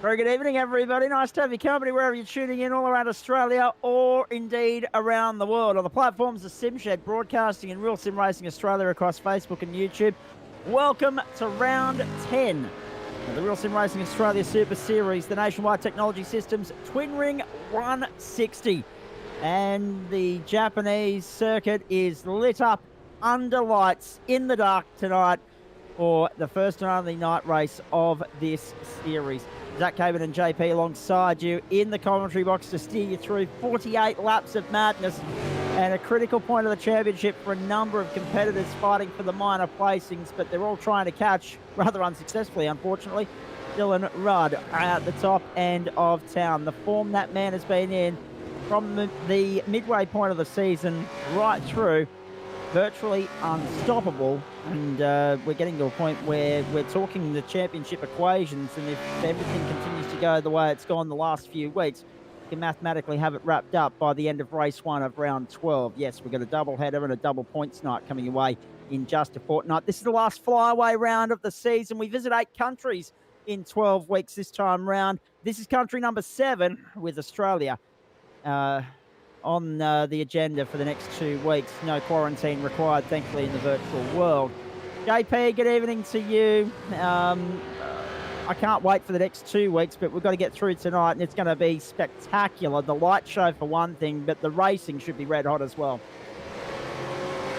Very good evening, everybody. Nice to have your company wherever you're tuning in, all around Australia or indeed around the world. On the platforms of SimShed Broadcasting and Real Sim Racing Australia across Facebook and YouTube. Welcome to round 10 of the Real Sim Racing Australia Super Series, the Nationwide Technology Systems Twin Ring 160. And the Japanese circuit is lit up under lights in the dark tonight for the first and only night race of this series. Zach Caban and JP alongside you in the commentary box to steer you through 48 laps of madness and a critical point of the championship for a number of competitors fighting for the minor placings, but they're all trying to catch, rather unsuccessfully, unfortunately, Dylan Rudd at the top end of town. The form that man has been in from the midway point of the season right through, virtually unstoppable, and we're getting to a point where we're talking the championship equations, and if everything continues to go the way it's gone the last few weeks, we can mathematically have it wrapped up by the end of race 1 of round 12. Yes, we've got a double header and a double points night coming away in just a fortnight. This is the last flyaway round of the season. We visit 8 countries in 12 weeks this time round. This is country number 7 with Australia on the agenda for the next 2 weeks. No quarantine required, thankfully, in the virtual world. JP, good evening to you. I can't wait for the next 2 weeks, but we've got to get through tonight, and it's going to be spectacular. The light show for one thing, but the racing should be red hot as well.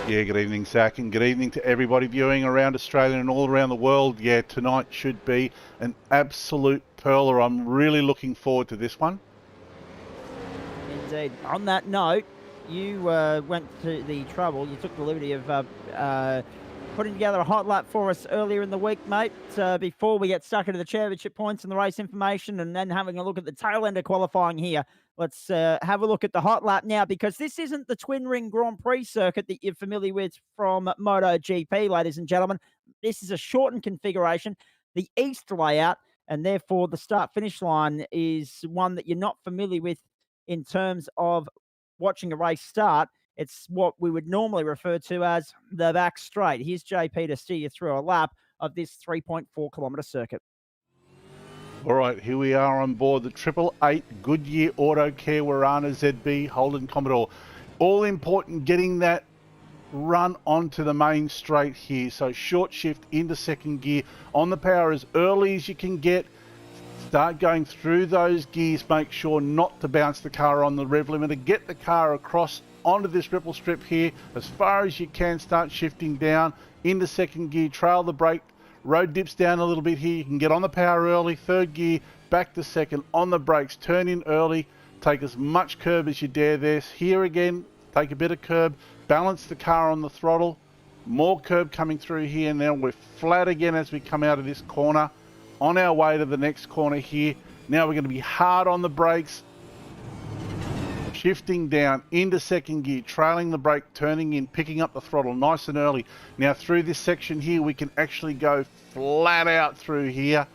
Yeah, good evening, Zach, and good evening to everybody viewing around Australia and all around the world. Yeah, tonight should be an absolute pearler. I'm really looking forward to this one. Indeed. On that note, you went to the trouble, you took the liberty of putting together a hot lap for us earlier in the week, mate, before we get stuck into the championship points and the race information and then having a look at the tail end of qualifying here. Let's have a look at the hot lap now, because this isn't the Twin Ring Grand Prix circuit that you're familiar with from MotoGP, ladies and gentlemen. This is a shortened configuration, the East layout, and therefore the start-finish line is one that you're not familiar with in terms of watching a race start. It's what we would normally refer to as the back straight. Here's JP to steer you through a lap of this 3.4-kilometre circuit. All right, here we are on board the 888 Goodyear Auto Care Warana ZB Holden Commodore. All important getting that run onto the main straight here. So short shift into second gear on the power as early as you can get. Start going through those gears. Make sure not to bounce the car on the rev limiter. Get the car across onto this ripple strip here as far as you can. Start shifting down into second gear. Trail the brake. Road dips down a little bit here. You can get on the power early. Third gear, back to second. On the brakes, turn in early. Take as much curb as you dare there. Here again, take a bit of curb. Balance the car on the throttle. More curb coming through here. Now we're flat again as we come out of this corner. On our way to the next corner here. Now we're going to be hard on the brakes. Shifting down into second gear, trailing the brake, turning in, picking up the throttle nice and early. Now through this section here, we can actually go flat out through here.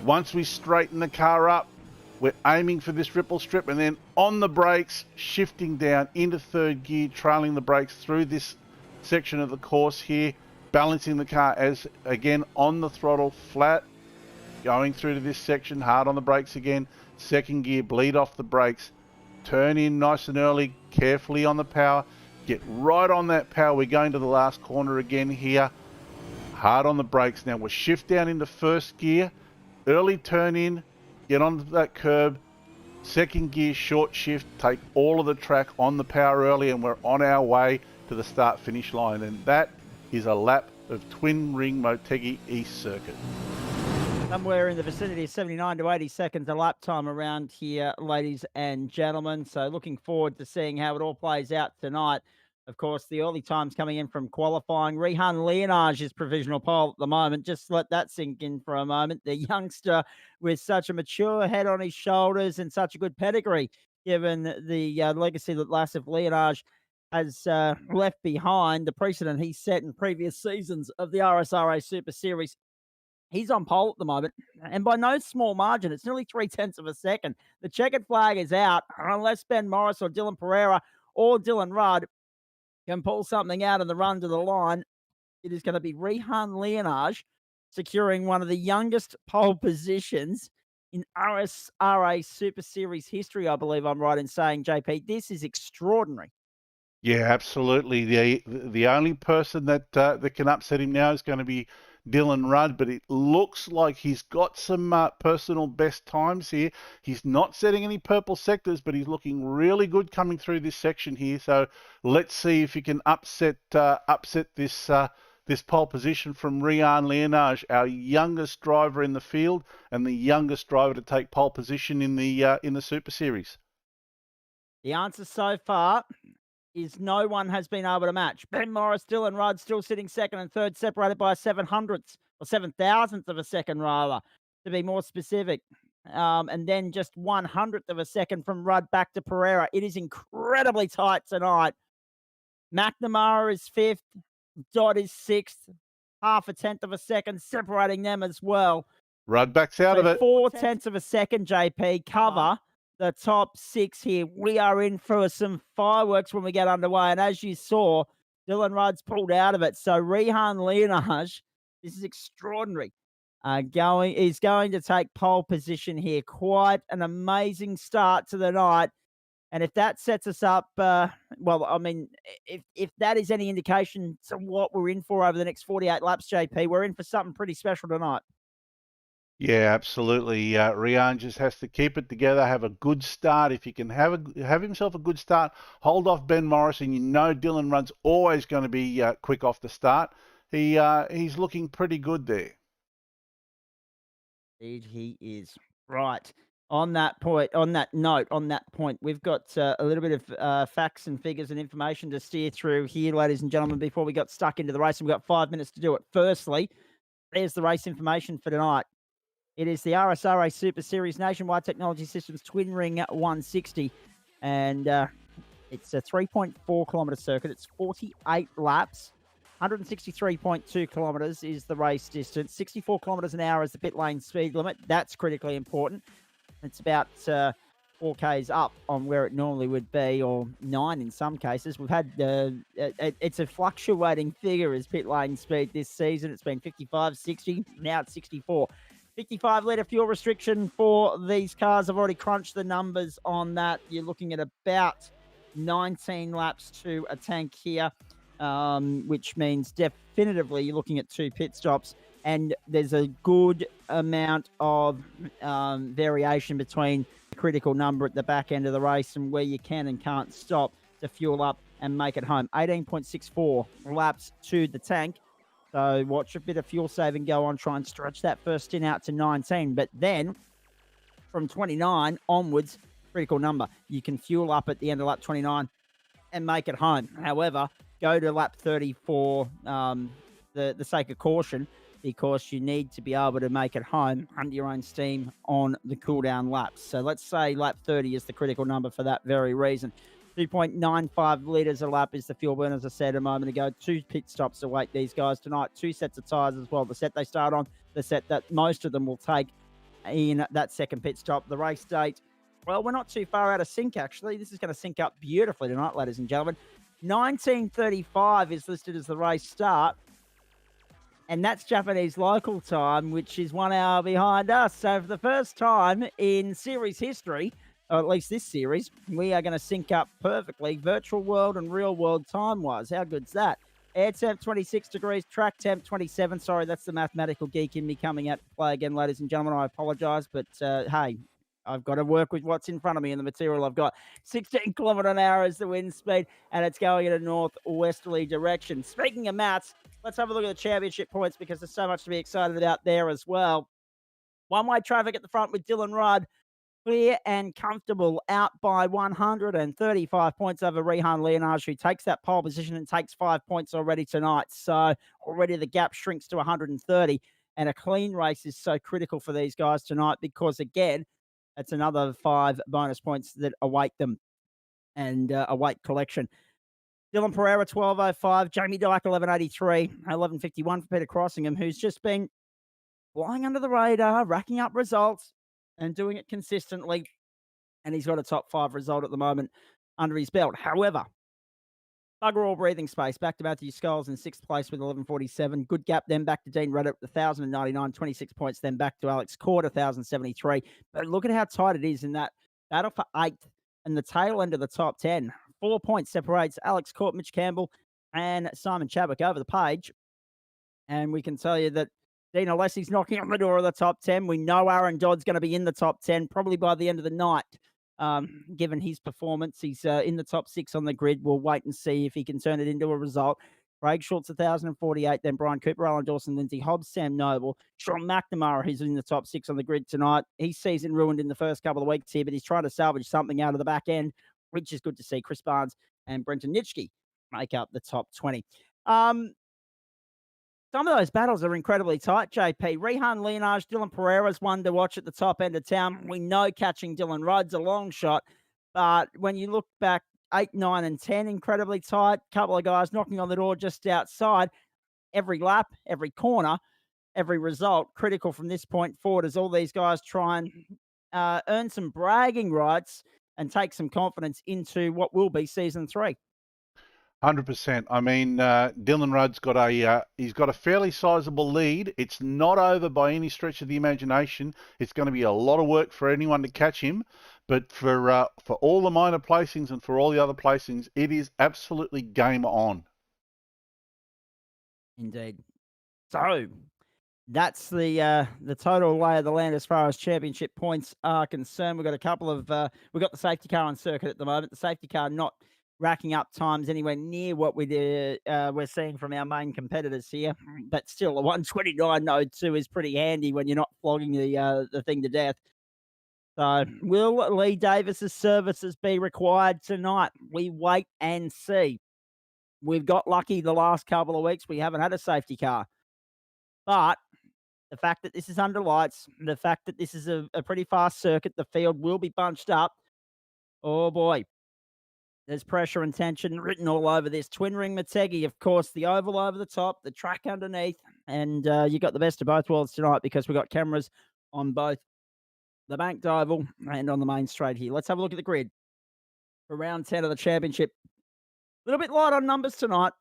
Once we straighten the car up, we're aiming for this ripple strip, and then on the brakes, shifting down into third gear, trailing the brakes through this section of the course here, balancing the car as, again, on the throttle, flat, going through to this section, hard on the brakes again, second gear, bleed off the brakes, turn in nice and early, carefully on the power, get right on that power. We're going to the last corner again here, hard on the brakes. Now we'll shift down into first gear, early turn in, get onto that curb, second gear, short shift, take all of the track on the power early, and we're on our way to the start finish line. And that is a lap of Twin Ring Motegi East circuit. Somewhere in the vicinity of 79 to 80 seconds a lap time around here, ladies and gentlemen. So looking forward to seeing how it all plays out tonight. Of course, the early times coming in from qualifying. Rehan Leonage is provisional pole at the moment. Just let that sink in for a moment. The youngster with such a mature head on his shoulders and such a good pedigree, given the legacy that Lassif Leonage has left behind, the precedent he set in previous seasons of the RSRA Super Series. He's on pole at the moment, and by no small margin. It's nearly 0.3 of a second. The checkered flag is out, unless Ben Morris or Dylan Pereira or Dylan Rudd can pull something out in the run to the line. It is going to be Rehan Leonage securing one of the youngest pole positions in RSRA Super Series history, I believe I'm right in saying, JP. This is extraordinary. Yeah, absolutely. The only person that can upset him now is going to be Dylan Rudd, but it looks like he's got some personal best times here. He's not setting any purple sectors, but he's looking really good coming through this section here. So let's see if he can upset this pole position from Rian Leonage, our youngest driver in the field and the youngest driver to take pole position in the Super Series. The answer so far is no one has been able to match. Ben Morris, Dylan Rudd still sitting second and third, separated by 700ths or 7,000th of a second, rather, to be more specific. And then just 100th of a second from Rudd back to Pereira. It is incredibly tight tonight. McNamara is fifth, Dodd is sixth, half a tenth of a second separating them as well. Rudd backs out of it. 4/10 of a second, JP, cover the top six here. We are in for some fireworks when we get underway. And as you saw, Dylan Rudd's pulled out of it. So Rehan Leonage, this is extraordinary. He's going to take pole position here. Quite an amazing start to the night. And if that sets us up, well, I mean, if that is any indication to what we're in for over the next 48 laps, JP, we're in for something pretty special tonight. Yeah, absolutely. Rian just has to keep it together, have a good start. If he can have himself a good start, hold off Ben Morris, and you know Dylan Rudd's always going to be quick off the start. He's looking pretty good there. Indeed, he is. Right. On that point, on that note, on that point, we've got a little bit of facts and figures and information to steer through here, ladies and gentlemen, before we got stuck into the race. And we've got 5 minutes to do it. Firstly, there's the race information for tonight. It is the RSRA Super Series Nationwide Technology Systems Twin Ring 160. And it's a 3.4 kilometre circuit. It's 48 laps. 163.2 kilometres is the race distance. 64 kilometres an hour is the pit lane speed limit. That's critically important. It's about 4 Ks up on where it normally would be, or 9 in some cases. We've had it's a fluctuating figure as pit lane speed this season. It's been 55, 60, now it's 64. 55 litre fuel restriction for these cars. I've already crunched the numbers on that. You're looking at about 19 laps to a tank here, which means definitively you're looking at 2 pit stops. And there's a good amount of variation between the critical number at the back end of the race and where you can and can't stop to fuel up and make it home. 18.64 laps to the tank. So watch a bit of fuel saving go on, try and stretch that first stint out to 19. But then from 29 onwards, critical number. You can fuel up at the end of lap 29 and make it home. However, go to lap 30 for the sake of caution, because you need to be able to make it home under your own steam on the cool down laps. So let's say lap 30 is the critical number for that very reason. 2.95 litres a lap is the fuel burn, as I said a moment ago. 2 pit stops await these guys tonight. 2 sets of tyres as well. The set they start on, the set that most of them will take in that second pit stop. The race date, well, we're not too far out of sync, actually. This is going to sync up beautifully tonight, ladies and gentlemen. 19:35 is listed as the race start. And that's Japanese local time, which is 1 hour behind us. So for the first time in series history, or at least this series, we are going to sync up perfectly, virtual world and real world time-wise. How good's that? Air temp 26 degrees, track temp 27. Sorry, that's the mathematical geek in me coming out to play again, ladies and gentlemen. I apologise, but hey, I've got to work with what's in front of me and the material I've got. 16 kilometre an hour is the wind speed, and it's going in a northwesterly direction. Speaking of maths, let's have a look at the championship points, because there's so much to be excited about there as well. One-way traffic at the front with Dylan Rudd, clear and comfortable, out by 135 points over Rehan Leonage, who takes that pole position and takes 5 points already tonight. So already the gap shrinks to 130, and a clean race is so critical for these guys tonight, because, again, that's another 5 bonus points that await them and await collection. Dylan Pereira, 12.05. Jamie Dyke, 11.83. 11.51 for Peter Crossingham, who's just been flying under the radar, racking up results and doing it consistently. And he's got a top 5 result at the moment under his belt. However, Bugger all breathing space. Back to Matthew Scholes in 6th place with 11.47. Good gap then back to Dean Reddit with 1,099, 26 points. Then back to Alex Court, 1,073. But look at how tight it is in that battle for 8th and the tail end of the top 10. 4 points separates Alex Court, Mitch Campbell, and Simon Chadwick over the page. And we can tell you that Dean Alessi's knocking on the door of the top 10. We know Aaron Dodd's going to be in the top 10 probably by the end of the night. Given his performance, he's in the top 6 on the grid. We'll wait and see if he can turn it into a result. Craig Schultz, 1,048. Then Brian Cooper, Alan Dawson, Lindsay Hobbs, Sam Noble, Sean McNamara, who's in the top 6 on the grid tonight. His season ruined in the first couple of weeks here, but he's trying to salvage something out of the back end, which is good to see. Chris Barnes and Brenton Nitschke make up the top 20. Some of those battles are incredibly tight, JP. Rehan Leonage, Dylan Pereira's one to watch at the top end of town. We know catching Dylan Rudd's a long shot, but when you look back, 8, 9, and 10, incredibly tight. Couple of guys knocking on the door just outside. Every lap, every corner, every result, critical from this point forward as all these guys try and earn some bragging rights and take some confidence into what will be season 3. 100%. I mean, Dylan Rudd's got he's got a fairly sizable lead. It's not over by any stretch of the imagination. It's going to be a lot of work for anyone to catch him, but for all the minor placings and for all the other placings, it is absolutely game on. Indeed. So that's the total lay of the land as far as championship points are concerned. We've got a couple of we've got the safety car on circuit at the moment. The safety car not racking up times anywhere near what we're seeing from our main competitors here. But still, a 129.02 is pretty handy when you're not flogging the thing to death. So will Lee Davis's services be required tonight? We wait and see. We've got lucky the last couple of weeks. We haven't had a safety car. But the fact that this is under lights, the fact that this is a pretty fast circuit, the field will be bunched up. Oh, boy. There's pressure and tension written all over this. Twin Ring Motegi, of course, the oval over the top, the track underneath, and you got the best of both worlds tonight because we've got cameras on both the banked oval and on the main straight here. Let's have a look at the grid for round 10 of the championship. A little bit light on numbers tonight,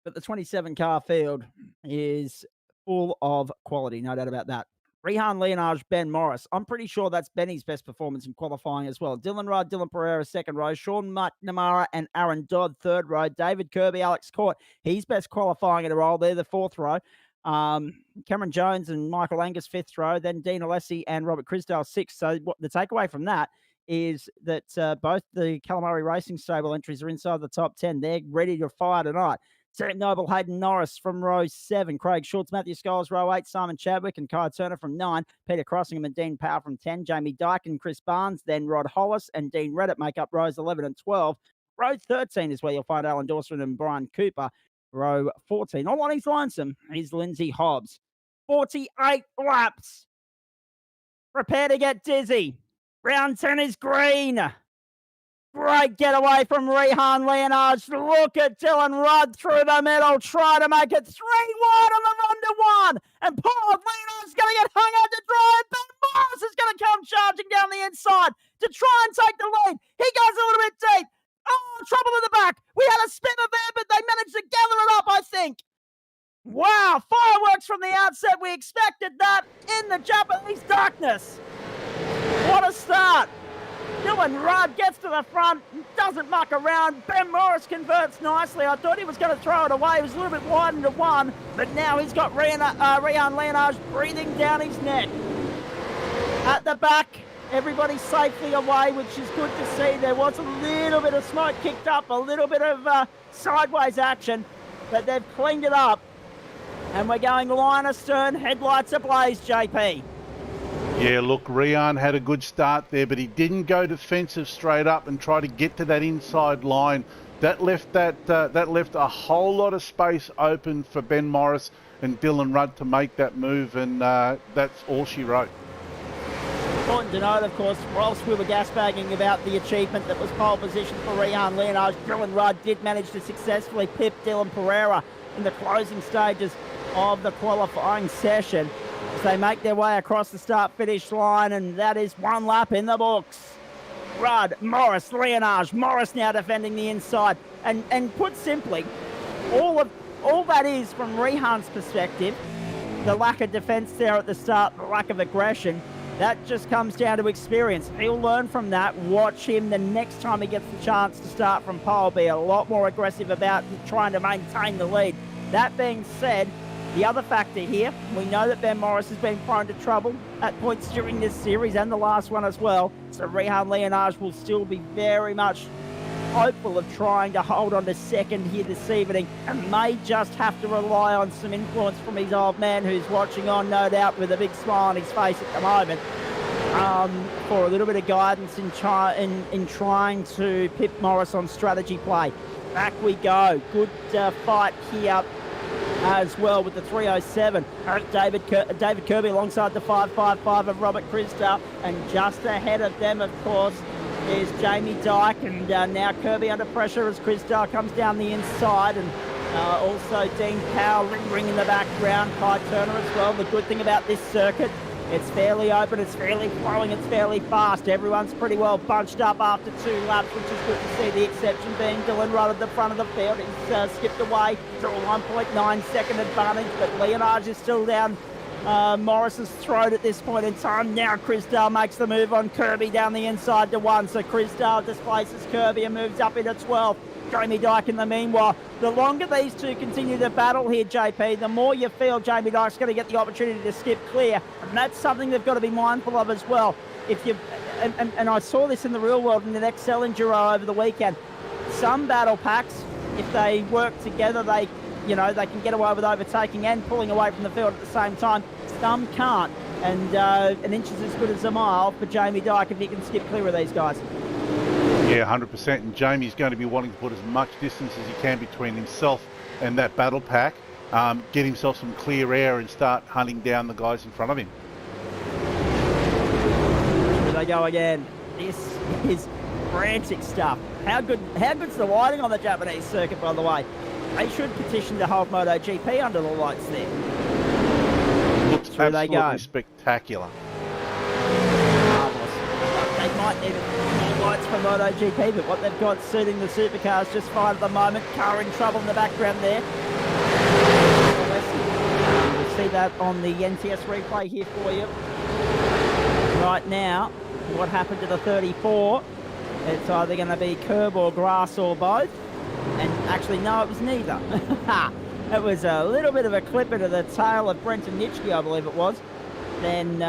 but the 27-car field is full of quality, no doubt about that. Rehan Leonage, Ben Morris. I'm pretty sure that's Benny's best performance in qualifying as well. Dylan Rudd, Dylan Pereira, 2nd row. Sean McNamara and Aaron Dodd, 3rd row. David Kirby, Alex Court. He's best qualifying in a roll. They're the 4th row. Cameron Jones and Michael Angus, 5th row. Then Dean Alessi and Robert Crisdale, 6th. So the takeaway from that is that both the Calamari Racing Stable entries are inside the top 10. They're ready to fire tonight. Sam Noble, Hayden Norris from row 7. Craig Schultz, Matthew Scholes, row 8. Simon Chadwick and Kai Turner from 9. Peter Crossingham and Dean Power from 10. Jamie Dyke and Chris Barnes. Then Rod Hollis and Dean Reddit make up rows 11 and 12. Row 13 is where you'll find Alan Dawson and Brian Cooper. Row 14. All on his lonesome is Lindsay Hobbs. 48 laps. Prepare to get dizzy. Round 10 is green. Great getaway from Rehan Leonage. Look at Dylan Rudd through the middle, trying to make it 3 wide on the run to 1. And Paul Leonage's going to get hung out to dry. And Ben Morris is going to come charging down the inside to try and take the lead. He goes a little bit deep. Oh, trouble in the back. We had a spinner there, but they managed to gather it up, I think. Wow, fireworks from the outset. We expected that in the Japanese darkness. What a start. Dylan Rudd gets to the front, doesn't muck around. Ben Morris converts nicely. I thought he was going to throw it away. He was a little bit wide into 1, but now he's got Rehan Leonage breathing down his neck. At the back, everybody safely away, which is good to see. There was a little bit of smoke kicked up, a little bit of sideways action, but they've cleaned it up. And we're going line astern, headlights ablaze, JP. Yeah, look, Rehan had a good start there, but he didn't go defensive straight up and try to get to that inside line. That left a whole lot of space open for Ben Morris and Dylan Rudd to make that move, and that's all she wrote. Important to note, of course, whilst we were gasbagging about the achievement that was pole position for Rehan Leonage, Dylan Rudd did manage to successfully pip Dylan Pereira in the closing stages of the qualifying session as they make their way across the start-finish line, and that is 1 lap in the books. Rudd, Morris, Leonage. Morris now defending the inside. And put simply, all that is from Rehan's perspective, the lack of defence there at the start, the lack of aggression, that just comes down to experience. He'll learn from that. Watch him the next time he gets the chance to start from pole, be a lot more aggressive about trying to maintain the lead. That being said, the other factor here, we know that Ben Morris has been prone to trouble at points during this series and the last one as well. So Rehan Leonage will still be very much hopeful of trying to hold on to second here this evening, and may just have to rely on some influence from his old man, who's watching on, no doubt, with a big smile on his face at the moment, for a little bit of guidance in trying to pip Morris on strategy play. Back we go. Good fight here as well with the 307. David Kirby alongside the 555 of Robert Christa, and just ahead of them, of course, is Jamie Dyke, and now Kirby under pressure as Christa comes down the inside, and also Dean Powell ring in the background, Kai Turner as well. The good thing about this circuit, it's fairly open, it's fairly flowing, it's fairly fast. Everyone's pretty well bunched up after 2 laps, which is good to see. The exception being Dylan Rudd at the front of the field. He's skipped away to a 1.9 second advantage, but Leonage is still down Morris's throat at this point in time. Now Chrisdale makes the move on Kirby down the inside to 1, so Chrisdale displaces Kirby and moves up into 12. Jamie Dyke in the meanwhile. The longer these two continue to battle here, JP, the more you feel Jamie Dyke's going to get the opportunity to skip clear, and that's something they've got to be mindful of as well. If you and I saw this in the real world in the Excel Enduro over the weekend, some battle packs, if they work together, they can get away with overtaking and pulling away from the field at the same time. Some can't, and an inch is as good as a mile for Jamie Dyke if he can skip clear of these guys. Yeah, 100%. And Jamie's going to be wanting to put as much distance as he can between himself and that battle pack, get himself some clear air and start hunting down the guys in front of him. Here they go again. This is frantic stuff. How good's the lighting on the Japanese circuit, by the way? They should petition to hold MotoGP under the lights there. Looks absolutely spectacular. Marvellous. They might need more lights for MotoGP, but what they've got suiting the supercars just fine at the moment. Car in trouble in the background there. We'll see that on the NTS replay here for you. Right now, what happened to the 34? It's either going to be curb or grass or both. And actually, no, it was neither. It was a little bit of a clip into the tail of Brenton Nitschke, I believe it was. Then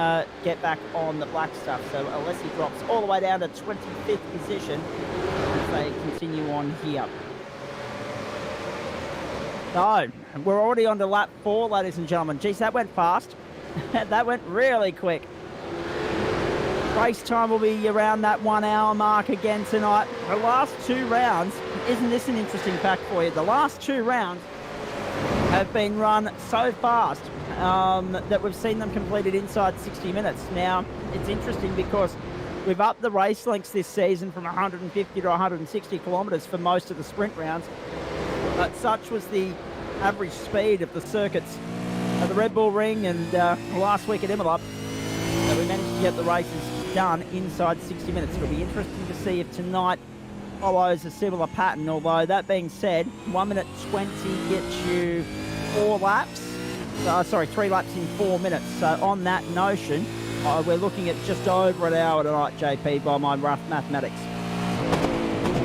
get back on the black stuff. So Alessi drops all the way down to 25th position as they continue on here. So, we're already on to lap 4, ladies and gentlemen. Geez, that went fast. That went really quick. Race time will be around that 1 hour mark again tonight. The last 2 rounds, isn't this an interesting fact for you? The last 2 rounds have been run so fast that we've seen them completed inside 60 minutes. Now, it's interesting because we've upped the race lengths this season from 150 to 160 kilometres for most of the sprint rounds. But such was the average speed of the circuits at the Red Bull Ring and last week at Imola that we managed to get the races done inside 60 minutes. It'll be interesting to see if tonight follows a similar pattern, although that being said, 1 minute 20 gets you 4 laps. 3 laps in 4 minutes. So on that notion, we're looking at just over an hour tonight, JP, by my rough mathematics.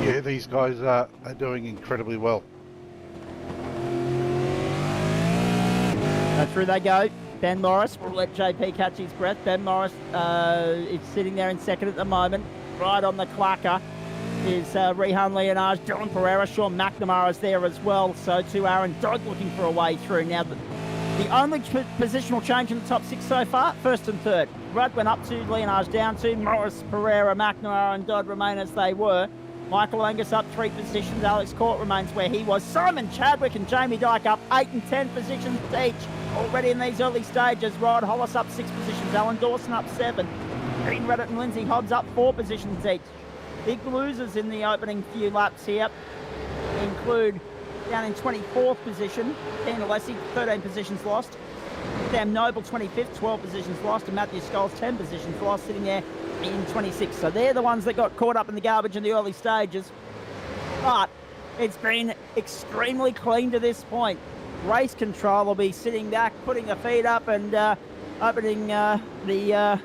Yeah, these guys are doing incredibly well. So through they go. Ben Morris will let JP catch his breath. Ben Morris is sitting there in second at the moment. Right on the clacker is Rehan Leonage, Dylan Pereira, Sean McNamara's there as well. So to Aaron Dodd looking for a way through. Now, the only positional change in the top 6 so far, first and third. Rudd went up to, Leonage down to, Morris, Pereira, McNamara and Dodd remain as they were. Michael Angus up 3 positions. Alex Court remains where he was. Simon Chadwick and Jamie Dyke up 8 and 10 positions each. Already in these early stages, Rod Hollis up 6 positions. Alan Dawson up 7. Dean Reddit and Lindsay Hobbs up 4 positions each. Big losers in the opening few laps here include down in 24th position, Dean Alessi, 13 positions lost. Sam Noble, 25th, 12 positions lost, and Matthew Scholes, 10 positions lost, sitting there in 26th. So they're the ones that got caught up in the garbage in the early stages. But it's been extremely clean to this point. Race control will be sitting back, putting their feet up, and opening the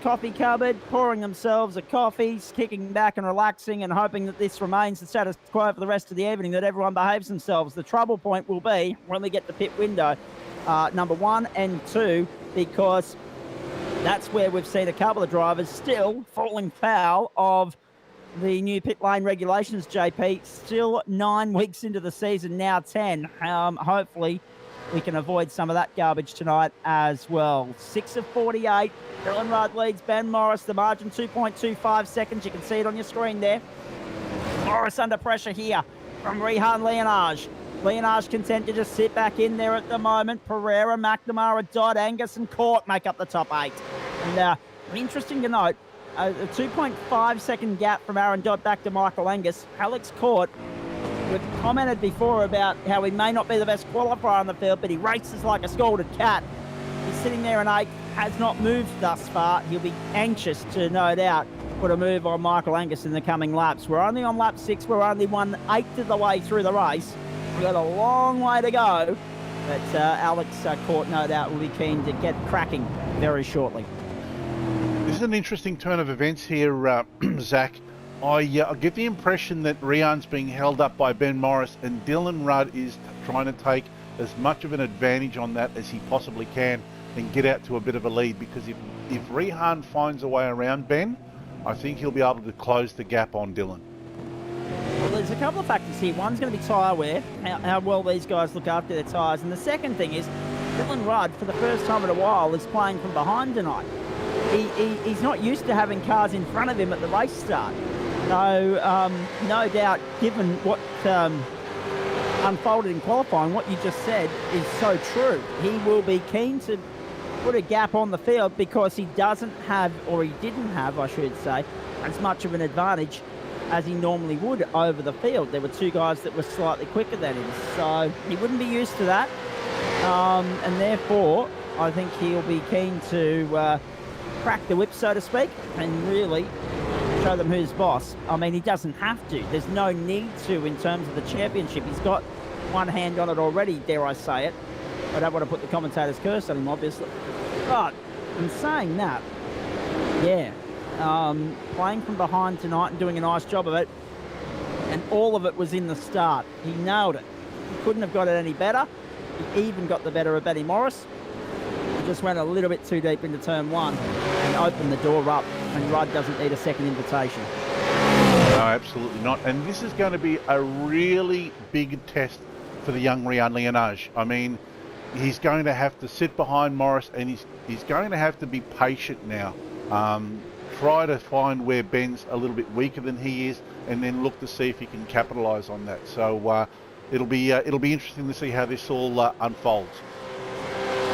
coffee cupboard, pouring themselves a coffee, kicking back and relaxing, and hoping that this remains the status quo for the rest of the evening, that everyone behaves themselves. The trouble point will be when we get to pit window number 1 and 2, because that's where we've seen a couple of drivers still falling foul of the new pit lane regulations, JP. Still 9 weeks into the season, now 10. Hopefully we can avoid some of that garbage tonight as well. 6 of 48. Dylan Rudd leads Ben Morris. The margin 2.25 seconds. You can see it on your screen there. Morris under pressure here from Rehan Leonage. Leonage content to just sit back in there at the moment. Pereira, McNamara, Dodd, Angus and Court make up the top 8. And interesting to note, a 2.5 second gap from Aaron Dodd back to Michael Angus. Alex Court, we've commented before about how he may not be the best qualifier on the field, but he races like a scalded cat. He's sitting there in 8th, has not moved thus far. He'll be anxious to, no doubt, put a move on Michael Angus in the coming laps. We're only on lap 6. We're only 1/8 of the way through the race. We've got a long way to go, but Alex Court, no doubt, will be keen to get cracking very shortly. This is an interesting turn of events here, Zach. I get the impression that Rian's being held up by Ben Morris, and Dylan Rudd is trying to take as much of an advantage on that as he possibly can and get out to a bit of a lead, because if Rehan finds a way around Ben, I think he'll be able to close the gap on Dylan. Well, there's a couple of factors here. One's going to be tyre wear, how well these guys look after their tyres. And the second thing is, Dylan Rudd, for the first time in a while, is playing from behind tonight. He's not used to having cars in front of him at the race start. So, no doubt, given what unfolded in qualifying, what you just said is so true. He will be keen to put a gap on the field, because he doesn't have, or he didn't have, I should say, as much of an advantage as he normally would over the field. There were 2 guys that were slightly quicker than him, so he wouldn't be used to that. And therefore, I think he'll be keen to crack the whip, so to speak, and really show them who's boss. I mean, he doesn't have to. There's no need to in terms of the championship. He's got one hand on it already, dare I say it. I don't want to put the commentator's curse on him, obviously. But in saying that, yeah, playing from behind tonight and doing a nice job of it, and all of it was in the start. He nailed it. He couldn't have got it any better. He even got the better of Benny Morris. He just went a little bit too deep into turn 1 and opened the door up, and Rudd doesn't need a second invitation. No, absolutely not. And this is going to be a really big test for the young Rian Leonage. I mean, he's going to have to sit behind Morris, and he's going to have to be patient now. Try to find where Ben's a little bit weaker than he is, and then look to see if he can capitalise on that. So it'll be interesting to see how this all unfolds.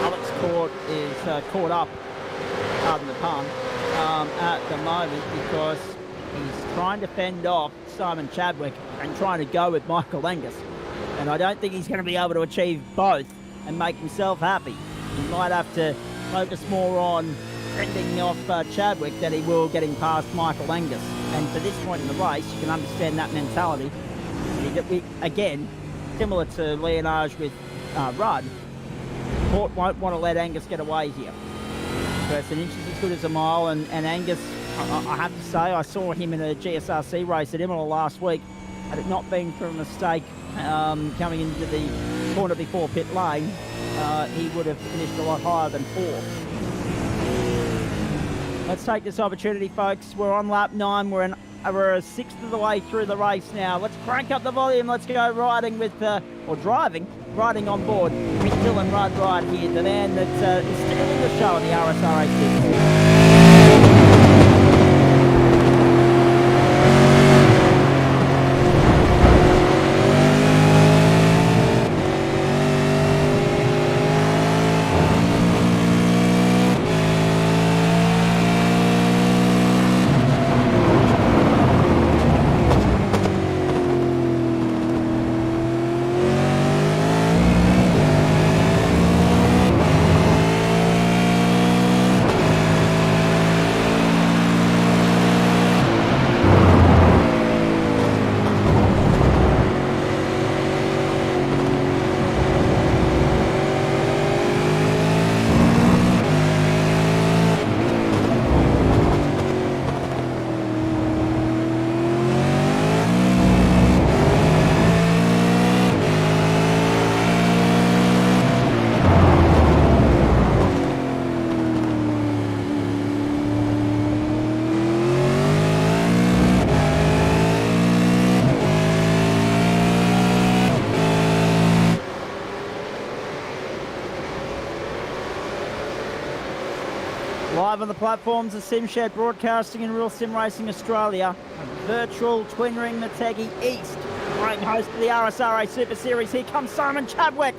Alex Court is caught up, pardon the pun, at the moment, because he's trying to fend off Simon Chadwick and trying to go with Michael Angus. And I don't think he's going to be able to achieve both and make himself happy. He might have to focus more on fending off Chadwick than he will getting past Michael Angus. And for this point in the race, you can understand that mentality. Again, similar to Leonage with Rudd, Court won't want to let Angus get away here. First an inch is as good as a mile, and Angus, I have to say, I saw him in a GSRC race at Imola last week. Had it not been for a mistake coming into the corner before pit lane, he would have finished a lot higher than 4th. Let's take this opportunity, folks. We're on lap 9. We're a 1/6 of the way through the race now. Let's crank up the volume. Let's go riding with, riding on board with Dylan Rudd right here, the man that's stealing the show on the RSRA. Live on the platforms of SimShed Broadcasting and Real Sim Racing Australia, virtual Twin Ring Motegi East. Great host of the RSRA SuperSeries. Here comes Simon Chadwick,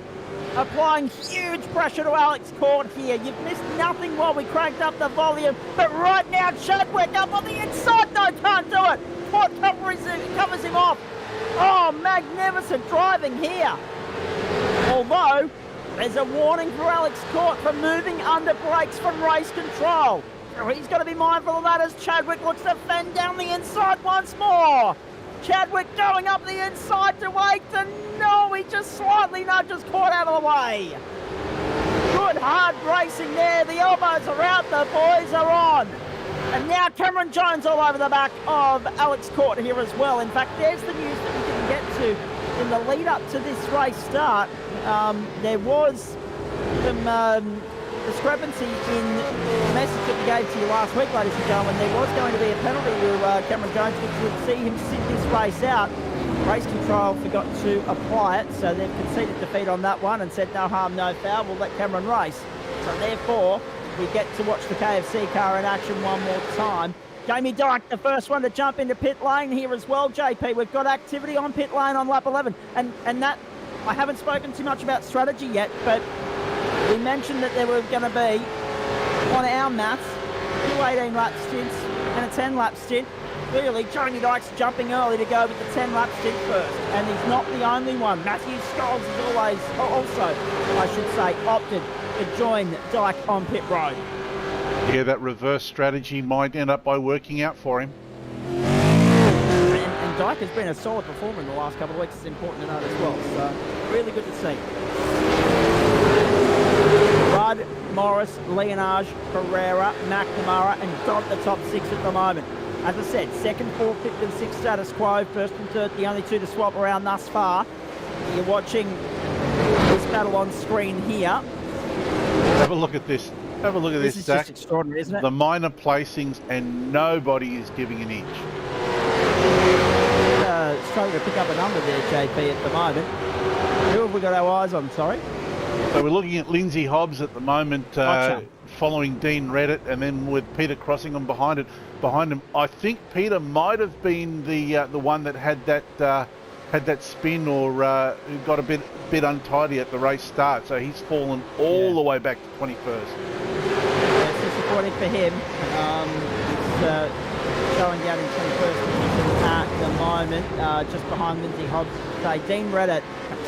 applying huge pressure to Alex Court here. You've missed nothing while we cranked up the volume, but right now Chadwick up on the inside. No, can't do it. Court covers him off. Oh, magnificent driving here. Although, there's a warning for Alex Court for moving under brakes from race control. So he's got to be mindful of that as Chadwick looks to fend down the inside once more. Chadwick going up the inside to 8th, and no, he just slightly nudges Court out of the way. Good hard racing there. The elbows are out, the boys are on. And now Cameron Jones all over the back of Alex Court here as well. In fact, there's the news that we didn't get to in the lead up to this race start. There was some discrepancy in the message that we gave to you last week, ladies and gentlemen. There was going to be a penalty to Cameron Jones, which would see him sit this race out. Race control forgot to apply it, so they've conceded defeat on that one and said no harm, no foul. We'll let Cameron race. So therefore, we get to watch the KFC car in action one more time. Jamie Dyke, the first one to jump into pit lane here as well, JP. We've got activity on pit lane on lap 11. And that, I haven't spoken too much about strategy yet, but we mentioned that there were going to be, on our maths, 2 18-lap stints and a 10-lap stint. Clearly, Jamie Dyke's jumping early to go with the 10-lap stint first. And he's not the only one. Matthew Scholes has always, also, I should say, opted to join Dyke on pit road. Yeah, that reverse strategy might end up by working out for him. And Dyke has been a solid performer in the last couple of weeks. It's important to note as well. So, really good to see. Rudd, Morris, Leonage, Pereira, McNamara, and Dodd the top 6 at the moment. As I said, 2nd, 4th, 5th and 6th status quo. 1st and 3rd, the only 2 to swap around thus far. You're watching this battle on screen here. Have a look at this. Have a look at this, This is Zach. just extraordinary, isn't it? The minor placings and nobody is giving an inch. Struggling to pick up a number there, JP, at the moment. Who have we got our eyes on, sorry? So we're looking at Lindsay Hobbs at the moment, Gotcha. following Dean Reddit, and then with Peter Crossingham behind him. I think Peter might have been the one that had that spin or got a bit untidy at the race start. So he's fallen all the way back to 21st. It's disappointing for him. He's showing down in 21st position at the moment, just behind Lindsay Hobbs. Dean Reddit.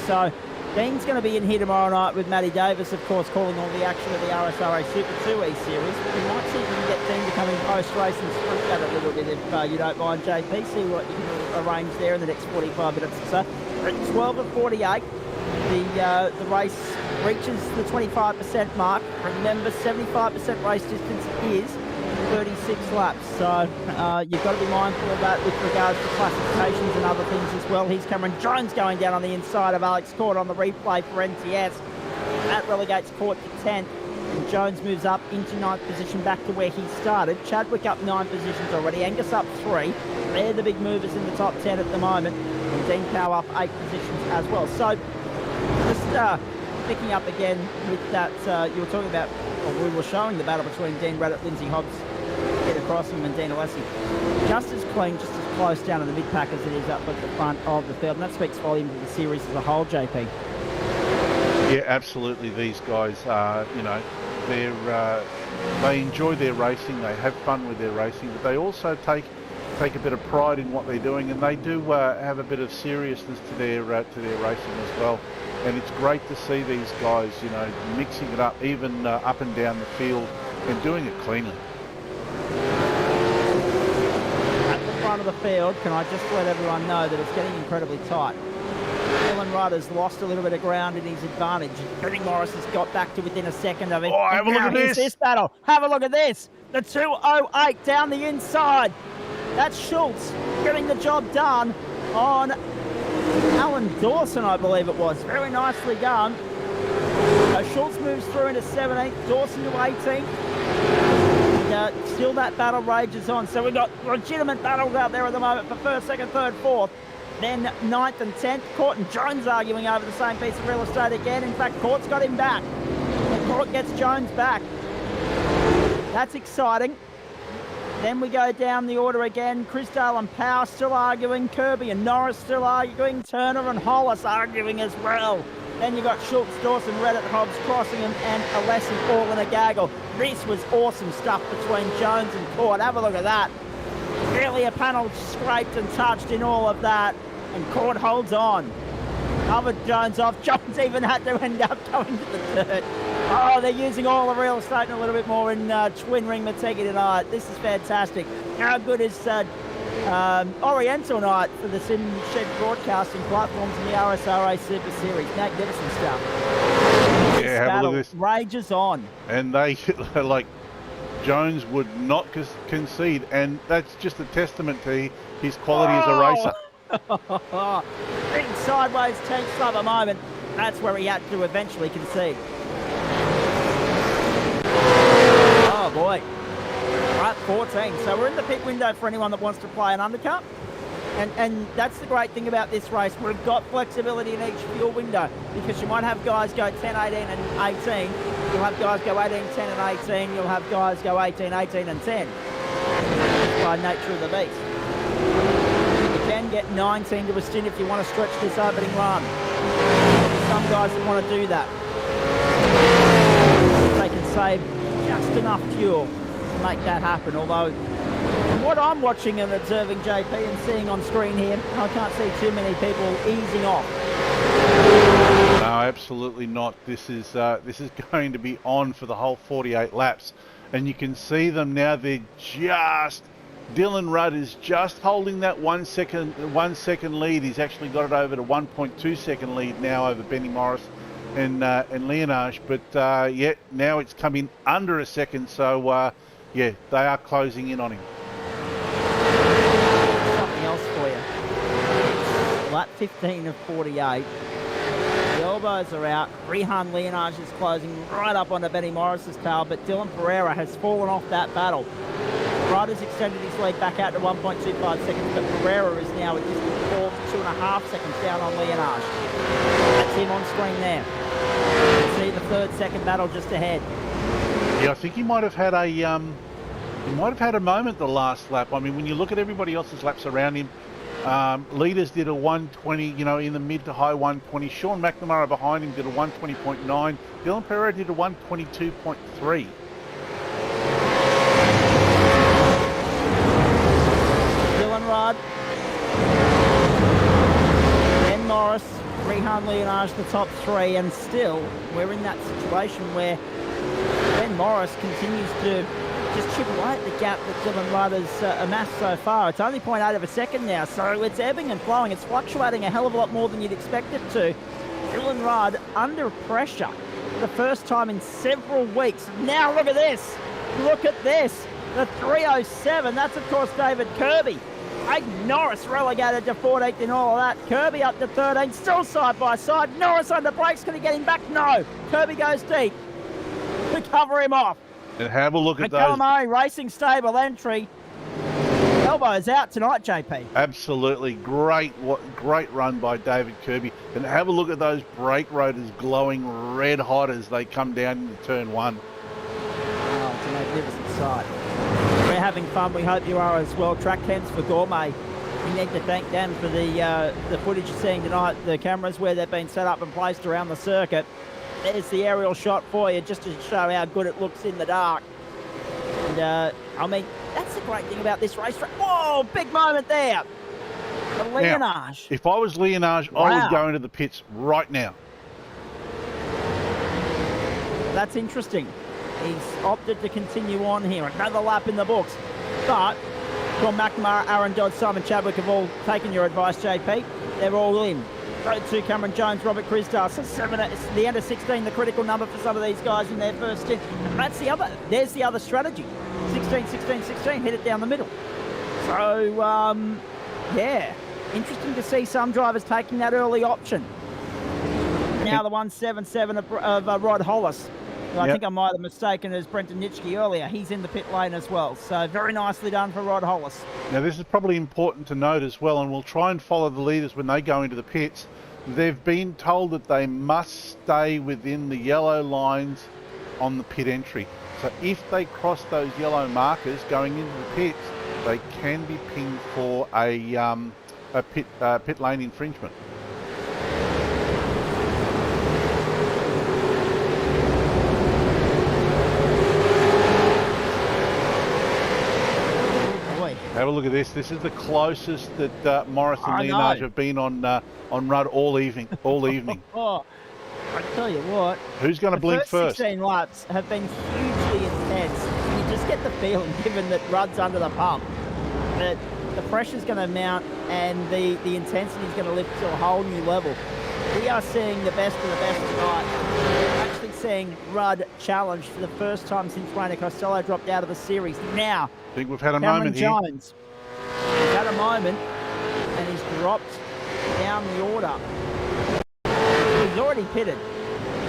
So Dean's going to be in here tomorrow night with Matty Davis, of course, calling all the action of the RSRA Super 2E series. We might see if we can get Dean to come in post-race and sprint that a little bit if you don't mind, JP. See what you can arrange there in the next 45 minutes or so. At 12 of 48, the race reaches the 25% mark. Remember, 75% race distance is 36 laps, so you've got to be mindful of that with regards to classifications and other things as well. Here's Cameron Jones going down on the inside of Alex Court on the replay for NTS. That relegates Court to 10th, and Jones moves up into 9th position back to where he started. Chadwick up 9 positions already, Angus up 3. They're the big movers in the top 10 at the moment, and Dean Cow up 8 positions as well. So just picking up again with that, you were talking about, or we were showing the battle between Dean Reddit, Lindsay Hobbs, Peter Crossingham and Dean Alessi. Just as clean, just as close down in the mid-pack as it is up at the front of the field. And that speaks volume to the series as a whole, JP. Yeah, absolutely. These guys are, they enjoy their racing. They have fun with their racing, but they also take a bit of pride in what they're doing, and they do have a bit of seriousness to their racing as well. And it's great to see these guys, mixing it up, even up and down the field, and doing it cleanly. At the front of the field, can I just let everyone know that it's getting incredibly tight. Dylan Rudd has lost a little bit of ground in his advantage. Benny Morris has got back to within a second of him. Oh, have a look at this battle. Have a look at this. The 208 down the inside. That's Schultz getting the job done on Alan Dawson, I believe it was. Very nicely done. Schultz moves through into 17th, Dawson to 18th. And, still that battle rages on. So we've got legitimate battles out there at the moment for 1st, 2nd, 3rd, 4th. Then 9th and 10th. Court and Jones arguing over the same piece of real estate again. In fact, Court's got him back. And Court gets Jones back. That's exciting. Then we go down the order again. Crisdale and Power still arguing. Kirby and Norris still arguing. Turner and Hollis arguing as well. Then you got Schultz, Dawson, Reddit, Hobbs, Crossingham and Alessi all in a gaggle. This was awesome stuff between Jones and Court. Have a look at that. Really a panel scraped and touched in all of that. And Court holds on. Covered Jones off. Jones even had to end up going to the dirt. Oh, they're using all the real estate and a little bit more in Twin Ring Motegi tonight. This is fantastic. How good is Oriental night for the Sim Shed broadcasting platforms and the RSRA SuperSeries? Magnificent stuff. Yeah, have a look at this. Rages on. And they, like, Jones would not concede, and that's just a testament to his quality as a racer. Big sideways tank slumber moment. That's where he had to eventually concede. Oh boy. Right, 14. So we're in the pit window for anyone that wants to play an undercut. And that's the great thing about this race. We've got flexibility in each fuel window because you might have guys go 10, 18 and 18. You'll have guys go 18, 10 and 18. You'll have guys go 18, 18 and 10. By nature of the beast. You can get 19 to a stint if you want to stretch this opening run. Some guys that want to do that. They can save just enough fuel to make that happen. Although, from what I'm watching and observing JP and seeing on screen here, I can't see too many people easing off. No, absolutely not. This is going to be on for the whole 48 laps, and you can see them now. They're just Dylan Rudd is just holding that 1 second lead. He's actually got it over to 1.2 second lead now over Benny Morris and Leonage. But yeah, now it's coming under a second. So yeah, they are closing in on him. Something else for you. Lap 15 of 48. The elbows are out. Rehan Leonage is closing right up onto Benny Morris's tail, but Dylan Pereira has fallen off that battle. Rudd has extended his lead back out to 1.25 seconds, but Pereira is now a distant 2.5 seconds down on Leonage. That's him on screen there. You see the third second battle just ahead. Yeah, I think he might have had a moment the last lap. I mean, when you look at everybody else's laps around him, leaders did a 120, you know, in the mid to high 120. Sean McNamara behind him did a 120.9. Dylan Pereira did a 122.3. Rudd, Ben Morris, Rehan Leonage, the top three, and still we're in that situation where Ben Morris continues to just chip away at the gap that Dylan Rudd has amassed so far. It's only 0.8 of a second now, so it's ebbing and flowing. It's fluctuating a hell of a lot more than you'd expect it to. Dylan Rudd under pressure for the first time in several weeks. Now look at this. Look at this. The 307. That's, of course, David Kirby. Hayden Norris relegated to 14th in all of that. Kirby up to 13th, still side by side. Norris under brakes, can he get him back? No. Kirby goes deep to cover him off. And have a look at those. Calamari Racing Stable entry. Elbows out tonight, JP. Absolutely. Great run by David Kirby. And have a look at those brake rotors glowing red hot as they come down into turn one. Oh, it's a magnificent sight. We're having fun. We hope you are as well. Track Cams for Gourmet. We need to thank them for the footage you're seeing tonight, the cameras where they've been set up and placed around the circuit. There's the aerial shot for you just to show how good it looks in the dark. And, I mean, that's the great thing about this racetrack. Whoa, big moment there. The Leonage. Now, if I was Leonage, wow. I would go into the pits right now. That's interesting. He's opted to continue on here. Another lap in the books. But Tom McNamara, Aaron Dodd, Simon Chadwick have all taken your advice, JP. They're all in. Road 2, Cameron Jones, Robert Crisdale. So 7 at the end of 16, the critical number for some of these guys in their first stint. That's the other. There's the other strategy. 16, 16, 16, hit it down the middle. So, yeah. Interesting to see some drivers taking that early option. Now the 177 of Rod Hollis. I think I might have mistaken as Brenton Nitschke earlier. He's in the pit lane as well. So very nicely done for Rod Hollis. Now this is probably important to note as well, and we'll try and follow the leaders when they go into the pits. They've been told that they must stay within the yellow lines on the pit entry. So if they cross those yellow markers going into the pits, they can be pinged for a pit lane infringement. Have a look at this. This is the closest that Morris and Leonage have been on Rudd all evening. Oh, I tell you what. Who's going to blink first? 16 laps have been hugely intense. You just get the feeling, given that Rudd's under the pump, that the pressure's going to mount and the intensity is going to lift to a whole new level. We are seeing the best of the best tonight. We're actually seeing Rudd challenged for the first time since Rainer Costello dropped out of the series. Now, I think we've had a Cameron moment here. Jones has had a moment and he's dropped down the order. He's already pitted.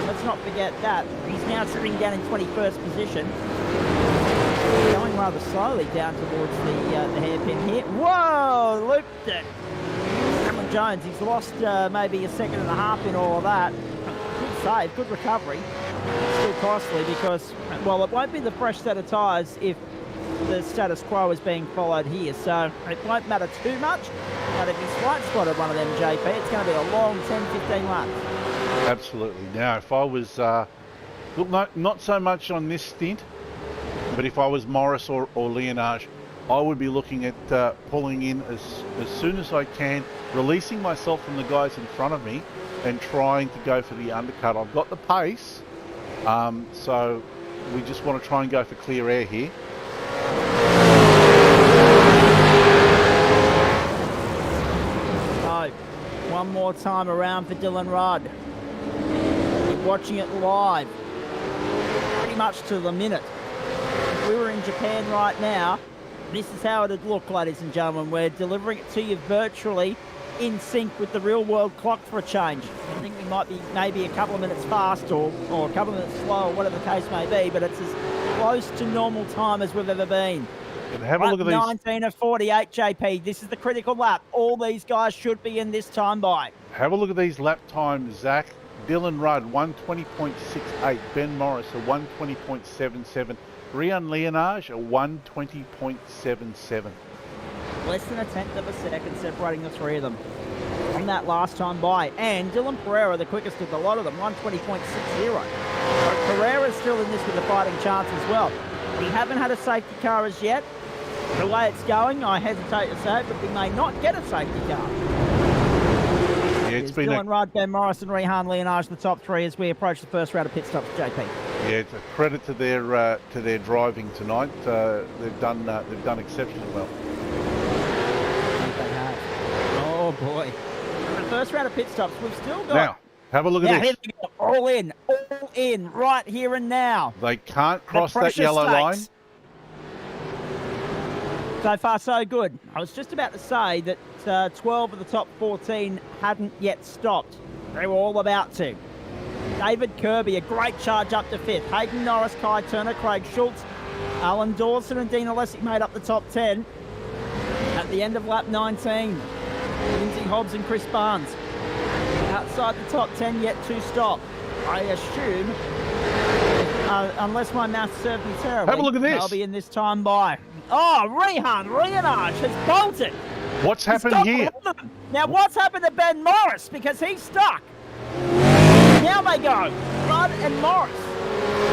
Let's not forget that. He's now sitting down in 21st position. Going rather slowly down towards the hairpin here. Whoa! Looped it. Cameron Jones, he's lost maybe a second and a half in all of that. Good save, good recovery. Still costly because, well, it won't be the fresh set of tyres if the status quo is being followed here, so it won't matter too much. But if he's flight spotted one of them, JP, it's going to be a long 10-15 laps. Absolutely. Now, if I was, look, not so much on this stint, but if I was Morris or Leonage, I would be looking at pulling in as soon as I can, releasing myself from the guys in front of me and trying to go for the undercut. I've got the pace, so we just want to try and go for clear air here. So, one more time around for Dylan Rudd. You're watching it live, pretty much to the minute. If we were in Japan right now, this is how it'd look, ladies and gentlemen. We're delivering it to you virtually in sync with the real world clock for a change. I think we might be maybe a couple of minutes fast or a couple of minutes slow or whatever the case may be, but it's as close to normal time as we've ever been. And have a look at these. 19 of 48, JP. This is the critical lap. All these guys should be in this time by. Have a look at these lap times, Zach. Dylan Rudd, 120.68. Ben Morris, a 120.77. Rian Leonage, a 120.77. Less than a tenth of a second separating the three of them on that last time by. And Dylan Pereira, the quickest of the lot of them, 120.60. So Pereira's still in this with a fighting chance as well. We haven't had a safety car as yet. The way it's going, I hesitate to say it, but we may not get a safety car. Yeah, it's been Dylan Rudd, Ben Morris and Rehan Leonage, the top three as we approach the first round of pit stops, JP. Yeah, it's a credit to their driving tonight. They've done exceptionally well. They have. Oh boy! The first round of pit stops, we've still got. Now, have a look at this. Here we go. All in, right here and now. They can't cross that yellow line. So far, so good. I was just about to say that 12 of the top 14 hadn't yet stopped. They were all about to. David Kirby, a great charge up to fifth. Hayden Norris, Kai Turner, Craig Schultz, Alan Dawson and Dean Alessi made up the top 10. At the end of lap 19, Lindsay Hobbs and Chris Barnes outside the top 10 yet to stop. I assume, unless my maths serves me terribly, have a look at this. They'll be in this time by. Oh, Rehan Leonage has bolted. What's happened here? Now, what's happened to Ben Morris? Because he's stuck. Now they go. Rudd and Morris.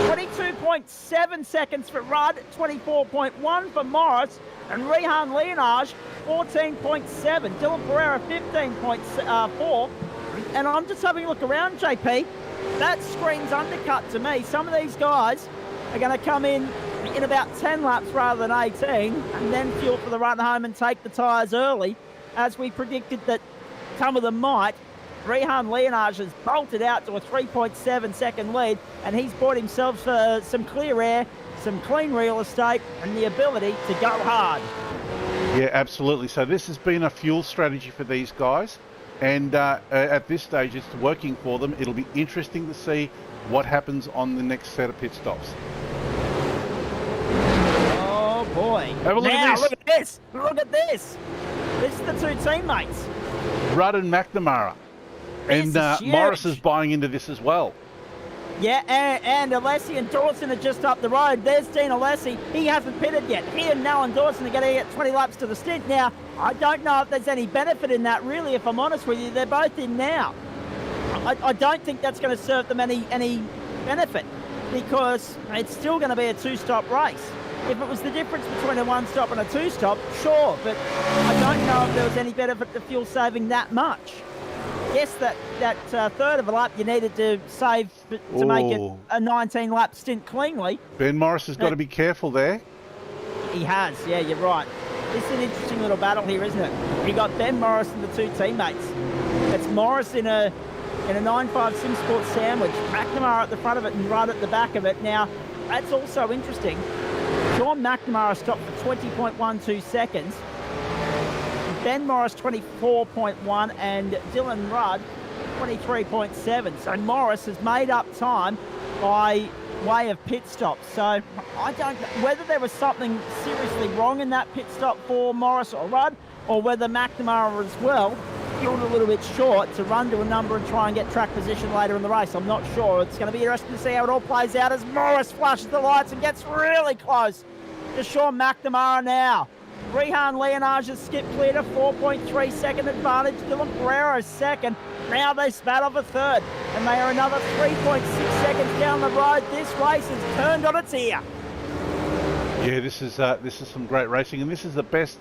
22.7 seconds for Rudd, 24.1 for Morris, and Rehan Leonage, 14.7. Dylan Pereira, 15.4. And I'm just having a look around, JP. That screams undercut to me. Some of these guys are going to come in about 10 laps rather than 18 and then fuel for the run home and take the tyres early, as we predicted that some of them might. Rehan Leonage has bolted out to a 3.7 second lead, and he's bought himself some clear air, some clean real estate, and the ability to go hard. Yeah, absolutely. So this has been a fuel strategy for these guys, and at this stage it's working for them. It'll be interesting to see what happens on the next set of pit stops. Oh boy. Have a look at this. Look at this. Look at this. This is the two teammates. Rudd and McNamara. And Morris is buying into this as well. Yeah, and Alessi and Dawson are just up the road. There's Dean Alessi. He hasn't pitted yet. He and Nolan Dawson are going to get 20 laps to the stint. Now, I don't know if there's any benefit in that, really, if I'm honest with you. They're both in now. I don't think that's going to serve them any benefit, because it's still going to be a two-stop race. If it was the difference between a one-stop and a two-stop, sure, but I don't know if there was any benefit to fuel saving that much. Yes, that third of a lap you needed to save to make it a 19-lap stint cleanly. Ben Morris has got to be careful there. He has, yeah, you're right. This is an interesting little battle here, isn't it? You got Ben Morris and the two teammates. It's Morris in a 9.5 Sim Sport sandwich, McNamara at the front of it and Rudd at the back of it. Now, that's also interesting. Sean McNamara stopped for 20.12 seconds. Ben Morris 24.1 and Dylan Rudd 23.7. So Morris has made up time by way of pit stops. So I don't know whether there was something seriously wrong in that pit stop for Morris or Rudd, or whether McNamara as well fueled a little bit short to run to a number and try and get track position later in the race. I'm not sure. It's going to be interesting to see how it all plays out as Morris flashes the lights and gets really close to Sean McNamara now. Rehan Leonage's skip cleared a 4.3 second advantage. Dylan Pereira's second. Now they spat off a third, and they are another 3.6 seconds down the road. This race has turned on its ear. Yeah, this is some great racing, and this is the best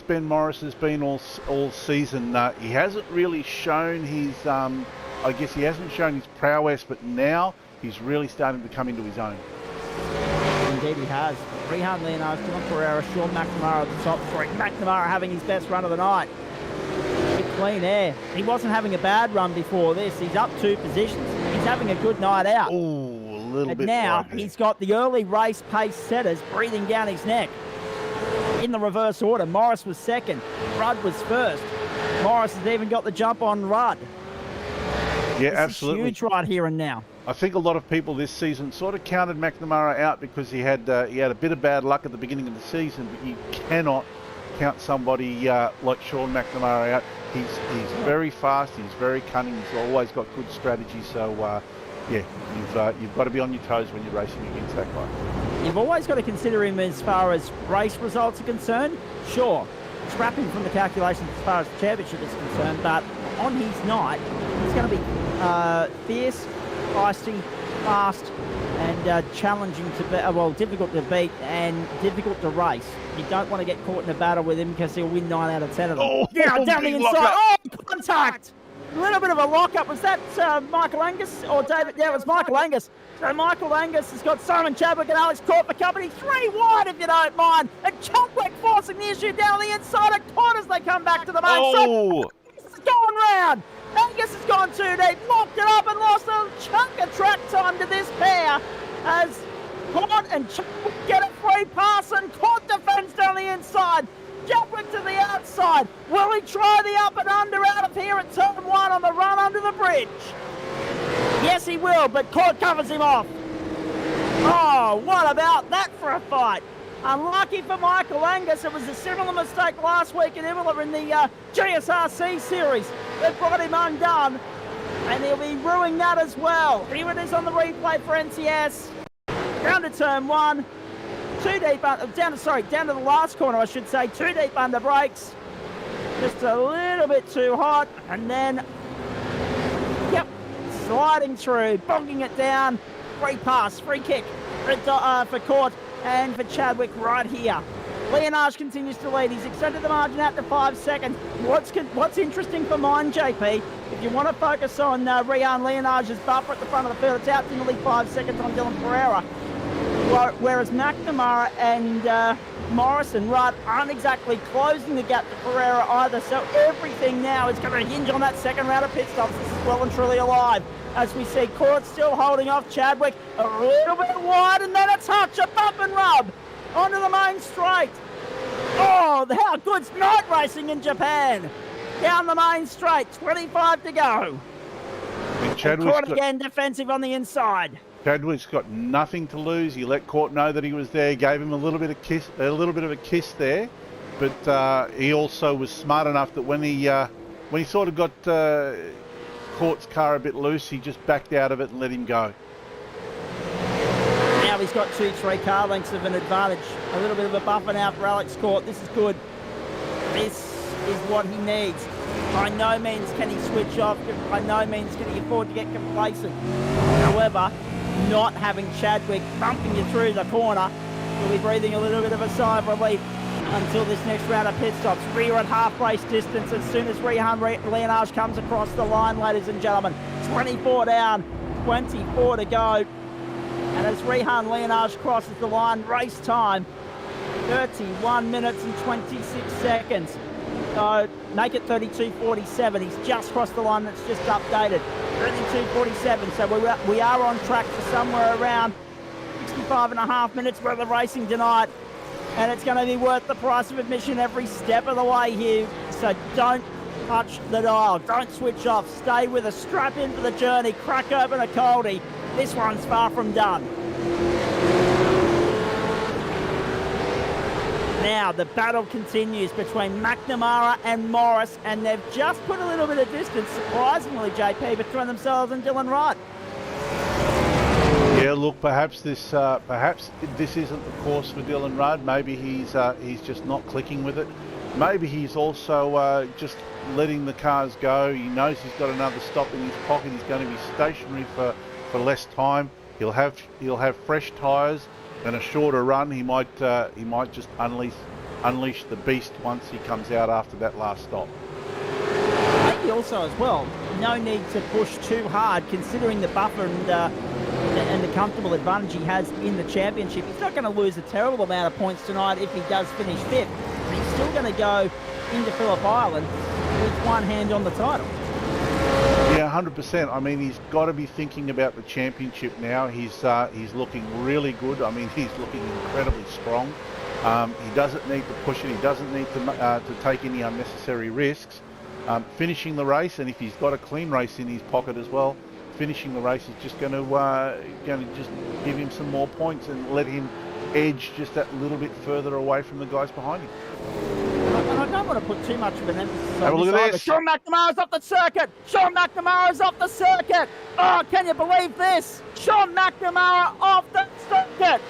Ben Morris has been all season. He hasn't really shown his, I guess he hasn't shown his prowess, but now he's really starting to come into his own. Indeed he has. Rehan Leonage, Dylan Pereira, Sean McNamara at the top three. McNamara having his best run of the night. Bit clean air. He wasn't having a bad run before this. He's up 2 positions. He's having a good night out. Oh, a little bit. Now he's got the early race pace setters breathing down his neck. In the reverse order, Morris was second. Rudd was first. Morris has even got the jump on Rudd. Yeah, this absolutely. Is huge right here and now. I think a lot of people this season sort of counted McNamara out because he had a bit of bad luck at the beginning of the season, but you cannot count somebody like Sean McNamara out. He's very fast, he's very cunning, he's always got good strategy, so yeah, you've got to be on your toes when you're racing against that guy. You've always got to consider him as far as race results are concerned. Sure, scrap him from the calculations as far as the championship is concerned, but on his night, he's going to be fierce, feisty, fast, and challenging to be, difficult to beat and difficult to race. You don't want to get caught in a battle with him because he'll win 9 out of 10 of them. Oh, yeah, down the big inside. lockup. Oh, contact! A little bit of a lockup. Was that Michael Angus or David? Yeah, it was Michael Angus. So Michael Angus has got Simon Chadwick and Alex Court for company. 3 wide, if you don't mind. And Chadwick forcing the issue down the inside of Court as they come back to the main. Oh! It's gone round. Angus has gone too deep, locked it up and lost a chunk of track time to this pair as Court and Chadwick get a free pass and Court defends down the inside. Chadwick to the outside. Will he try the up and under out of here at turn 1 on the run under the bridge? Yes, he will, but Court covers him off. Oh, what about that for a fight? Unlucky for Michael Angus. It was a similar mistake last week in Imola in the GSRC series that brought him undone, and he'll be ruining that as well. Here it is on the replay for NCS. Down to turn 1. Too deep, down to the last corner, I should say. 2 deep under brakes. Just a little bit too hot, and then, yep, sliding through, bonking it down. Free pass, free kick for Court and for Chadwick right here. Leonage continues to lead. He's extended the margin out to 5 seconds. What's interesting for mine, JP, if you want to focus on Rehan Leonage's buffer at the front of the field, it's out to nearly 5 seconds on Dylan Pereira. Whereas McNamara and Morris and Rudd aren't exactly closing the gap to Pereira either. So everything now is going to hinge on that second round of pit stops. This is well and truly alive. As we see Court still holding off Chadwick a little bit wide, and then a touch, a bump and rub onto the main straight. Oh, how good's night racing in Japan. Down the main straight, 25 to go. And Court again defensive on the inside. Chadwick's got nothing to lose. He let Court know that he was there, gave him a little bit of a kiss there, but he also was smart enough that when he sort of got Court's car a bit loose. He just backed out of it and let him go. Now he's got 2-3 car lengths of an advantage. A little bit of a buffer now for Alex Court. This is good. This is what he needs. By no means can he switch off. By no means can he afford to get complacent. However, not having Chadwick bumping you through the corner, you'll be breathing a little bit of a sigh of relief until this next round of pit stops. Rear at half race distance as soon as Rehan Leonage comes across the line, ladies and gentlemen. 24 down, 24 to go. And as Rehan Leonage crosses the line, race time, 31 minutes and 26 seconds. So make it 32.47. He's just crossed the line. That's just updated. 32.47. So we are on track for somewhere around 65.5 minutes worth of racing tonight. And it's going to be worth the price of admission every step of the way here. So don't touch the dial. Don't switch off. Stay with us. Strap in for the journey. Crack open a coldie. This one's far from done. Now the battle continues between McNamara and Morris, and they've just put a little bit of distance, surprisingly, JP, between themselves and Dylan Wright. Yeah, look, perhaps this isn't the course for Dylan Rudd. Maybe he's just not clicking with it. Maybe he's also just letting the cars go. He knows he's got another stop in his pocket. He's going to be stationary for less time. He'll have fresh tyres and a shorter run. He might just unleash the beast once he comes out after that last stop. Maybe also as well, no need to push too hard considering the buffer and the comfortable advantage he has in the championship. He's not going to lose a terrible amount of points tonight if he does finish fifth. But he's still going to go into Phillip Island with one hand on the title. Yeah, 100%. I mean, he's got to be thinking about the championship now. He's looking really good. I mean, he's looking incredibly strong. He doesn't need to push it. He doesn't need to take any unnecessary risks. Finishing the race, and if he's got a clean race in his pocket as well, finishing the race is just going to just give him some more points and let him edge just that little bit further away from the guys behind him. And I don't want to put too much of an emphasis Have a on look this at either. this. Sean McNamara's off the circuit. Sean McNamara's off the circuit. Oh, can you believe this? Sean McNamara off the circuit.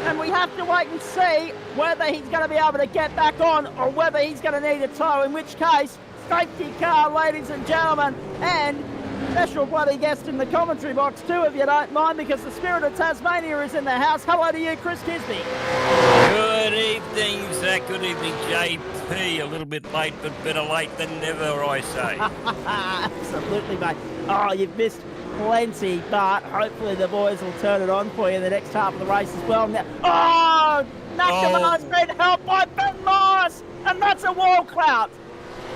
And we have to wait and see whether he's going to be able to get back on or whether he's going to need a tow, in which case, safety car, ladies and gentlemen, and special bloody guest in the commentary box too, if you don't mind, because the Spirit of Tasmania is in the house. Hello to you, Chris Kisby. Good evening, Zach. Good evening, JP. A little bit late, but better late than never, I say. Absolutely, mate. Oh, you've missed plenty, but hopefully the boys will turn it on for you in the next half of the race as well. Now, McNamara's been helped by Ben Morris, and that's a wall clout.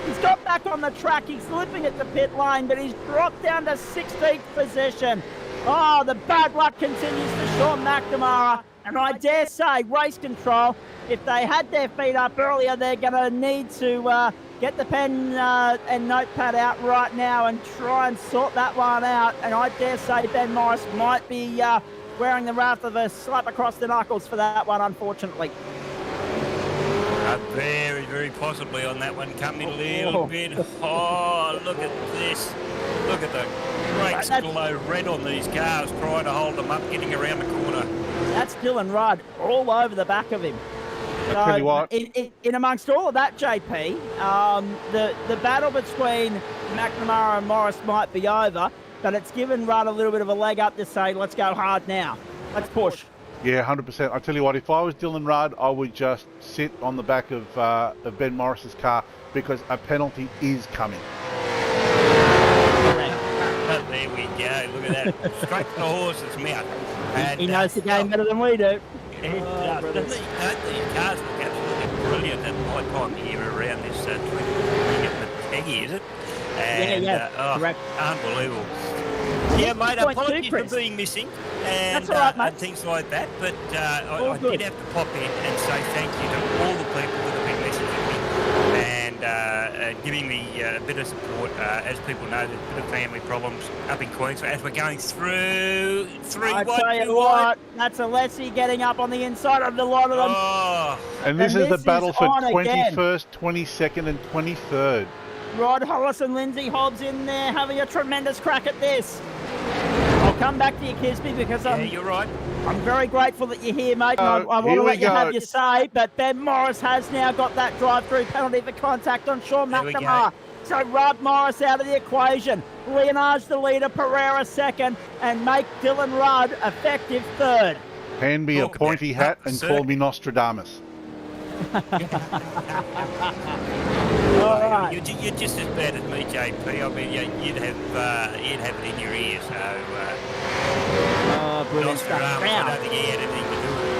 He's got back on the track. He's limping at the pit lane, but he's dropped down to 16th position. Oh, the bad luck continues for Sean McNamara. And I dare say, race control, if they had their feet up earlier, they're going to need to get the pen and notepad out right now and try and sort that one out. And I dare say Ben Morris might be wearing the wrath of a slap across the knuckles for that one, unfortunately. Very, very possibly on that one. Coming a little bit. Oh, look at this. Look at the great glow red on these cars, trying to hold them up, getting around the corner. That's Dylan Rudd all over the back of him. I tell you what. In amongst all of that, JP, the battle between McNamara and Morris might be over, but it's given Rudd a little bit of a leg up to say, let's go hard now. Let's push. Yeah, 100%. I tell you what, if I was Dylan Rudd, I would just sit on the back of Ben Morris's car because a penalty is coming. There we go. Look at that. Straight to the horse's mouth. And, he knows the game better than we do. These cars look absolutely brilliant at my time of year around this Twin Ring Motegi, is it? And, correct. Unbelievable. Yeah, mate, apologies for being missing and, and things like that, but I did have to pop in and say thank you to all the people that have been messaging me and giving me a bit of support. As people know, there's a bit of family problems up in Queensland as we're going through 3-1. I tell you what, that's Alessi getting up on the inside of the lot of them. Oh. And this is the battle for 21st, 22nd and 23rd. Rod Hollis and Lindsay Hobbs in there having a tremendous crack at this. I'll come back to you, Kisby, because you're right. I'm very grateful that you're here, mate. And I want to let you have your say, but Ben Morris has now got that drive-through penalty for contact on Sean McNamara. So Rod Morris out of the equation. Leonage the leader, Pereira second, and make Dylan Rudd effective third. Hand me a pointy hat and call me Nostradamus. All right. You're just as bad as me, JP. I mean, you'd have it in your ear. So, brilliant stuff. I don't think he had anything to do with it.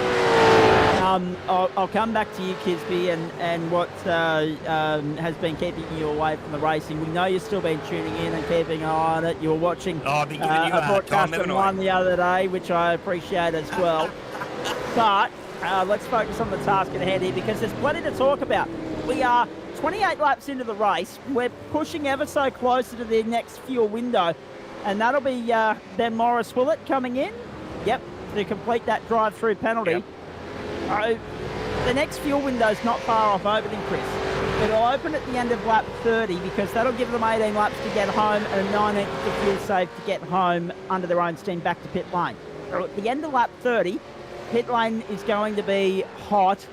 I'll come back to you, Kisby, and what has been keeping you away from the racing. We know you've still been tuning in and keeping an eye on it. You were watching I've been giving you a broadcast on one the other day, which I appreciate as well. But let's focus on the task at hand here, because there's plenty to talk about. We are 28 laps into the race. We're pushing ever so closer to the next fuel window, and that'll be Ben Morris Willett coming in. Yep, to complete that drive-through penalty. Yep. The next fuel window is not far off opening, Chris. It'll open at the end of lap 30, because that'll give them 18 laps to get home and a 19 to fuel save to get home under their own steam back to pit lane. So at the end of lap 30, pit lane is going to be hot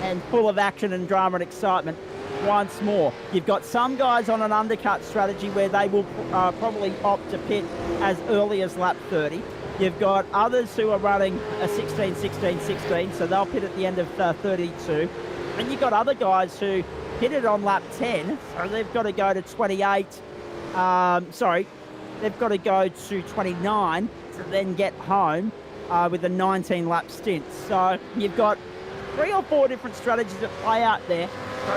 and full of action and drama and excitement once more. You've got some guys on an undercut strategy where they will probably opt to pit as early as lap 30. You've got others who are running a 16, 16, 16, so they'll pit at the end of 32. And you've got other guys who pitted on lap 10, so they've got to go to 28. They've got to go to 29 to then get home with a 19-lap stint. So you've got 3 or 4 different strategies that play out there. So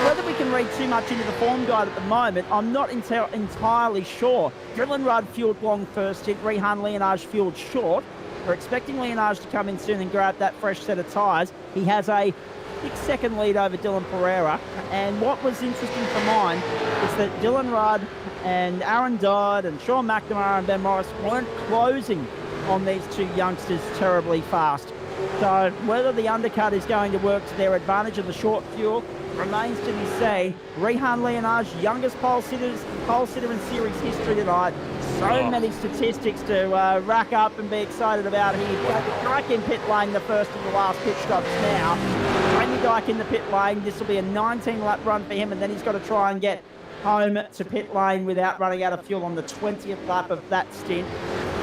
whether we can read too much into the form guide at the moment, I'm not entirely sure. Dylan Rudd fueled long first hit, Rehan Leonage fueled short. We're expecting Leonage to come in soon and grab that fresh set of tyres. He has a 6-second lead over Dylan Pereira. And what was interesting for mine is that Dylan Rudd and Aaron Dodd and Sean McNamara and Ben Morris weren't closing on these two youngsters terribly fast. So whether the undercut is going to work to their advantage in the short fuel remains to be seen. Rehan Leonage, youngest pole sitter in series history tonight. So many statistics to rack up and be excited about here. Dyke in pit lane, the first of the last pit stops now. Jamie Dyke in the pit lane. This will be a 19-lap run for him, and then he's got to try and get home to pit lane without running out of fuel on the 20th lap of that stint.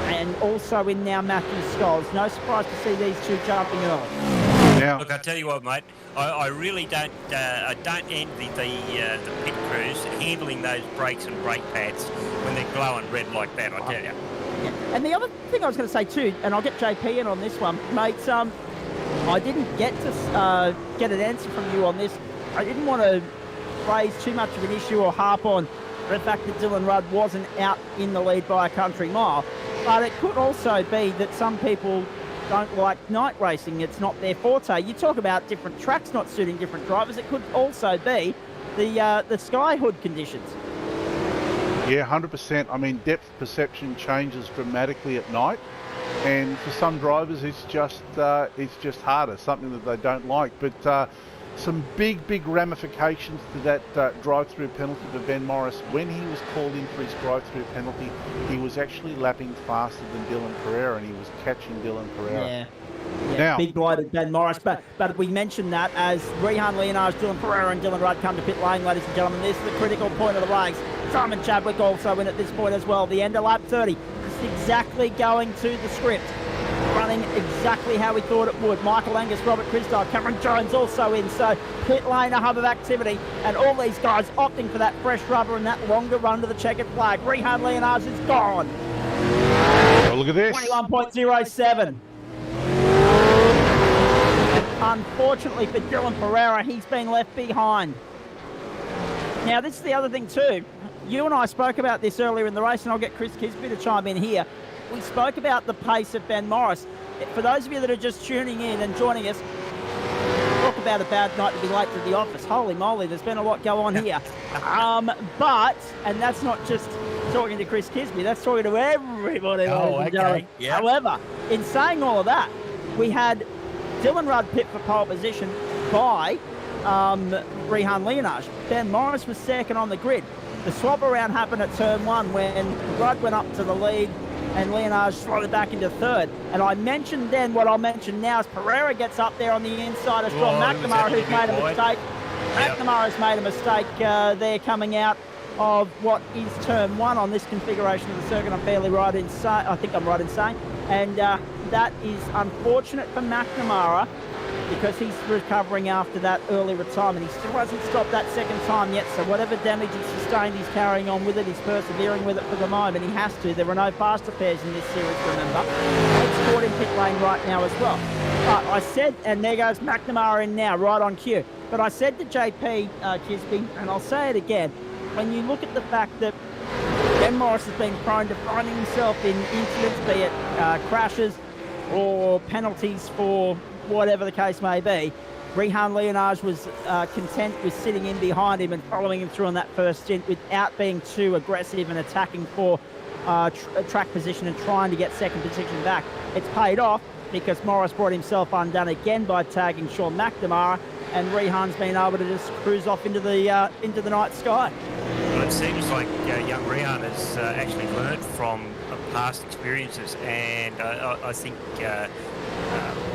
And also in now Matthew Scholes. No surprise to see these two jumping early. Now, look, I tell you what, mate. I really don't. I don't envy the pit crews handling those brakes and brake pads when they're glowing red like that. I tell you. Yeah. And the other thing I was going to say too, and I'll get JP in on this one, mate. I didn't get to get an answer from you on this. I didn't want to raise too much of an issue or harp on the fact that Dylan Rudd wasn't out in the lead by a country mile. But it could also be that some people don't like night racing. It's not their forte. You talk about different tracks not suiting different drivers. It could also be the sky hood conditions. Yeah, 100%. I mean, depth perception changes dramatically at night. And for some drivers, it's just harder, something that they don't like. But some big ramifications to that drive-through penalty for Ben Morris. When he was called in for his drive-through penalty, he was actually lapping faster than Dylan Pereira, and he was catching Dylan Pereira. Yeah, now, big blighted Ben Morris. But we mentioned that as Rehan Leonage, Dylan Pereira and Dylan Rudd come to pit lane, ladies and gentlemen. This is the critical point of the race. Simon Chadwick also in at this point as well. The end of lap 30. It's exactly going to the script. Running exactly how we thought it would. Michael Angus, Robert Christoph, Cameron Jones also in. So pit lane, a hub of activity, and all these guys opting for that fresh rubber and that longer run to the checkered flag. Rehan Leonage is gone. Oh, look at this. 21.07. Unfortunately for Dylan Pereira, he's been left behind. Now, this is the other thing too. You and I spoke about this earlier in the race, and I'll get Chris Kisby to chime in here. We spoke about the pace of Ben Morris. For those of you that are just tuning in and joining us, talk about a bad night to be late to the office. Holy moly, there's been a lot go on here. And that's not just talking to Chris Kisby, that's talking to everybody. Okay. Yeah. However, in saying all of that, we had Dylan Rudd pit for pole position by Rehan Leonage. Ben Morris was second on the grid. The swap around happened at turn 1 when Rudd went up to the lead and Leonage slotted back into third. And I mentioned then what I'll mention now is Pereira gets up there on the inside of Sean McNamara, who's made a mistake. McNamara's made a mistake there coming out of what is turn 1 on this configuration of the circuit. I'm fairly right in saying, I think I'm right in saying. And that is unfortunate for McNamara because he's recovering after that early retirement. He still hasn't stopped that second time yet, so whatever damage he's sustained, he's carrying on with it. He's persevering with it for the moment. He has to. There are no faster pairs in this series, remember. It's caught in pit lane right now as well. But I said, and there goes McNamara in now, right on cue. But I said to JP Kisby, and I'll say it again, when you look at the fact that Ben Morris has been prone to finding himself in incidents, be it crashes or penalties for whatever the case may be, Rehan Leonage was content with sitting in behind him and following him through on that first stint without being too aggressive and attacking for track position and trying to get second position back. It's paid off because Morris brought himself undone again by tagging Sean McNamara, and Rehan's been able to just cruise off into the night sky. Well, it seems like young Rehan has actually learnt from past experiences, and I think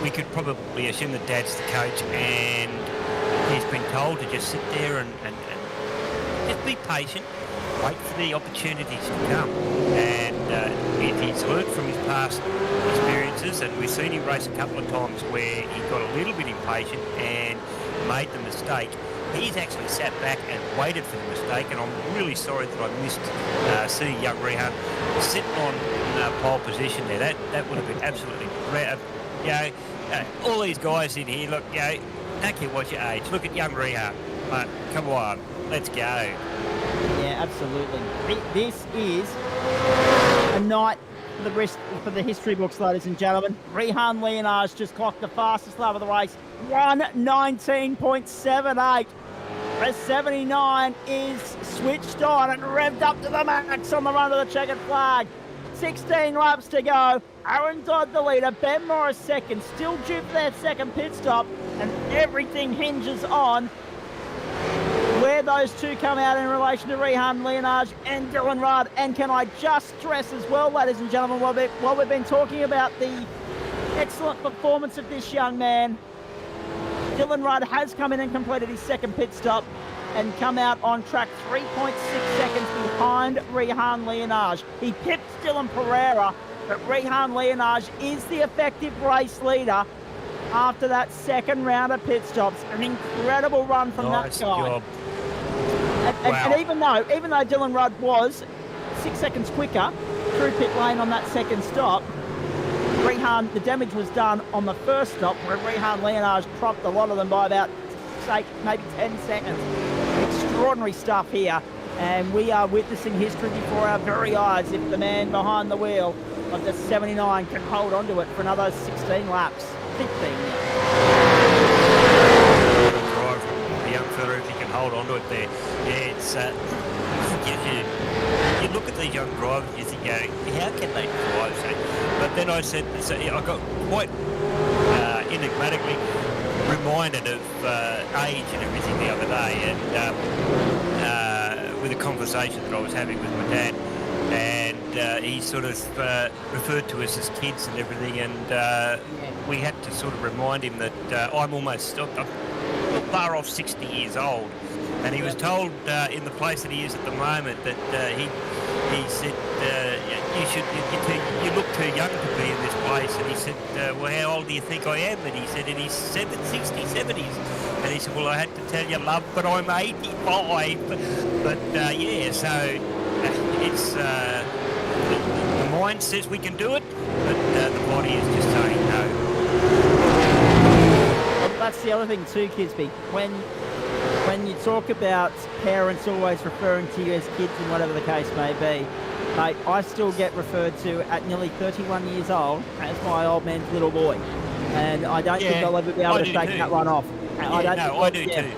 we could probably assume that Dad's the coach, and he's been told to just sit there and just be patient, wait for the opportunities to come. And he's learnt from his past experiences, and we've seen him race a couple of times where he got a little bit impatient and made the mistake. He's actually sat back and waited for the mistake, and I'm really sorry that I missed seeing young Rehan sitting on pole position there. That would have been absolutely great. All these guys in here, look, don't care what your age. Look at young Rehan. Come on, let's go. Yeah, absolutely. This is a night for the history books, ladies and gentlemen. Rehan Leonage just clocked the fastest lap of the race, 1:19.78. The 79 is switched on and revved up to the max on the run of the checkered flag. 16 laps to go. Aaron Dodd the leader, Ben Morris second, still due for their second pit stop, and everything hinges on where those two come out in relation to Rehan Leonage and Dylan Rudd. And can I just stress as well, ladies and gentlemen, while we've been talking about the excellent performance of this young man, Dylan Rudd has come in and completed his second pit stop and come out on track 3.6 seconds behind Rehan Leonage. He pipped Dylan Pereira, but Rehan Leonage is the effective race leader after that second round of pit stops. An incredible run from that guy. And even though Dylan Rudd was 6 seconds quicker through pit lane on that second stop, the damage was done on the first stop where Rehan Leonage dropped a lot of them by about, say, maybe 10 seconds. Extraordinary stuff here, and we are witnessing history before our very eyes if the man behind the wheel of the 79 can hold on to it for another 16 laps. 15 now. The young fella, if he can hold on to it there. Yeah, it's... you look at these young drivers, you think, how can they drive? But then I said, I got quite enigmatically reminded of age and everything the other day, and with a conversation that I was having with my dad, and he sort of referred to us as kids and everything, and we had to sort of remind him that I'm far off 60 years old. And he was told in the place that he is at the moment that he said, you look too young to be in this place. And he said, well, how old do you think I am? And he said, in his 60s, 70s. And he said, well, I had to tell you, love, but I'm 85. But yeah, so it's the mind says we can do it, but the body is just saying no. Well, that's the other thing too, Kisby. When you talk about parents always referring to you as kids and whatever the case may be, mate, I still get referred to at nearly 31 years old as my old man's little boy. And I don't think I'll ever be able to shake that one off. I do too.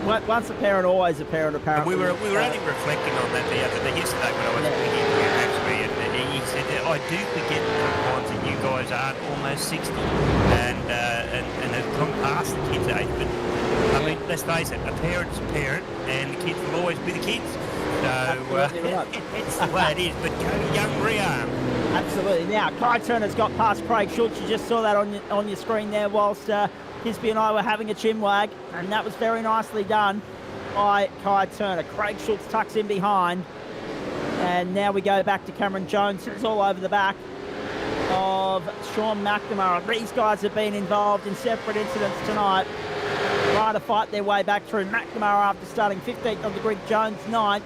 Once a parent, always a parent, apparently. We were only reflecting on that yesterday when I was speaking to him, actually, and he said, I do forget sometimes that you guys aren't almost 60 and have gone past the kids' age. But I mean, let's face it, a parent's a parent, and the kids will always be the kids. So it's the way it is. But go young Rearm. Absolutely. Now, Kai Turner's got past Craig Schultz. You just saw that on your screen there whilst Kisby and I were having a chin wag, and that was very nicely done by Kai Turner. Craig Schultz tucks in behind, and now we go back to Cameron Jones, who's all over the back of Sean McNamara. These guys have been involved in separate incidents tonight, trying to fight their way back through. McNamara, after starting 15th on the grid, Jones 9th.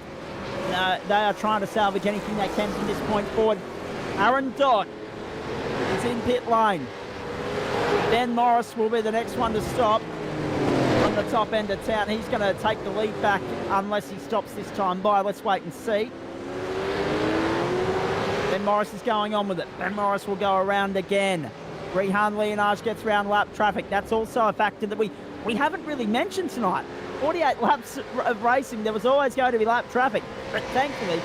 They are trying to salvage anything they can from this point forward. Aaron Dodd is in pit lane. Ben Morris will be the next one to stop on the top end of town. He's going to take the lead back unless he stops this time by. Let's wait and see. Ben Morris is going on with it. Ben Morris will go around again. Rehan Leonage gets around lap traffic. That's also a factor that we haven't really mentioned tonight. 48 laps of racing, there was always going to be lap traffic. But thankfully,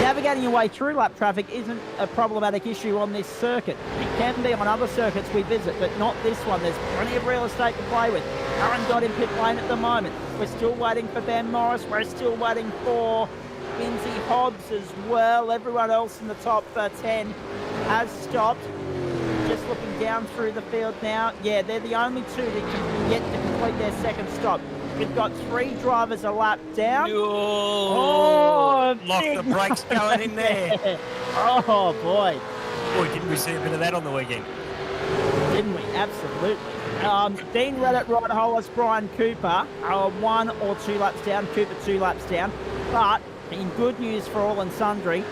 navigating your way through lap traffic isn't a problematic issue on this circuit. It can be on other circuits we visit, but not this one. There's plenty of real estate to play with. Aaron Dodd in pit lane at the moment. We're still waiting for Ben Morris. We're still waiting for Lindsay Hobbs as well. Everyone else in the top 10 has stopped. Just looking down through the field now. Yeah, they're the only two that can yet to complete their second stop. We've got 3 drivers a lap down. Oh, lock the brakes going in there. Oh, boy. Boy, didn't we see a bit of that on the weekend? Didn't we? Absolutely. Dean Reddit, Rod Hollis, Brian Cooper are 1 or 2 laps down. Cooper 2 laps down. But in good news for all and sundry,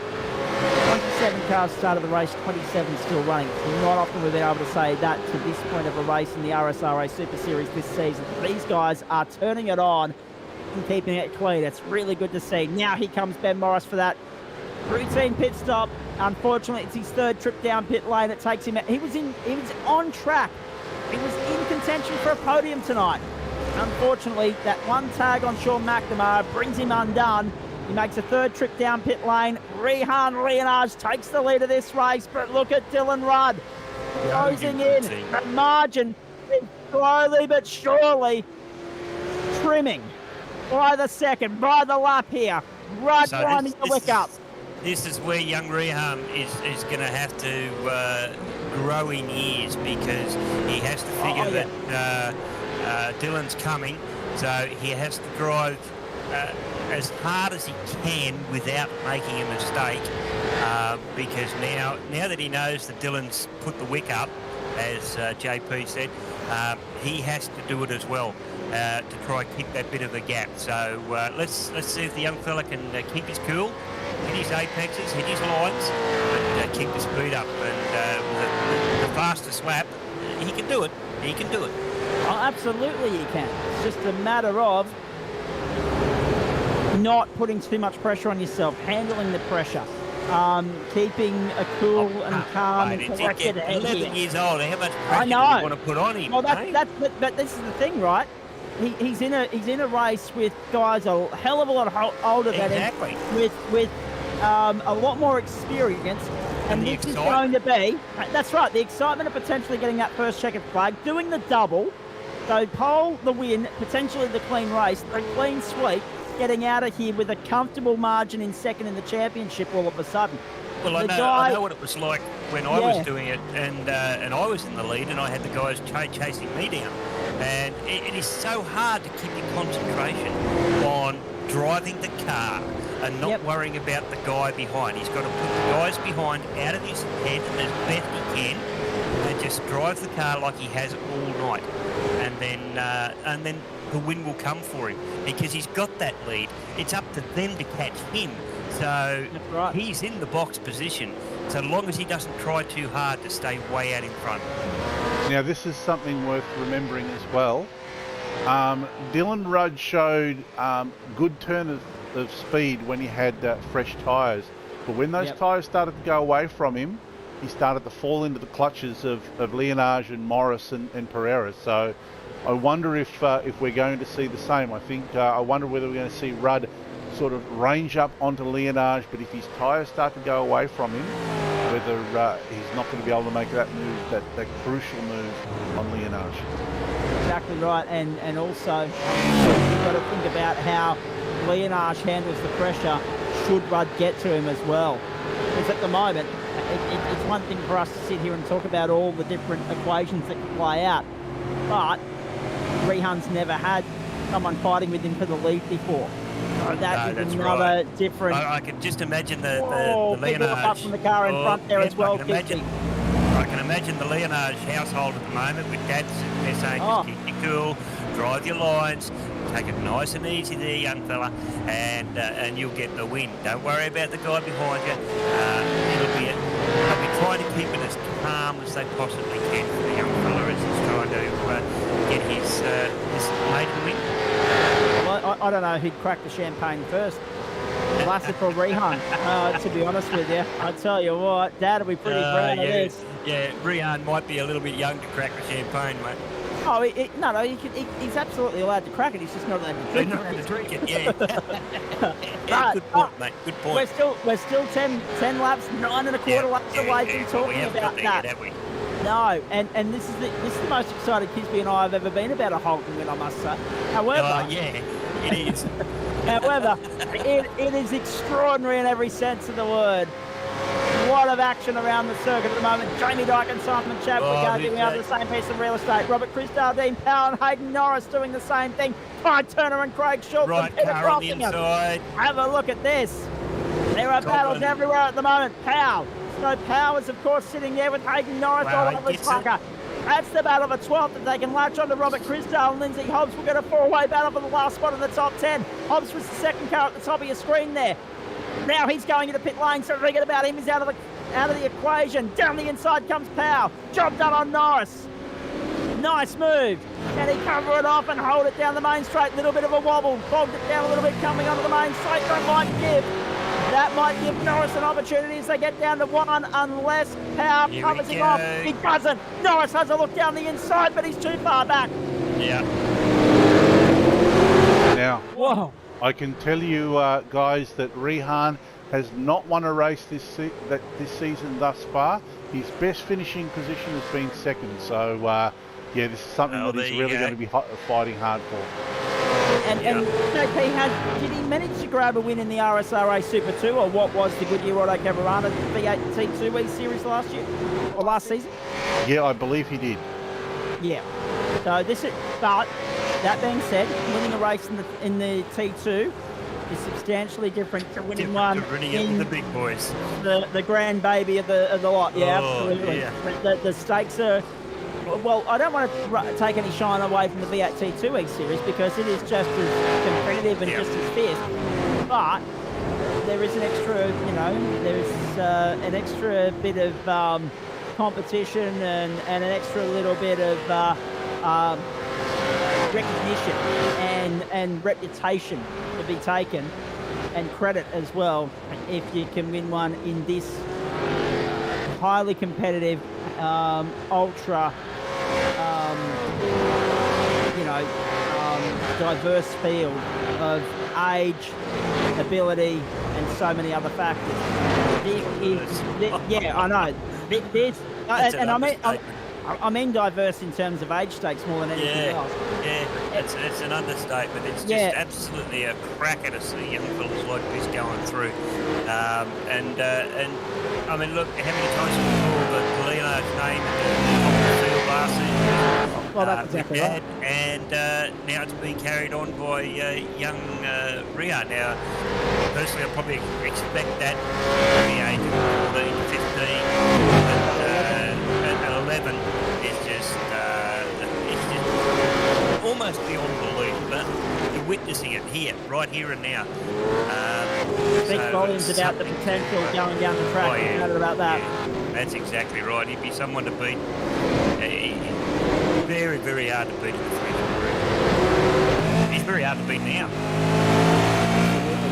27 cars started the race, 27 still running. Not often we've been able to say that to this point of a race in the RSRA Super Series this season. These guys are turning it on and keeping it clean. It's really good to see. Now here comes Ben Morris for that routine pit stop. Unfortunately, it's his 3rd trip down pit lane. It takes him. He was on track. He was in contention for a podium tonight. Unfortunately, that one tag on Sean McNamara brings him undone. He makes a 3rd trip down pit lane. Rehan Leonage takes the lead of this race, but look at Dylan Rudd closing in. The margin is slowly but surely trimming by the second, by the lap here. Rudd winding the wick up. This is where young Rehan is going to have to grow in years, because he has to figure that Dylan's coming, so he has to drive as hard as he can without making a mistake, because now that he knows that Dylan's put the wick up, as JP said, he has to do it as well to try and keep that bit of a gap. So let's see if the young fella can keep his cool, hit his apexes, hit his lines, but keep the speed up. And the fastest lap, he can do it. He can do it. Oh, absolutely he can. It's just a matter of not putting too much pressure on yourself, handling the pressure, keeping a cool and calm and collected. 11 years old. How much pressure do you want to put on him? Well, but this is the thing, right? He's in a race with guys a hell of a lot older than him, with a lot more experience, and this is going to be. That's right. The excitement of potentially getting that first checkered flag, doing the double, so pole, the win, potentially the clean race, the clean sweep. Getting out of here with a comfortable margin in second in the championship all of a sudden. Well, I know what it was like when I was doing it, and I was in the lead, and I had the guys chasing me down. And it is so hard to keep your concentration on driving the car and not worrying about the guy behind. He's got to put the guys behind out of his head as best he can, and just drive the car like he has all night. And then the win will come for him, because he's got that lead. It's up to them to catch him. So he's in the box position, so long as he doesn't try too hard to stay way out in front. Now, this is something worth remembering as well. Dylan Rudd showed good turn of speed when he had fresh tyres. But when those tyres started to go away from him, he started to fall into the clutches of Leonage and Morris and Pereira. So I wonder if we're going to see the same. I wonder whether we're going to see Rudd sort of range up onto Leonage, but if his tyres start to go away from him, whether he's not going to be able to make that move, that crucial move on Leonage. Exactly right, and also you've got to think about how Leonage handles the pressure should Rudd get to him as well. Because at the moment, it's one thing for us to sit here and talk about all the different equations that can play out, but Rehan's never had someone fighting with him for the lead before. So that is another right. different... I can just imagine the Leonage. Up from the car in front there as well. I can imagine the Leonage household at the moment with Dad sitting there saying, just keep you cool, drive your lines, take it nice and easy there, young fella, and you'll get the win. Don't worry about the guy behind you. They'll be trying to keep it as calm as they possibly can for the young fella as he's trying to get his maiden win. Well, I don't know who'd crack the champagne first. Classic for Rehan, to be honest with you. I tell you what, Dad will be pretty proud of this. Yeah, Rehan might be a little bit young to crack the champagne, mate. Oh, he's absolutely allowed to crack it. He's just not allowed to drink it. Not allowed to drink it, yeah. Good point, mate. Good point. We're still 10 laps, 9 and a quarter laps away from talking about that. Have we? No, and this is the most excited Kisby and I have ever been about a Holden win, I must say. However, it is. However, it is extraordinary in every sense of the word. A lot of action around the circuit at the moment. Jamie Dyke and Simon Chadwick arguing over the same piece of real estate. Robert Christgau, Dean Powell and Hayden Norris doing the same thing. Ty Turner and Craig Schultz and Peter car on the inside. Have a look at this. There are battles everywhere at the moment. Powell. Snow Powell is, of course, sitting there with Hayden Norris all over his fucker. That's the battle of a 12th that they can latch on to Robert Christgau and Lindsay Hobbs. We'll get a four-way battle for the last spot in the top 10. Hobbs was the second car at the top of your screen there. Now he's going into pit lane, so forget about him. He's out of the equation. Down the inside comes Powell. Job done on Norris. Nice move. Can he cover it off and hold it down the main straight? Little bit of a wobble. Bogged it down a little bit coming onto the main straight. That might give Norris an opportunity as they get down to one, unless Powell covers him off. He doesn't. Norris has a look down the inside, but he's too far back. Yeah. Now, whoa. I can tell you, guys, that Rehan has not won a race this season thus far. His best finishing position has been second. So, yeah, this is something that he's really going to be fighting hard for. And JP, did he manage to grab a win in the RSRA Super 2, or what was the Goodyear Auto Cabrana V8 T2 series last year or last season? Yeah, I believe he did. Yeah. So but that being said, winning a race in the T2 is substantially different to winning one in the big boys. The grandbaby of the lot. Yeah, absolutely. Yeah. The stakes are. Well, I don't want to take any shine away from the V8 T2 series because it is just as competitive and just as fierce. But there is an extra, there's an extra bit of competition and an extra little bit of recognition and reputation to be taken, and credit as well if you can win one in this highly competitive, ultra, diverse field of age, ability, and so many other factors. Yeah, I know. I mean diverse in terms of age stakes more than anything else. Yeah, it's an understatement. It's just absolutely a cracker to see young fellas like this going through. And I mean, look, how many times have we called the Leonard's name on the field last season? Well, that's exactly right. And now it's being carried on by young Ria. Now, personally, I probably expect that at the age of 14 to 15 and 11 is just almost beyond belief, but you're witnessing it here, right here and now. Speaks volumes about the potential going down the track. No matter about that. Yeah, that's exactly right. He'd be someone to beat. Very, very hard to beat in the 300 group. He's very hard to beat now.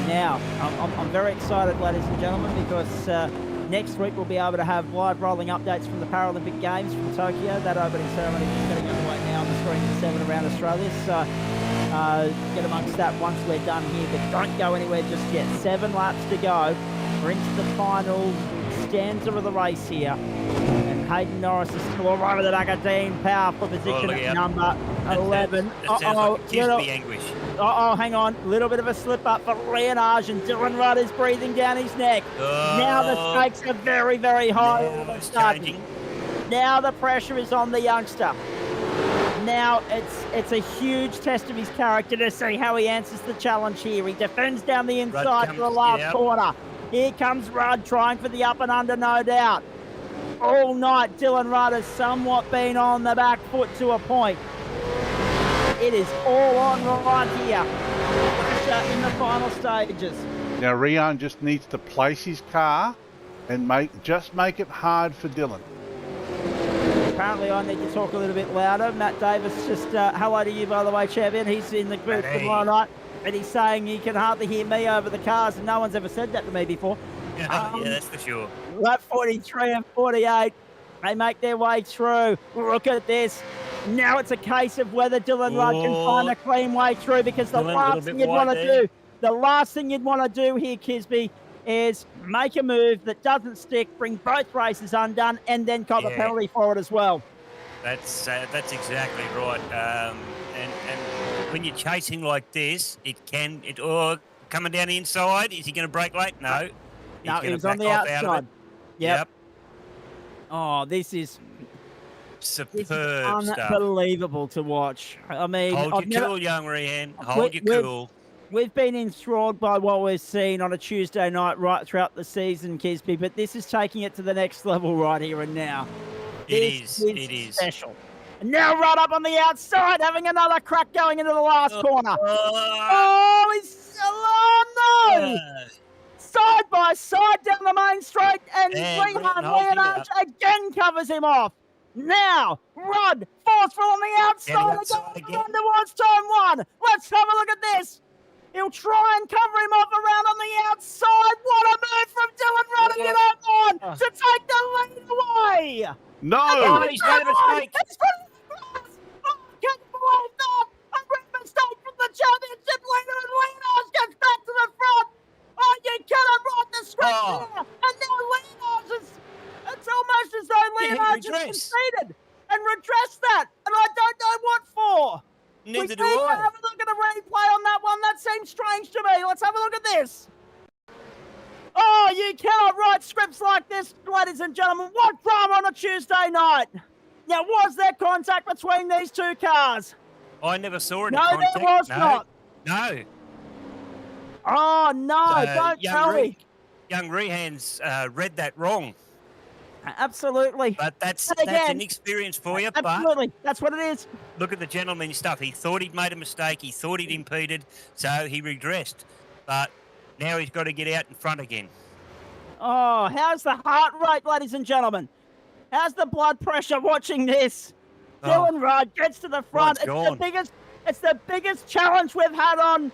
Now, I'm very excited, ladies and gentlemen, because next week we'll be able to have live rolling updates from the Paralympic Games from Tokyo. That opening ceremony is getting underway now on the screens at 7 around Australia. So get amongst that once we're done here, but don't go anywhere just yet. 7 laps to go. We're into the final stanza of the race here. And Hayden Norris is still all right with the back of Dean Power for position at number 11. That sounds like it gives me anguish. Hang on. Little bit of a slip up for Leonage, and Dylan Rudd is breathing down his neck. Now the stakes are very, very high. Now the pressure is on the youngster. Now it's a huge test of his character to see how he answers the challenge here. He defends down the inside to the last corner. Here comes Rudd trying for the up and under, no doubt. All night, Dylan Rudd has somewhat been on the back foot to a point. It is all on right here in the final stages. Now, Rian just needs to place his car and make it hard for Dylan. Apparently, I need to talk a little bit louder. Matt Davis just, hello to you, by the way, champion. He's in the group tomorrow night, and he's saying he can hardly hear me over the cars, and no one's ever said that to me before. Yeah, that's for sure. Lap 43 and 48, they make their way through. Look at this. Now it's a case of whether Dylan Rudd can find a clean way through, because the last thing you'd want to do here, Kisby, is make a move that doesn't stick, bring both races undone, and then cop a penalty for it as well. That's exactly right. And when you're chasing like this, coming down the inside. Is he going to brake late? No. No, he's on the outside. Yep. Oh, this is superb unbelievable to watch. I mean, hold your cool, young Rian. Hold your cool. We've been enthralled by what we've seen on a Tuesday night right throughout the season, Kisby, but this is taking it to the next level right here and now. It is special. And now Rudd up on the outside, having another crack going into the last corner. Oh, no! Side by side down the main straight, and Leonage again covers him off. Now, Rudd, forceful on the outside again towards turn one. Let's have a look at this. He'll try and cover him off around on the outside. What a move from Dylan Rudd, and you don't want to take the lead away. No! He's made a mistake. Can't believe that. A great mistake from the championship leader, and Leonage gets back to the front. Oh, you cannot write the script there. And now Leonage it's almost as though Leonage has conceded and redressed that. And I don't know what for. Neither do I. I. Have a look at a replay on that one. That seems strange to me. Let's have a look at this. Oh, you cannot write scripts like this, ladies and gentlemen. What drama on a Tuesday night? Now, was there contact between these two cars? I never saw any contact. No, there was not. No. Oh, no, don't tell me. Young Rehan's read that wrong. Absolutely. But that's an experience for you. Absolutely. But that's what it is. Look at the gentleman's stuff. He thought he'd made a mistake. He thought he'd impeded, so he redressed. But now he's got to get out in front again. Oh, how's the heart rate, ladies and gentlemen? How's the blood pressure watching this? Dylan Rudd gets to the front. It's the biggest challenge we've had on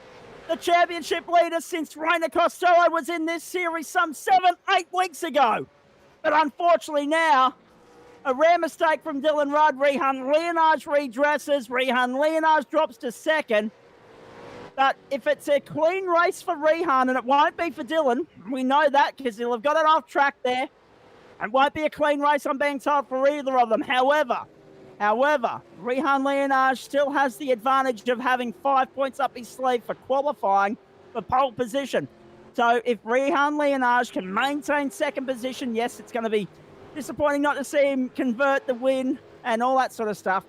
the championship leader since Rainer Costello was in this series some 7-8 weeks ago. But unfortunately now, a rare mistake from Dylan Rudd. Rehan Leonage redresses. Rehan Leonage drops to second. But if it's a clean race for Rehan, and it won't be for Dylan, we know that because he'll have got it off track there. It won't be a clean race, I'm being told, for either of them. However, Rehan Leonage still has the advantage of having 5 points up his sleeve for qualifying for pole position. So if Rehan Leonage can maintain second position, yes, it's going to be disappointing not to see him convert the win and all that sort of stuff.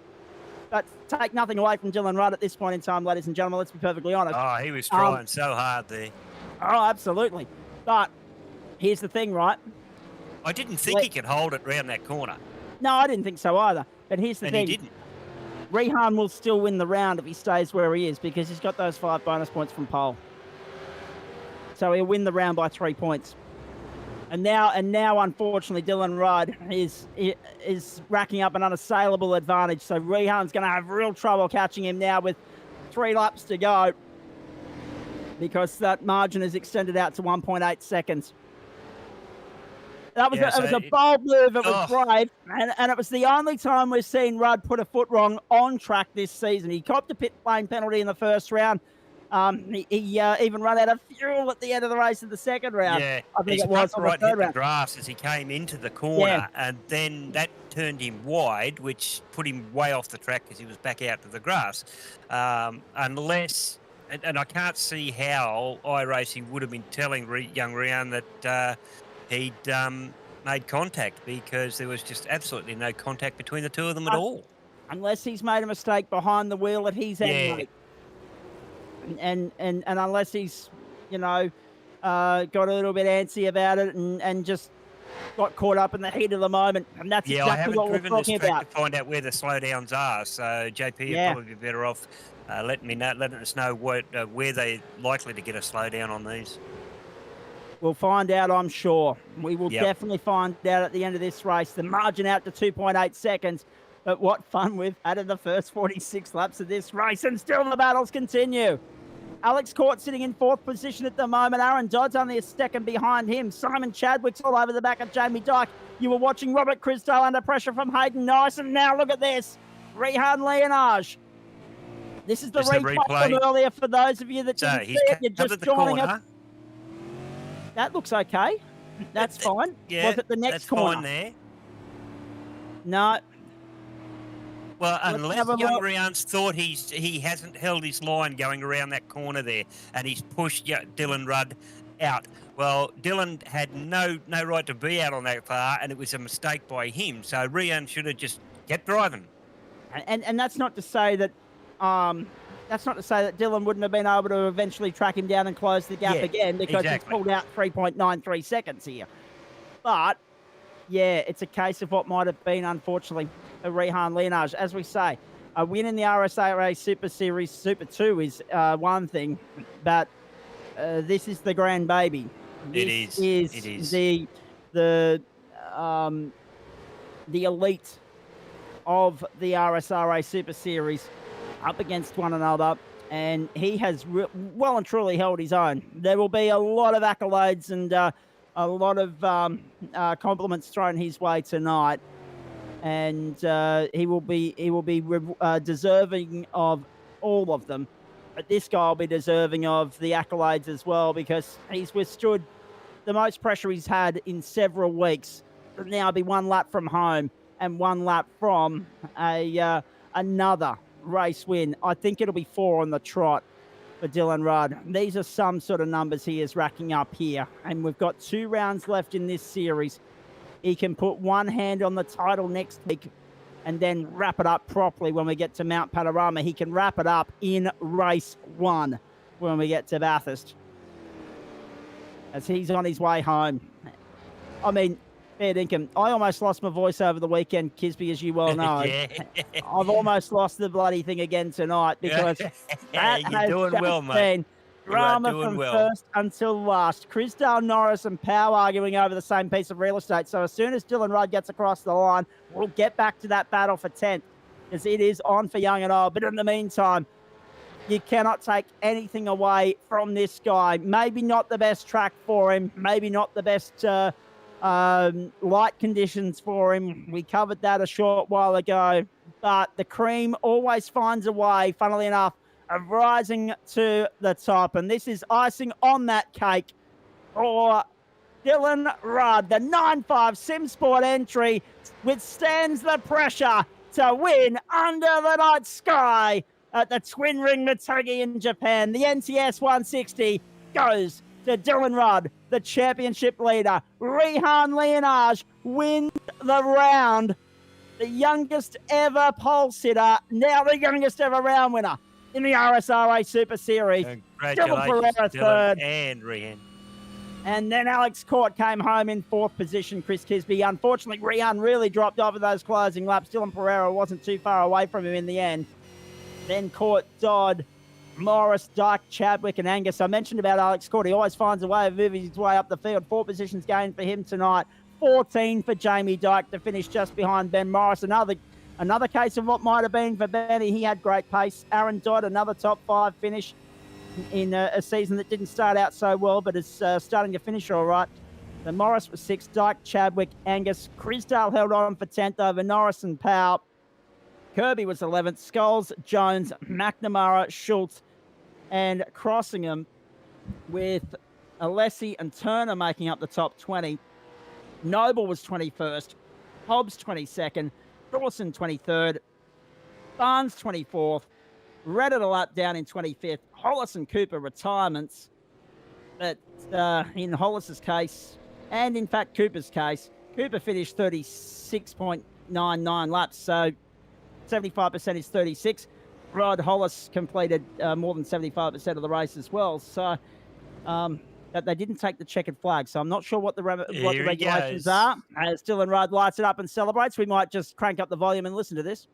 But take nothing away from Dylan Rudd at this point in time, ladies and gentlemen. Let's be perfectly honest. Oh, he was trying so hard there. Oh, absolutely. But here's the thing, right? I didn't think he could hold it round that corner. No, I didn't think so either. But here's the thing. He didn't. Rehan will still win the round if he stays where he is because he's got those 5 bonus points from pole. So he'll win the round by 3 points. And now, unfortunately, Dylan Rudd is racking up an unassailable advantage. So Rehan's going to have real trouble catching him now with 3 laps to go because that margin is extended out to 1.8 seconds. That was, it was a bold move. It was brave. And it was the only time we've seen Rudd put a foot wrong on track this season. He copped a pit lane penalty in the first round. He even ran out of fuel at the end of the race in the second round. Yeah, I think his it was front on the right third hit the round. grass as he came into the corner, and then that turned him wide, which put him way off the track because he was back out to the grass. Unless, and I can't see how iRacing would have been telling young Rian that he'd made contact, because there was just absolutely no contact between the two of them at all. Unless he's made a mistake behind the wheel at his end, mate. And unless he's, got a little bit antsy about it and just got caught up in the heat of the moment. And that's exactly what we're talking about. To find out where the slowdowns are. So JP would probably be better off letting us know where they're likely to get a slowdown on these. We'll find out, I'm sure. We will definitely find out at the end of this race. The margin out to 2.8 seconds. But what fun we've had in the first 46 laps of this race, and still the battles continue. Alex Court sitting in fourth position at the moment. Aaron Dodd's only a second behind him. Simon Chadwick's all over the back of Jamie Dyke. You were watching Robert Crisdale under pressure from Hayden Norris, and now look at this. Rehan Leonage. This is the replay from earlier for those of you that didn't see it. You're just joining us. That looks okay. That's fine. Yeah, was it the next corner? Fine there. No. Well, unless young Rian's thought he hasn't held his line going around that corner there, and he's pushed Dylan Rudd out. Well, Dylan had no right to be out on that far, and it was a mistake by him. So Rian should have just kept driving. And that's not to say that Dylan wouldn't have been able to eventually track him down and close the gap again, because he's pulled out 3.93 seconds here. But yeah, it's a case of what might have been, unfortunately, a Rehan Leonage. As we say, a win in the RSA Super Series Super 2 is one thing, but this is the grand baby. This is the elite of the RSRA Super Series up against one another, and he has well and truly held his own. There will be a lot of accolades and a lot of compliments thrown his way tonight, and he will be deserving of all of them. But this guy will be deserving of the accolades as well, because he's withstood the most pressure he's had in several weeks. He'll now be one lap from home and one lap from another race win. I think it'll be 4 on the trot for Dylan Rudd. These are some sort of numbers he is racking up here, and we've got 2 rounds left in this series. He can put one hand on the title next week and then wrap it up properly when we get to Mount Panorama. He can wrap it up in race 1 when we get to Bathurst, as he's on his way home. I mean, fair dinkum, I almost lost my voice over the weekend, Kisby, as you well know. I've almost lost the bloody thing again tonight, because that has been drama from first until last. Crisdale, Norris and Powell arguing over the same piece of real estate. So as soon as Dylan Rudd gets across the line, we'll get back to that battle for 10th, because it is on for young and old. But in the meantime, you cannot take anything away from this guy. Maybe not the best track for him, maybe not the best light conditions for him. We covered that a short while ago, but the cream always finds a way, funnily enough, of rising to the top. And this is icing on that cake for Dylan Rudd. The 9.5 SimSport entry withstands the pressure to win under the night sky at the Twin Ring Motegi in Japan. The NTS 160 goes to Dylan Rudd, the championship leader. Rehan Leonage wins the round. The youngest ever pole sitter, now the youngest ever round winner in the RSRA Super Series. Congratulations, Dylan and Rehan. And then Alex Court came home in 4th position, Chris Kisby. Unfortunately, Rehan really dropped off of those closing laps. Dylan Pereira wasn't too far away from him in the end. Then Court, Dodd, Morris, Dyke, Chadwick and Angus. I mentioned about Alex Court. He always finds a way of moving his way up the field. 4 positions gained for him tonight. 14 for Jamie Dyke to finish just behind Ben Morris. Another case of what might have been for Benny. He had great pace. Aaron Dodd, another top 5 finish in a season that didn't start out so well, but is starting to finish all right. So Morris was 6th, Dyke, Chadwick, Angus. Crisdale held on for 10th over Norris and Powell. Kirby was 11th. Scholes, Jones, McNamara, Schultz, and crossing them with Alessi and Turner making up the top 20. Noble was 21st, Hobbs 22nd, Dawson 23rd, Barnes 24th, Reddit a lap down in 25th, Hollis and Cooper retirements. But in Hollis's case, and in fact Cooper's case, Cooper finished 36.99 laps, so 75% is 36. Rod Hollis completed more than 75% of the race as well. So that they didn't take the checkered flag. So I'm not sure what the regulations are. As Dylan Rudd lights it up and celebrates, we might just crank up the volume and listen to this.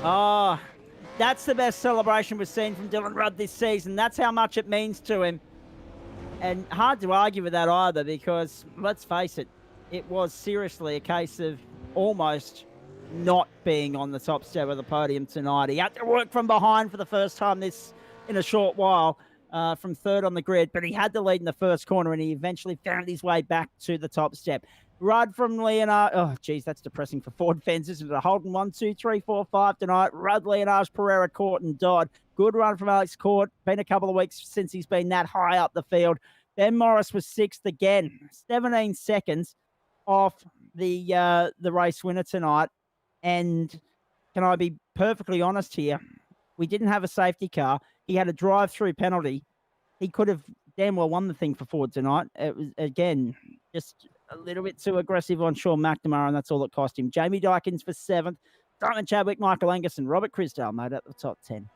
Oh, that's the best celebration we've seen from Dylan Rudd this season. That's how much it means to him. And hard to argue with that either, because let's face it, it was seriously a case of almost not being on the top step of the podium tonight. He had to work from behind for the first time in a short while, from third on the grid, but he had the lead in the first corner and he eventually found his way back to the top step. Rudd from Leonard. Oh, geez, that's depressing for Ford fans, isn't it? Holden 1, 2, 3, 4, 5 tonight. Rudd, Leonard, Pereira, Court, and Dodd. Good run from Alex Court. Been a couple of weeks since he's been that high up the field. Ben Morris was sixth again, 17 seconds off the race winner tonight. And can I be perfectly honest here? We didn't have a safety car. He had a drive-through penalty. He could have damn well won the thing for Ford tonight. It was, again, just a little bit too aggressive on Sean McNamara, and that's all it cost him. Jamie Dykins for seventh. Simon Chadwick, Michael Angus, and Robert Crisdale made up the top 10.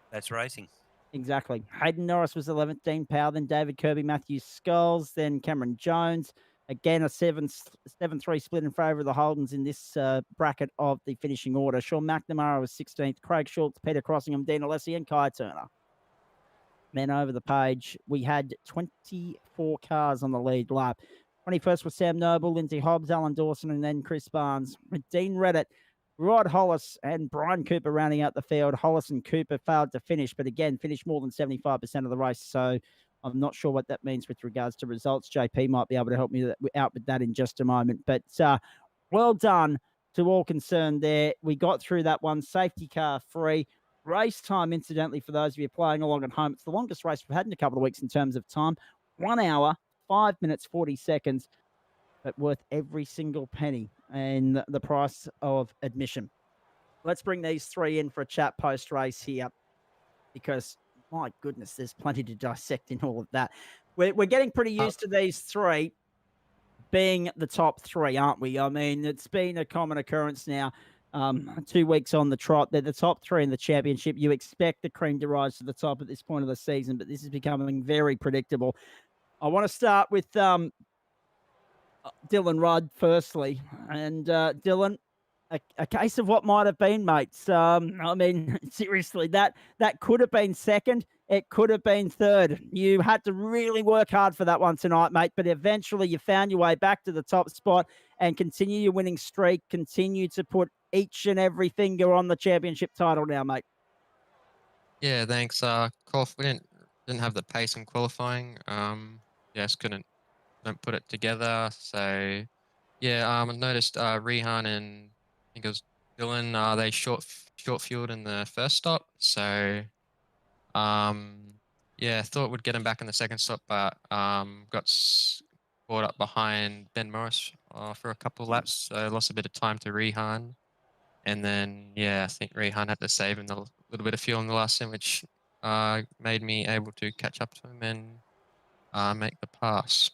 That's racing. Exactly. Hayden Norris was 11th, Dean Powell, then David Kirby, Matthew Scholes, then Cameron Jones. Again, a 7-3 split in favour of the Holdens in this bracket of the finishing order. Sean McNamara was 16th, Craig Schultz, Peter Crossingham, Dean Alessi, and Kai Turner. Then over the page, we had 24 cars on the lead lap. 21st was Sam Noble, Lindsay Hobbs, Alan Dawson, and then Chris Barnes. With Dean Reddit, Rod Hollis, and Brian Cooper rounding out the field. Hollis and Cooper failed to finish, but again, finished more than 75% of the race. So I'm not sure what that means with regards to results. JP might be able to help me out with that in just a moment. But well done to all concerned there. We got through that one, safety car free. Race time, incidentally, for those of you playing along at home, it's the longest race we've had in a couple of weeks in terms of time. 1 hour, 5 minutes, 40 seconds, but worth every single penny and the price of admission. Let's bring these three in for a chat post-race here, because, my goodness, there's plenty to dissect in all of that. We're getting pretty used to these three being the top three, aren't we? I mean, it's been a common occurrence now. 2 weeks on the trot, they're the top three in the championship. You expect the cream to rise to the top at this point of the season, but this is becoming very predictable. I want to start with Dylan Rudd firstly. And Dylan, a case of what might have been, mates. I mean, seriously, that could have been second. It could have been third. You had to really work hard for that one tonight, mate, but eventually you found your way back to the top spot and continue your winning streak, continue to put each and every finger on the championship title now, mate. Yeah, thanks. We didn't have the pace in qualifying. Just couldn't put it together. So yeah, I noticed Rehan and I think it was Dylan. They short fueled in the first stop. So yeah, thought we'd get him back in the second stop, but got caught up behind Ben Morris for a couple of laps. So lost a bit of time to Rehan. And then, yeah, I think Rehan had to save him a little bit of fuel in the last end, which made me able to catch up to him and make the pass.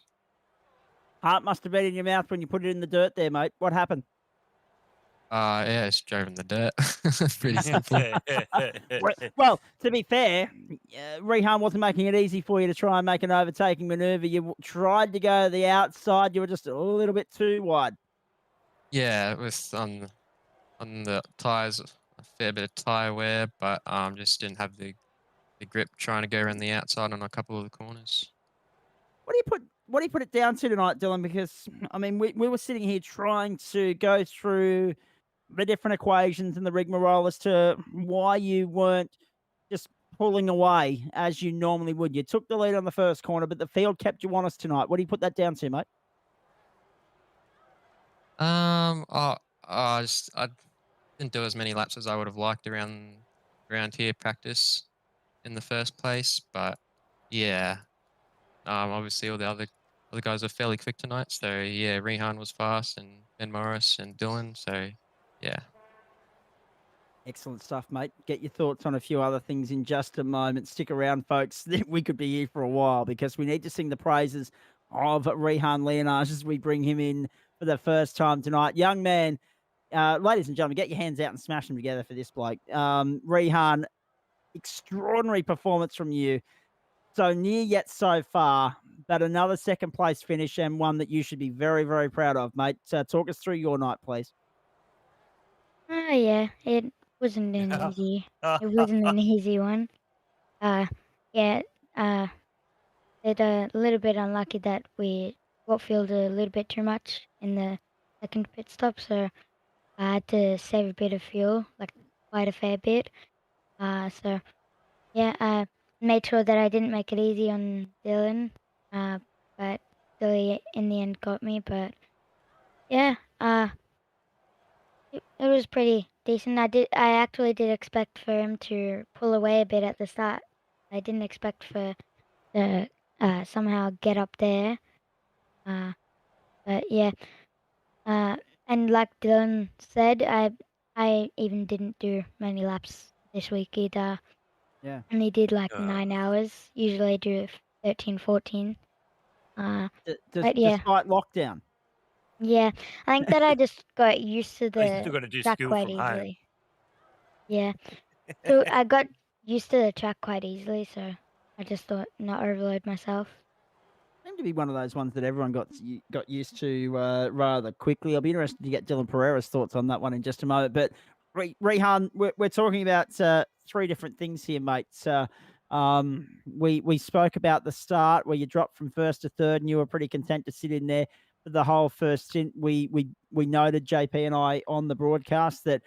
Heart must have been in your mouth when you put it in the dirt there, mate. What happened? Yeah, it's drove in the dirt. Pretty simple. Well, to be fair, Rehan wasn't making it easy for you to try and make an overtaking maneuver. You tried to go to the outside. You were just a little bit too wide. Yeah, with on the tires, a fair bit of tire wear, but just didn't have the grip trying to go around the outside on a couple of the corners. What do you put it down to tonight, Dylan? Because I mean, we were sitting here trying to go through the different equations and the rigmarole as to why you weren't just pulling away as you normally would. You took the lead on the first corner, but the field kept you honest tonight. What do you put that down to, mate? I I didn't do as many laps as I would have liked around here practice in the first place, but yeah, obviously all the other guys are fairly quick tonight, so yeah, Rehan was fast and Ben Morris and Dylan, so yeah. Excellent stuff, mate. Get your thoughts on a few other things in just a moment. Stick around, folks. We could be here for a while because we need to sing the praises of Rehan Leonage as we bring him in for the first time tonight. Young man, ladies and gentlemen, get your hands out and smash them together for this bloke. Rehan, extraordinary performance from you. So near yet so far, but another second place finish and one that you should be very, very proud of, mate. Talk us through your night, please. Oh yeah, it wasn't an easy. It wasn't an easy one. Yeah. It a little bit unlucky that we got filled a little bit too much in the second pit stop, so I had to save a bit of fuel, like quite a fair bit. So yeah, I made sure that I didn't make it easy on Dylan. But Billy in the end got me. But yeah, it was pretty decent. I actually did expect for him to pull away a bit at the start. I didn't expect for to somehow get up there. But yeah, and like Dylan said, I even didn't do many laps this week either. Yeah. Only did like 9 hours. Usually I do 13, 14. But yeah. Despite lockdown. Yeah, I think that I just got used to You still the got to do track school quite from home. easily. Yeah. So I got used to the track quite easily, so I just thought not overload myself. Seemed to be one of those ones that everyone got used to rather quickly. I'll be interested to get Dylan Pereira's thoughts on that one in just a moment. But Rehan, we're talking about three different things here, mate. We spoke about the start where you dropped from first to third, and you were pretty content to sit in there for the whole first stint. We noted, JP and I, on the broadcast that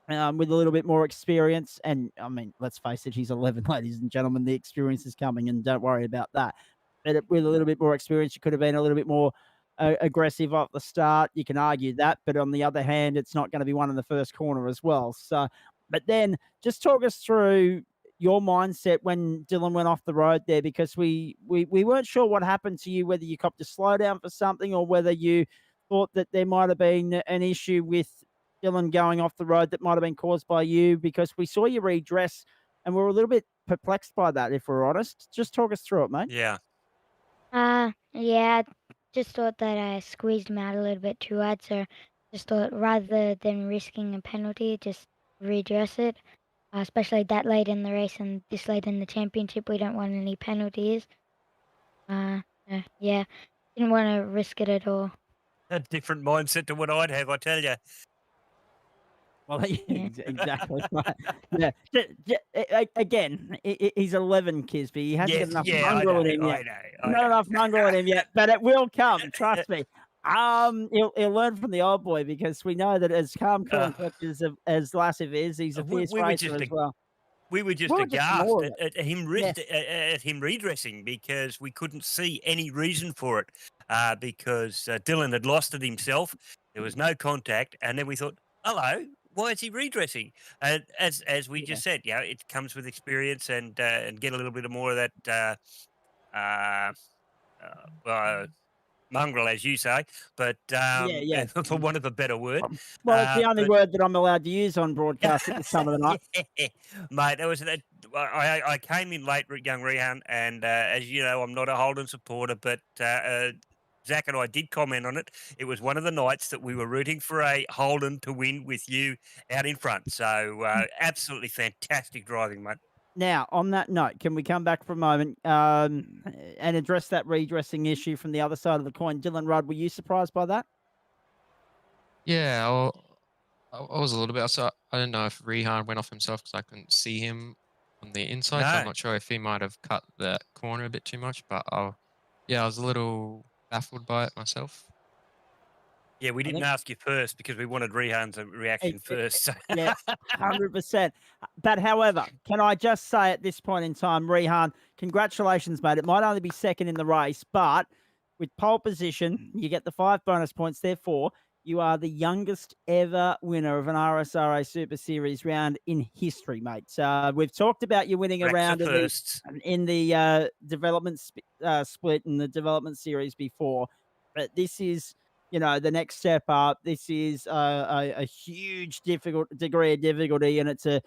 with a little bit more experience, and I mean, let's face it, he's 11, ladies and gentlemen. The experience is coming, and don't worry about that. But with a little bit more experience, you could have been a little bit more aggressive off the start. You can argue that, but on the other hand, it's not going to be one in the first corner as well. So, but then just talk us through your mindset when Dylan went off the road there, because we weren't sure what happened to you, whether you copped a slowdown for something or whether you thought that there might have been an issue with Dylan going off the road that might have been caused by you, because we saw you redress and we're a little bit perplexed by that, if we're honest. Just talk us through it, mate. Yeah. Yeah, I just thought that I squeezed him out a little bit too hard, so just thought rather than risking a penalty, just redress it. Especially that late in the race and this late in the championship, we don't want any penalties. Yeah, didn't want to risk it at all. A different mindset to what I'd have, I tell you. Well, exactly. Yeah. Again, he's 11, Kisby. He hasn't got enough mongrel in him yet. Not enough mongrel in him yet, but it will come. Trust me. He'll learn from the old boy, because we know that as calm, cool, and collected as Lassiv is, he's a fierce racer as well. We were just aghast at him redressing, because we couldn't see any reason for it. Because Dylan had lost it himself. There was no contact, and then we thought, hello, why is he redressing? As we just said, it comes with experience and get a little bit more of that mongrel, as you say, but for want of a better word. Well, it's the only word that I'm allowed to use on broadcast at this time of the night. Yeah, mate, there was that. I came in late, young Rehan, and as you know, I'm not a Holden supporter, but Zach and I did comment on it. It was one of the nights that we were rooting for a Holden to win with you out in front. So absolutely fantastic driving, mate. Now, on that note, can we come back for a moment and address that redressing issue from the other side of the coin? Dylan Rudd, were you surprised by that? Yeah, I was a little bit. So I don't know if Rehan went off himself because I couldn't see him on the inside. So I'm No. not sure if he might have cut that corner a bit too much. But yeah, I was a little baffled by it myself. Yeah, we didn't ask you first because we wanted Rehan's reaction first. Yeah, 100%. But however, can I just say at this point in time, Rehan, congratulations, mate. It might only be second in the race, but with pole position, you get the 5 bonus points. Therefore, you are the youngest ever winner of an RSRA Super Series round in history, mate. We've talked about you winning a round in the development split and the development series before, but this is, you know, the next step up. This is a huge degree of difficulty, and it's a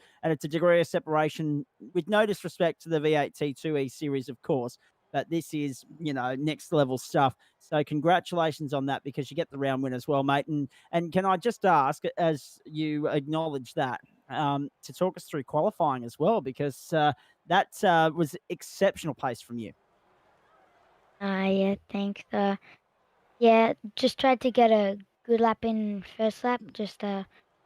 degree of separation. With no disrespect to the V8 T2E series, of course, but this is, you know, next level stuff. So congratulations on that, because you get the round win as well, mate. And can I just ask, as you acknowledge that, to talk us through qualifying as well, because that was exceptional pace from you. Yeah, thanks. Yeah, just tried to get a good lap in first lap, just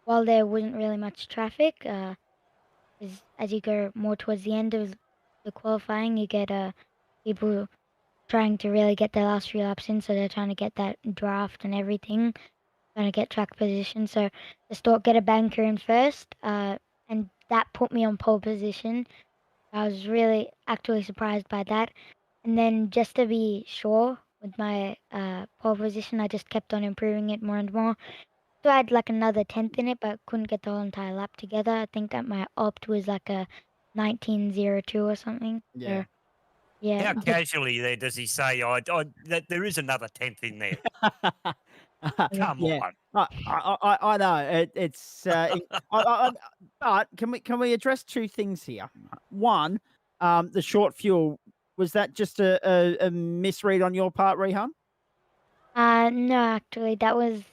while there wasn't really much traffic. As you go more towards the end of the qualifying, you get people trying to really get their last few laps in, so they're trying to get that draft and everything, trying to get track position. So just thought get a banker in first, and that put me on pole position. I was really actually surprised by that. And then just to be sure with my pole position, I just kept on improving it more and more. So I had like another 10th in it, but couldn't get the whole entire lap together. I think that my opt was like a 19:02 or something. Yeah. So, yeah. How casually there does he say, that there is another 10th in there? Come on. I know it's. But can we address two things here? One, the short fuel, was that just a misread on your part, Rehan? No, actually, that was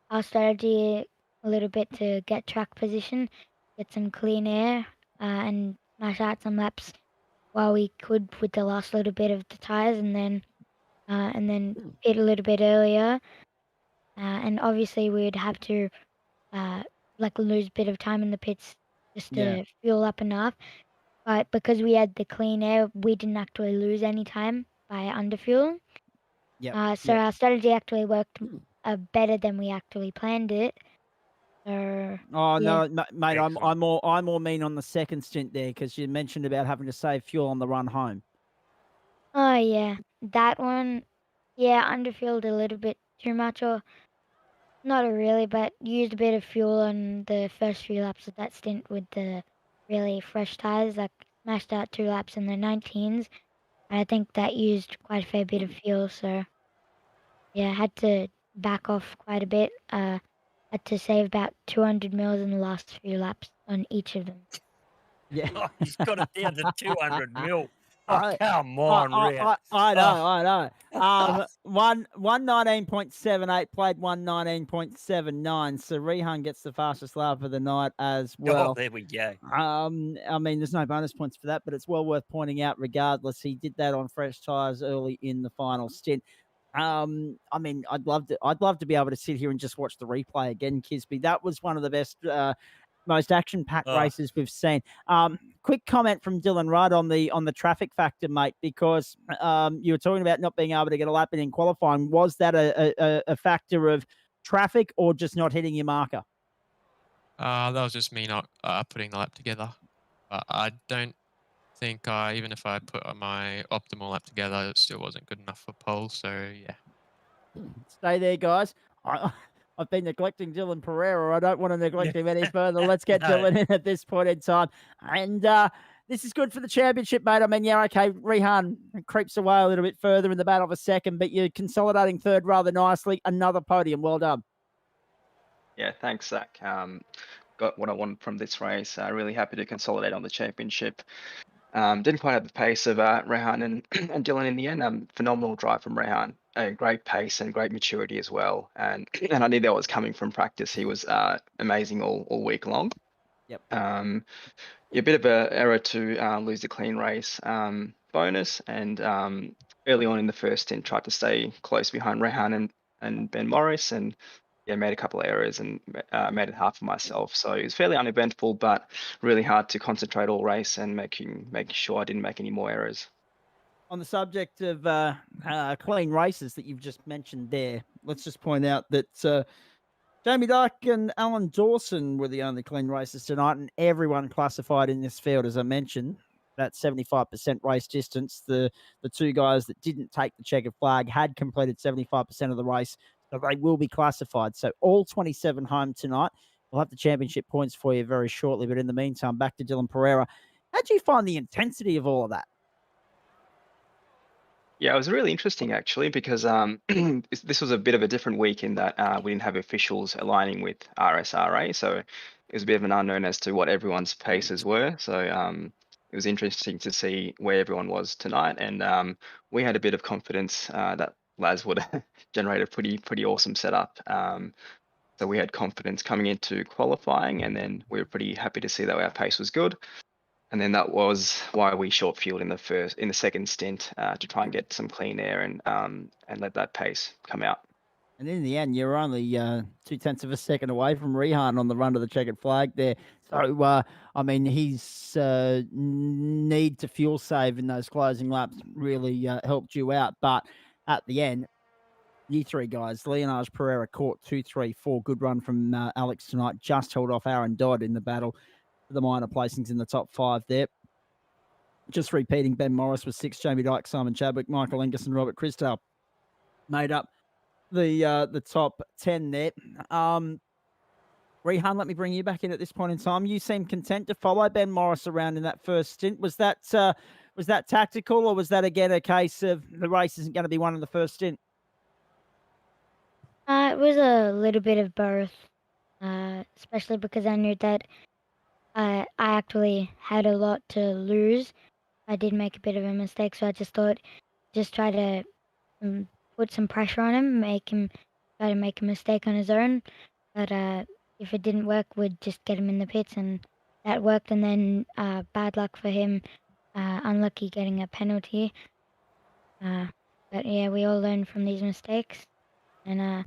our strategy a little bit to get track position, get some clean air, and smash out some laps while we could with the last little bit of the tires, and then pit a little bit earlier. And obviously, we would have to like lose a bit of time in the pits just to fuel up enough. But because we had the clean air, we didn't actually lose any time by underfueling. So our strategy actually worked better than we actually planned it. Oh yeah. no, mate! I'm more mean on the second stint there, because you mentioned about having to save fuel on the run home. Oh yeah, that one. Yeah, underfueled a little bit too much, or not really, but used a bit of fuel on the first few laps of that stint with the really fresh tires. Like smashed out 2 laps in the 19s. I think that used quite a fair bit of fuel, so yeah, had to back off quite a bit. Had to save about 200 mils in the last few laps on each of them. Yeah. Oh, he's got it down to 200 mil. Oh, come on, Rick. I know. 119.78 played 119.79. So Rehan gets the fastest lap of the night as well. Oh, there we go. I mean, there's no bonus points for that, but it's well worth pointing out regardless. He did that on fresh tires early in the final stint. I mean, I'd love to be able to sit here and just watch the replay again, Kisby. That was one of the best most action-packed races we've seen. Quick comment from Dylan Rudd on the traffic factor, mate, because you were talking about not being able to get a lap in qualifying. Was that a factor of traffic or just not hitting your marker? That was just me not putting the lap together. I don't think even if I put my optimal lap together, it still wasn't good enough for pole. So yeah. Stay there, guys. I've been neglecting Dylan Pereira. I don't want to neglect him any further. Let's get Dylan in at this point in time. And this is good for the championship, mate. I mean, yeah, okay, Rehan creeps away a little bit further in the battle for second, but you're consolidating third rather nicely. Another podium. Well done. Yeah, thanks, Zach. Got what I wanted from this race. Really happy to consolidate on the championship. Didn't quite have the pace of Rehan and Dylan in the end. Phenomenal drive from Rehan. a great pace and great maturity as well. And and I knew that was coming from practice. He was amazing all week long. Yep. A bit of a error to lose the clean race bonus, and early on in the first stint tried to stay close behind Rehan and Ben Morris, and yeah, made a couple of errors and made it hard for myself. So it was fairly uneventful, but really hard to concentrate all race and making sure I didn't make any more errors. On the subject of clean races that you've just mentioned there, let's just point out that Jamie Dyke and Alan Dawson were the only clean races tonight, and everyone classified in this field, as I mentioned. That 75% race distance. The two guys that didn't take the checkered flag had completed 75% of the race, so they will be classified. So all 27 home tonight. We'll have the championship points for you very shortly, but in the meantime, back to Dylan Pereira. How do you find the intensity of all of that? Yeah, it was really interesting actually because this was a bit of a different week in that we didn't have officials aligning with RSRA, so it was a bit of an unknown as to what everyone's paces were. So it was interesting to see where everyone was tonight, and we had a bit of confidence that Laz would generate a pretty awesome setup. So we had confidence coming into qualifying, and then we were pretty happy to see that our pace was good. And then that was why we short fueled in the second stint to try and get some clean air and let that pace come out. And in the end, you're only 0.2 of a second away from Rehan on the run to the checkered flag there. So, I mean, his need to fuel save in those closing laps really helped you out. But at the end, you three guys, Leonard Pereira caught 2, 3, 4. Good run from Alex tonight. Just held off Aaron Dodd in the battle for the minor placings in the top 5 there. Just repeating, Ben Morris was 6, Jamie Dyke, Simon Chadwick, Michael Angus, and Robert Christale made up the top 10 there. Rehan, let me bring you back in at this point in time. You seem content to follow Ben Morris around in that first stint. Was that tactical, or was that again a case of the race isn't going to be won in the first stint? It was a little bit of both, especially because I knew that I actually had a lot to lose. I did make a bit of a mistake, so I just thought, just try to put some pressure on him, try to make a mistake on his own. But if it didn't work, we'd just get him in the pits, and that worked. And then bad luck for him, unlucky getting a penalty. But yeah, we all learn from these mistakes, and it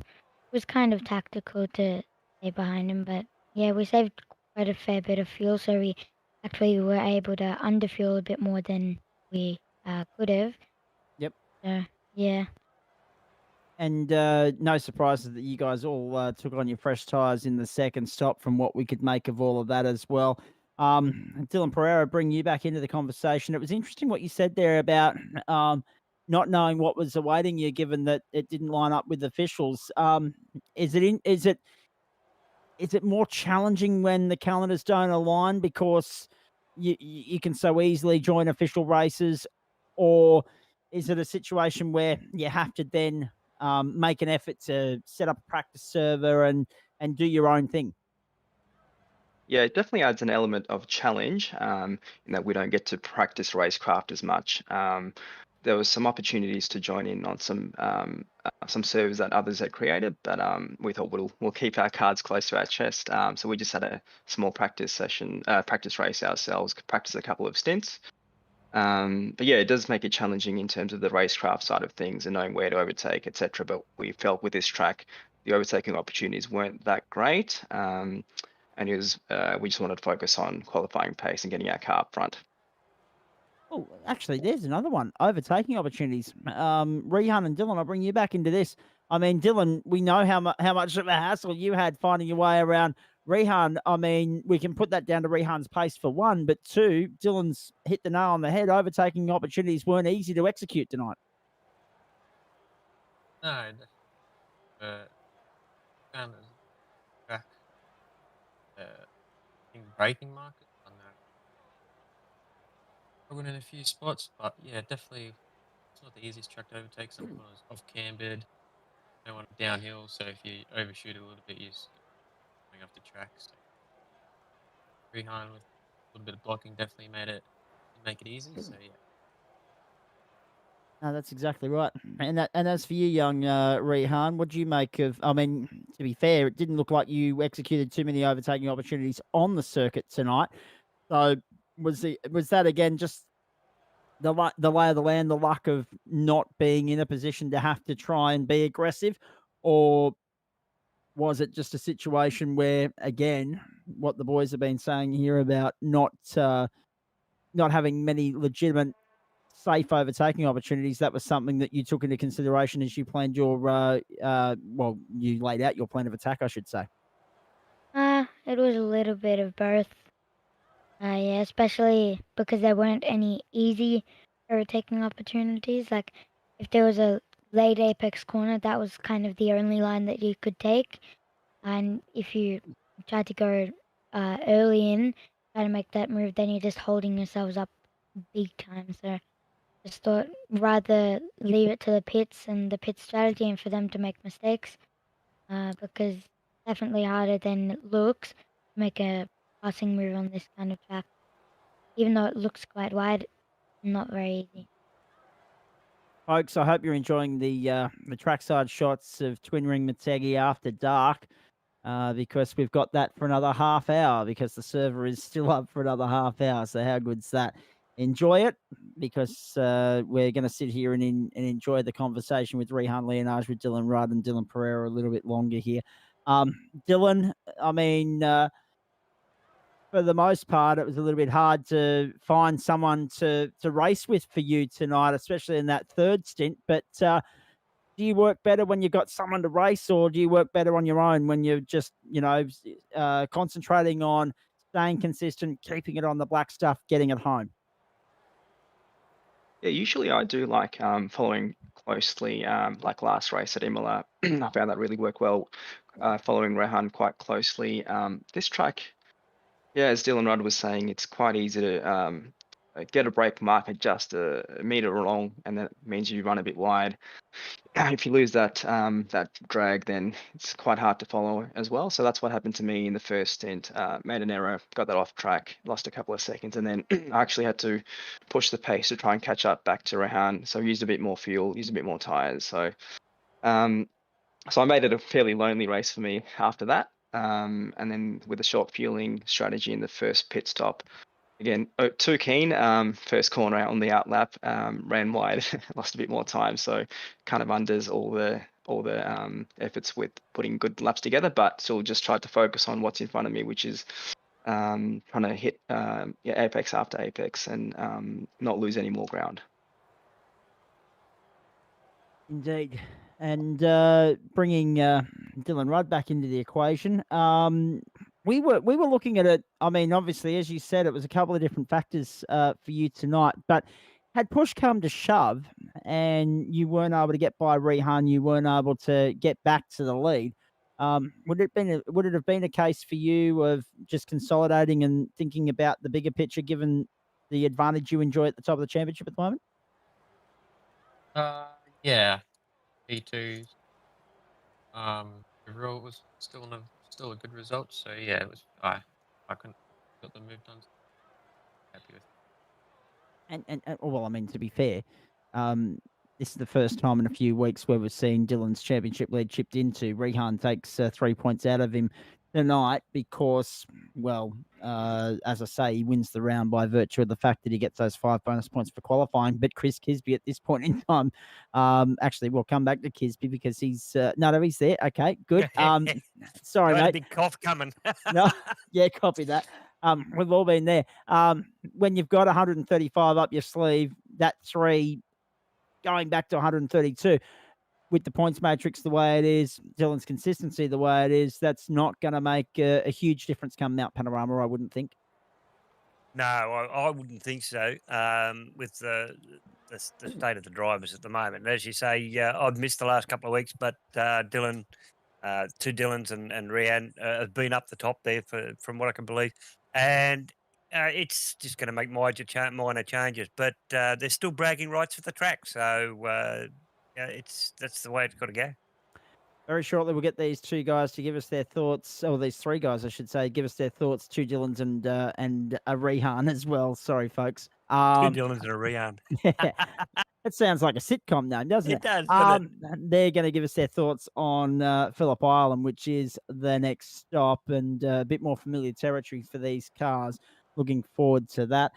was kind of tactical to stay behind him. But yeah, we saved quite a fair bit of fuel, so we actually were able to underfuel a bit more than we could have. Yep. So yeah. And no surprises that you guys all took on your fresh tyres in the second stop from what we could make of all of that as well. Dylan Pereira, bring you back into the conversation. It was interesting what you said there about not knowing what was awaiting you, given that it didn't line up with officials. Is it more challenging when the calendars don't align because you can so easily join official races, or is it a situation where you have to then make an effort to set up a practice server and do your own thing? Yeah, it definitely adds an element of challenge in that we don't get to practice racecraft as much. There was some opportunities to join in on some servers that others had created, but we thought we'll keep our cards close to our chest. So we just had a small practice race ourselves, practice a couple of stints. But yeah, it does make it challenging in terms of the racecraft side of things and knowing where to overtake, etc. But we felt with this track, the overtaking opportunities weren't that great. And we just wanted to focus on qualifying pace and getting our car up front. Oh, actually, there's another one. Overtaking opportunities. Rehan and Dylan, I'll bring you back into this. I mean, Dylan, we know how much of a hassle you had finding your way around. Rehan, I mean, we can put that down to Rehan's pace for one, but two, Dylan's hit the nail on the head. Overtaking opportunities weren't easy to execute tonight. No, kind of track in the braking market. I know. Struggling in a few spots, but yeah, definitely it's not the easiest track to overtake. Some corners off cambered, no one downhill. So if you overshoot a little bit, you're going off the track. So Rehan with a little bit of blocking definitely make it easy. So yeah. No, that's exactly right. And as for you, young Rehan, what do you make of? I mean, to be fair, it didn't look like you executed too many overtaking opportunities on the circuit tonight. So was that again just the lay of the land, the luck of not being in a position to have to try and be aggressive, or was it just a situation where, again, what the boys have been saying here about not having many legitimate safe overtaking opportunities, that was something that you took into consideration as you planned your well, you laid out your plan of attack, I should say. It was a little bit of both. Yeah, especially because there weren't any easy overtaking opportunities. Like if there was a late apex corner, that was kind of the only line that you could take. And if you tried to go early in, try to make that move, then you're just holding yourselves up big time. So just thought rather leave it to the pits and the pit strategy and for them to make mistakes, because it's definitely harder than it looks to make a passing move on this kind of track. Even though it looks quite wide, not very easy. Folks, I hope you're enjoying the trackside shots of Twin Ring Motegi after dark, because we've got that for another half hour because the server is still up for another half hour. So how good's that? Enjoy it because we're going to sit here and enjoy the conversation with Rehan Leonage, with Dylan Rudd and Dylan Pereira a little bit longer here. Dylan, I mean, for the most part, it was a little bit hard to find someone to race with for you tonight, especially in that third stint. But do you work better when you've got someone to race, or do you work better on your own when you're just, concentrating on staying consistent, keeping it on the black stuff, getting it home? Yeah, usually I do like following closely, like last race at Imola. I found that really worked well, following Rehan quite closely. This track, yeah, as Dylan Rudd was saying, it's quite easy to get a brake mark at just a meter long, and that means you run a bit wide. If you lose that that drag, then it's quite hard to follow as well. So that's what happened to me in the first stint. Made an error, got that off track, lost a couple of seconds, and then I actually had to push the pace to try and catch up back to Rehan. So I used a bit more fuel, used a bit more tires. So so I made it a fairly lonely race for me after that. And then with a short fueling strategy in the first pit stop, again, too keen. First corner out on the outlap, ran wide, lost a bit more time, so kind of undoes all the efforts with putting good laps together, but still just tried to focus on what's in front of me, which is trying to hit apex after apex and not lose any more ground. Indeed. And bringing Dylan Rudd back into the equation, we were looking at it. I mean, obviously, as you said, it was a couple of different factors for you tonight. But had push come to shove, and you weren't able to get by Rehan, you weren't able to get back to the lead. Would it have been a case for you of just consolidating and thinking about the bigger picture, given the advantage you enjoy at the top of the championship at the moment? Yeah, P2s. Overall, it was still a good result. So yeah, it was. I couldn't got the move done. Happy with. And well, I mean, to be fair, this is the first time in a few weeks where we're seeing Dylan's championship lead chipped into. Rehan takes 3 points out of him tonight because, well, as I say, he wins the round by virtue of the fact that he gets those 5 bonus points for qualifying. But Chris Kisby at this point in time, actually, we'll come back to Kisby because he's no, he's there. Okay, good. Sorry, mate. A big cough coming. No, yeah, copy that. We've all been there. When you've got 135 up your sleeve, that 3 going back to 132 with the points matrix the way it is, Dylan's consistency the way it is, that's not going to make a huge difference come Mount Panorama, I wouldn't think. No, I wouldn't think so. With the state of the drivers at the moment, and as you say, I've missed the last couple of weeks, but Dylan. Two Dylans and Rian have been up the top there from what I can believe, and it's just going to make minor changes. But they're still bragging rights for the track, so that's the way it's got to go. Very shortly, we'll get these 2 guys to give us their thoughts, or these 3 guys, I should say, give us their thoughts. 2 Dylans and a Rehan as well. Sorry, folks. 2 Dylans and a Rian. Yeah. That sounds like a sitcom name, doesn't it? It does, doesn't They're going to give us their thoughts on Phillip Island, which is the next stop, and a bit more familiar territory for these cars. Looking forward to that.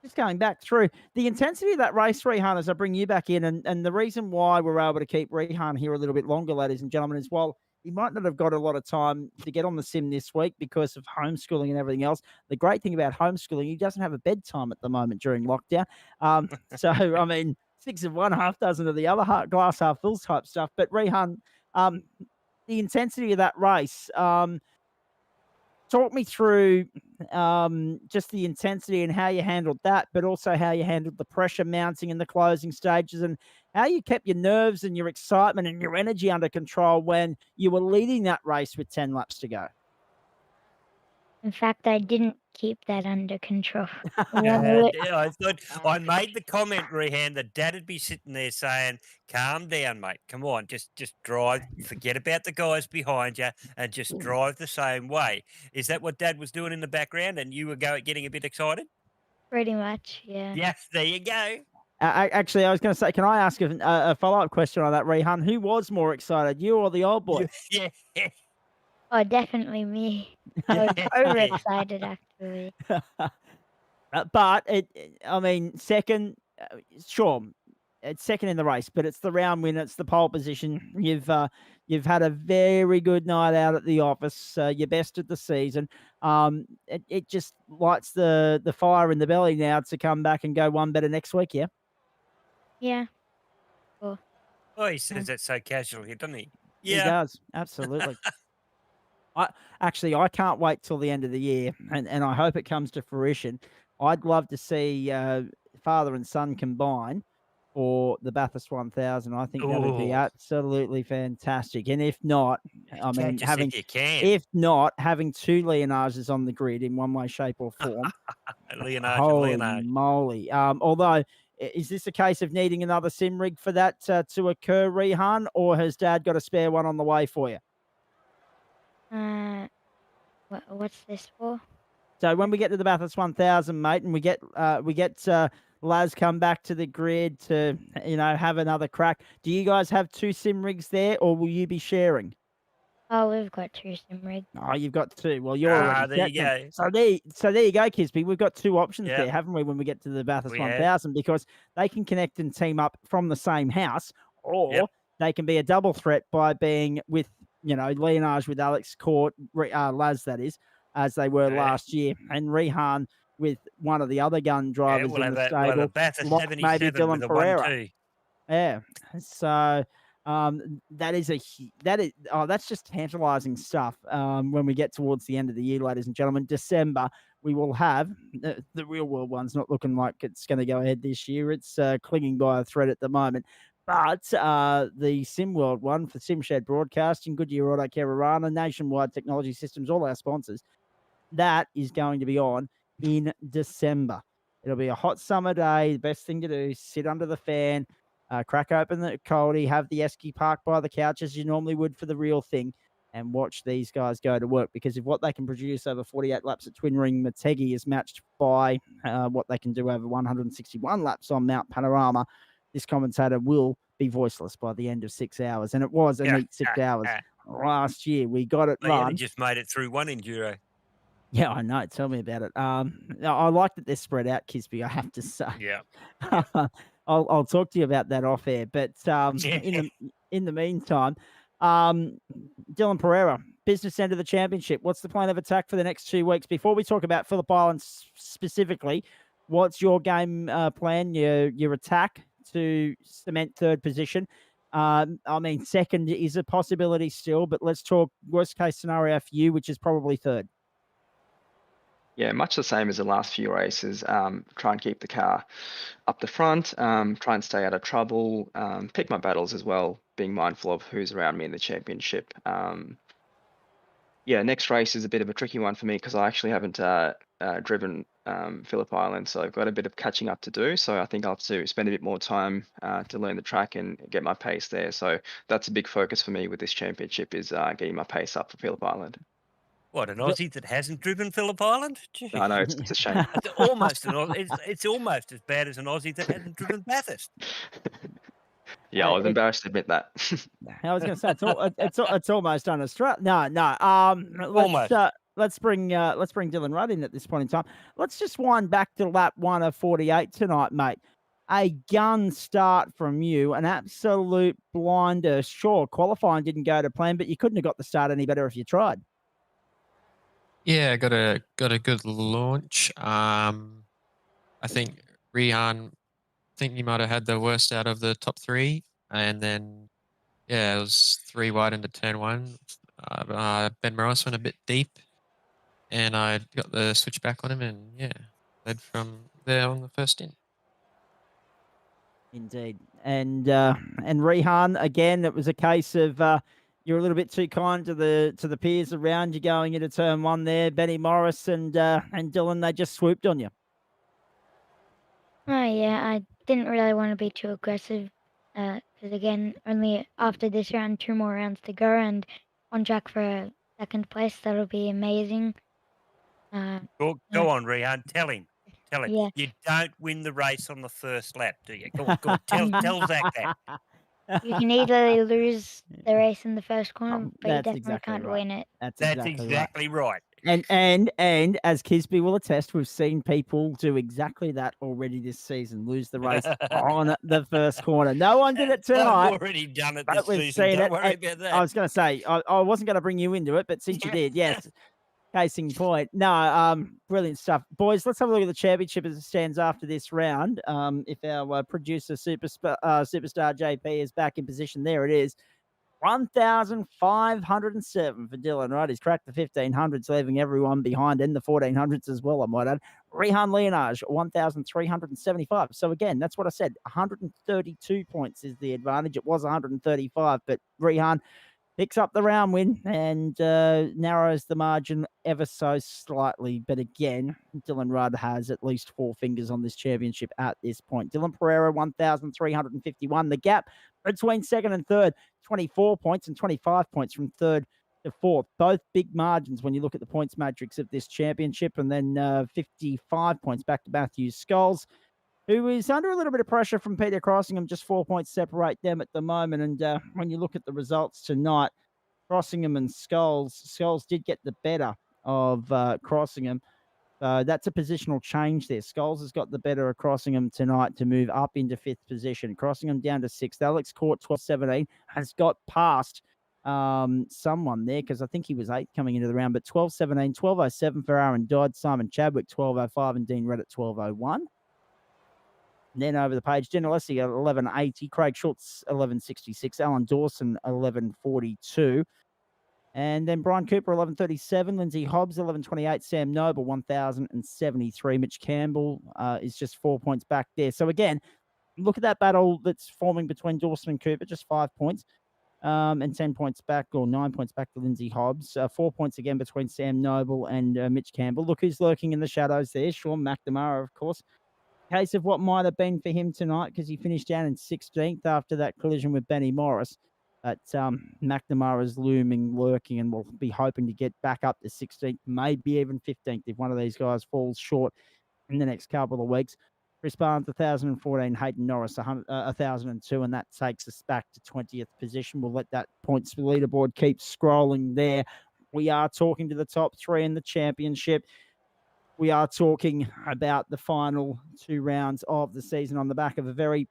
Just going back through the intensity of that race, Rehan, as I bring you back in, and the reason why we're able to keep Rehan here a little bit longer, ladies and gentlemen, is while he might not have got a lot of time to get on the sim this week because of homeschooling and everything else. The great thing about homeschooling, he doesn't have a bedtime at the moment during lockdown. So, I mean, 6 of one, half dozen of the other, glass half full type stuff. But Rehan, the intensity of that race, talk me through just the intensity and how you handled that, but also how you handled the pressure mounting in the closing stages, and how you kept your nerves and your excitement and your energy under control when you were leading that race with 10 laps to go. In fact, I didn't keep that under control. I thought I made the comment, Rehan, that Dad would be sitting there saying, "Calm down, mate. Come on, just drive. Forget about the guys behind you, and just drive the same way." Is that what Dad was doing in the background, and you were getting a bit excited? Pretty much, yeah. Yes, there you go. Actually, I was going to say, can I ask a follow-up question on that, Rehan? Who was more excited, you or the old boy? Yeah. Oh, definitely me. I was overexcited, actually. But I mean, second, sure, it's second in the race, but it's the round win. It's the pole position. You've had a very good night out at the office. Your best of the season. It just lights the fire in the belly now to come back and go one better next week. Yeah. Yeah. Cool. Oh, he says that so casually, doesn't he? He does, absolutely. I can't wait till the end of the year, and I hope it comes to fruition. I'd love to see father and son combine for the Bathurst 1000. I think that would be absolutely fantastic. And if not, I mean, having two Leonages on the grid in one way, shape, or form. Holy moly! Although, is this a case of needing another sim rig for that to occur, Rehan, or has Dad got a spare one on the way for you? What's this for? So when we get to the Bathurst 1000, mate, and we get Laz come back to the grid to have another crack. Do you guys have two sim rigs there, or will you be sharing? Oh, we've got two sim rigs. Oh, you've got two. Well, you're already there you go. So there you go, Kisby. We've got two options there, haven't we? When we get to the Bathurst 1000, because they can connect and team up from the same house, or they can be a double threat by being with Leonage with Alex Court, Laz, that is, as they were last year, and Rehan with one of the other gun drivers in the stable, maybe Dylan Pereira. Yeah, so that's just tantalizing stuff. When we get towards the end of the year, ladies and gentlemen, December, we will have the real world one's not looking like it's going to go ahead this year. It's clinging by a thread at the moment. But the SimWorld one for SimShed Broadcasting, Goodyear Auto Carolina, Nationwide Technology Systems, all our sponsors, that is going to be on in December. It'll be a hot summer day. The best thing to do is sit under the fan, crack open the coldie, have the esky parked by the couch as you normally would for the real thing, and watch these guys go to work. Because if what they can produce over 48 laps at Twin Ring Motegi is matched by what they can do over 161 laps on Mount Panorama, this commentator will be voiceless by the end of 6 hours. And it was a neat 6 hours. Last year, we got it run. He just made it through one enduro. Yeah, I know. Tell me about it. I like that they're spread out, Kisby, I have to say. Yeah. I'll talk to you about that off air. But in the meantime, Dylan Pereira, business end of the championship. What's the plan of attack for the next 2 weeks? Before we talk about Phillip Island specifically, what's your game plan, your attack to cement third position? I mean, second is a possibility still, but let's talk worst case scenario for you, which is probably third. Yeah, much the same as the last few races. Try and keep the car up the front, try and stay out of trouble, pick my battles as well, being mindful of who's around me in the championship. Next race is a bit of a tricky one for me because I actually haven't driven Phillip Island, so I've got a bit of catching up to do. So I think I'll have to spend a bit more time to learn the track and get my pace there. So that's a big focus for me with this championship is getting my pace up for Phillip Island. What, an Aussie that hasn't driven Phillip Island? I know, it's a shame. It's almost it's almost as bad as an Aussie that hasn't driven Bathurst. Yeah, I was embarrassed to admit that. I was going to say it's almost on Australia. No. Let's bring Dylan Rudd in at this point in time. Let's just wind back to lap 1 of 48 tonight, mate. A gun start from you, an absolute blinder. Sure, qualifying didn't go to plan, but you couldn't have got the start any better if you tried. Yeah, got a good launch. I think Rihan, he might have had the worst out of the top 3, and then it was 3 wide into turn 1. Ben Morris went a bit deep, and I got the switch back on him, and led from there on the first in. Indeed, and Rihan again. It was a case of you're a little bit too kind to the peers around you going into turn 1 there. Benny Morris and Dylan, they just swooped on you. Oh yeah, I didn't really want to be too aggressive, because again, only after this round, 2 more rounds to go, and on track for a 2nd place. That'll be amazing. Go on, Rihan. Tell him. Yeah. You don't win the race on the first lap, do you? Go on. Tell Zach that. You can either lose the race in the first corner, but you definitely exactly can't right. win it. That's exactly right. And as Kisby will attest, we've seen people do exactly that already this season, lose the race on the first corner. No one did it tonight. I've already done it this season. Don't worry about that. I was going to say, I wasn't going to bring you into it, but since you did, yes. Case in point. No, brilliant stuff. Boys, let's have a look at the championship as it stands after this round. If our producer, Superstar JP, is back in position, there it is. 1,507 for Dylan Rudd. He's cracked the 1,500s, leaving everyone behind, and the 1,400s as well, I might add. Rihan Leonage, 1,375. So again, that's what I said. 132 points is the advantage. It was 135, but Rihan picks up the round win and narrows the margin ever so slightly. But again, Dylan Rudd has at least 4 fingers on this championship at this point. Dylan Pereira, 1,351. The gap between 2nd and 3rd, 24 points and 25 points from 3rd to 4th. Both big margins when you look at the points matrix of this championship. And then 55 points back to Matthew Scholes, who is under a little bit of pressure from Peter Crossingham. Just 4 points separate them at the moment. And when you look at the results tonight, Crossingham and Scholes did get the better of Crossingham. That's a positional change there. Scholes has got the better of Crossingham tonight to move up into 5th position. Crossingham down to 6th. Alex Court, 12-17, has got past someone there because I think he was 8th coming into the round. But 12-17, 12-07 for Aaron Dodd, Simon Chadwick, 12-05, and Dean Reddit, 12-01. Then over the page, Jen Alessi at 11.80, Craig Schultz 11.66, Alan Dawson 11.42, and then Brian Cooper 11.37, Lindsay Hobbs 11.28, Sam Noble 1,073, Mitch Campbell is just 4 points back there. So again, look at that battle that's forming between Dawson and Cooper, just 5 points, and 10 points back, or 9 points back to Lindsay Hobbs. 4 points again between Sam Noble and Mitch Campbell. Look who's lurking in the shadows there, Sean McNamara, of course. Case of what might have been for him tonight, because he finished down in 16th after that collision with Benny Morris. But McNamara's looming, lurking, and will be hoping to get back up to 16th, maybe even 15th if one of these guys falls short in the next couple of weeks. Chris Barnes, 1,014, Hayden Norris, 1,002, and that takes us back to 20th position. We'll let that points leaderboard keep scrolling there. We are talking to the top 3 in the championship. We are talking about the final 2 rounds of the season on the back of a very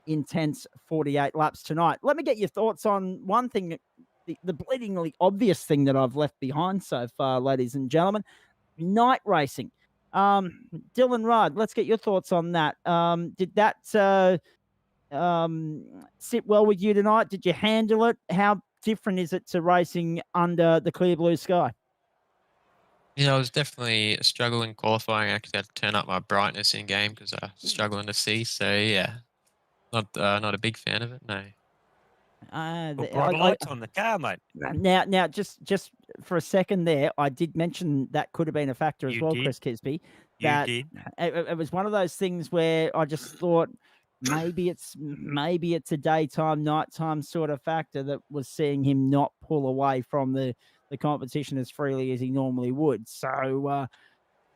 intense 48 laps tonight. Let me get your thoughts on one thing, the bleedingly obvious thing that I've left behind so far, ladies and gentlemen, night racing. Dylan Rudd, let's get your thoughts on that. Did that sit well with you tonight? Did you handle it? How different is it to racing under the clear blue sky? I was definitely struggling qualifying. I actually had to turn up my brightness in game because I was struggling to see. So yeah, not a big fan of it. No. Bright lights on the car, mate. Now, just for a second there, I did mention that could have been a factor as well, Chris Kisby. That you did. It was one of those things where I just thought maybe it's a daytime, nighttime sort of factor that was seeing him not pull away from the the competition as freely as he normally would. So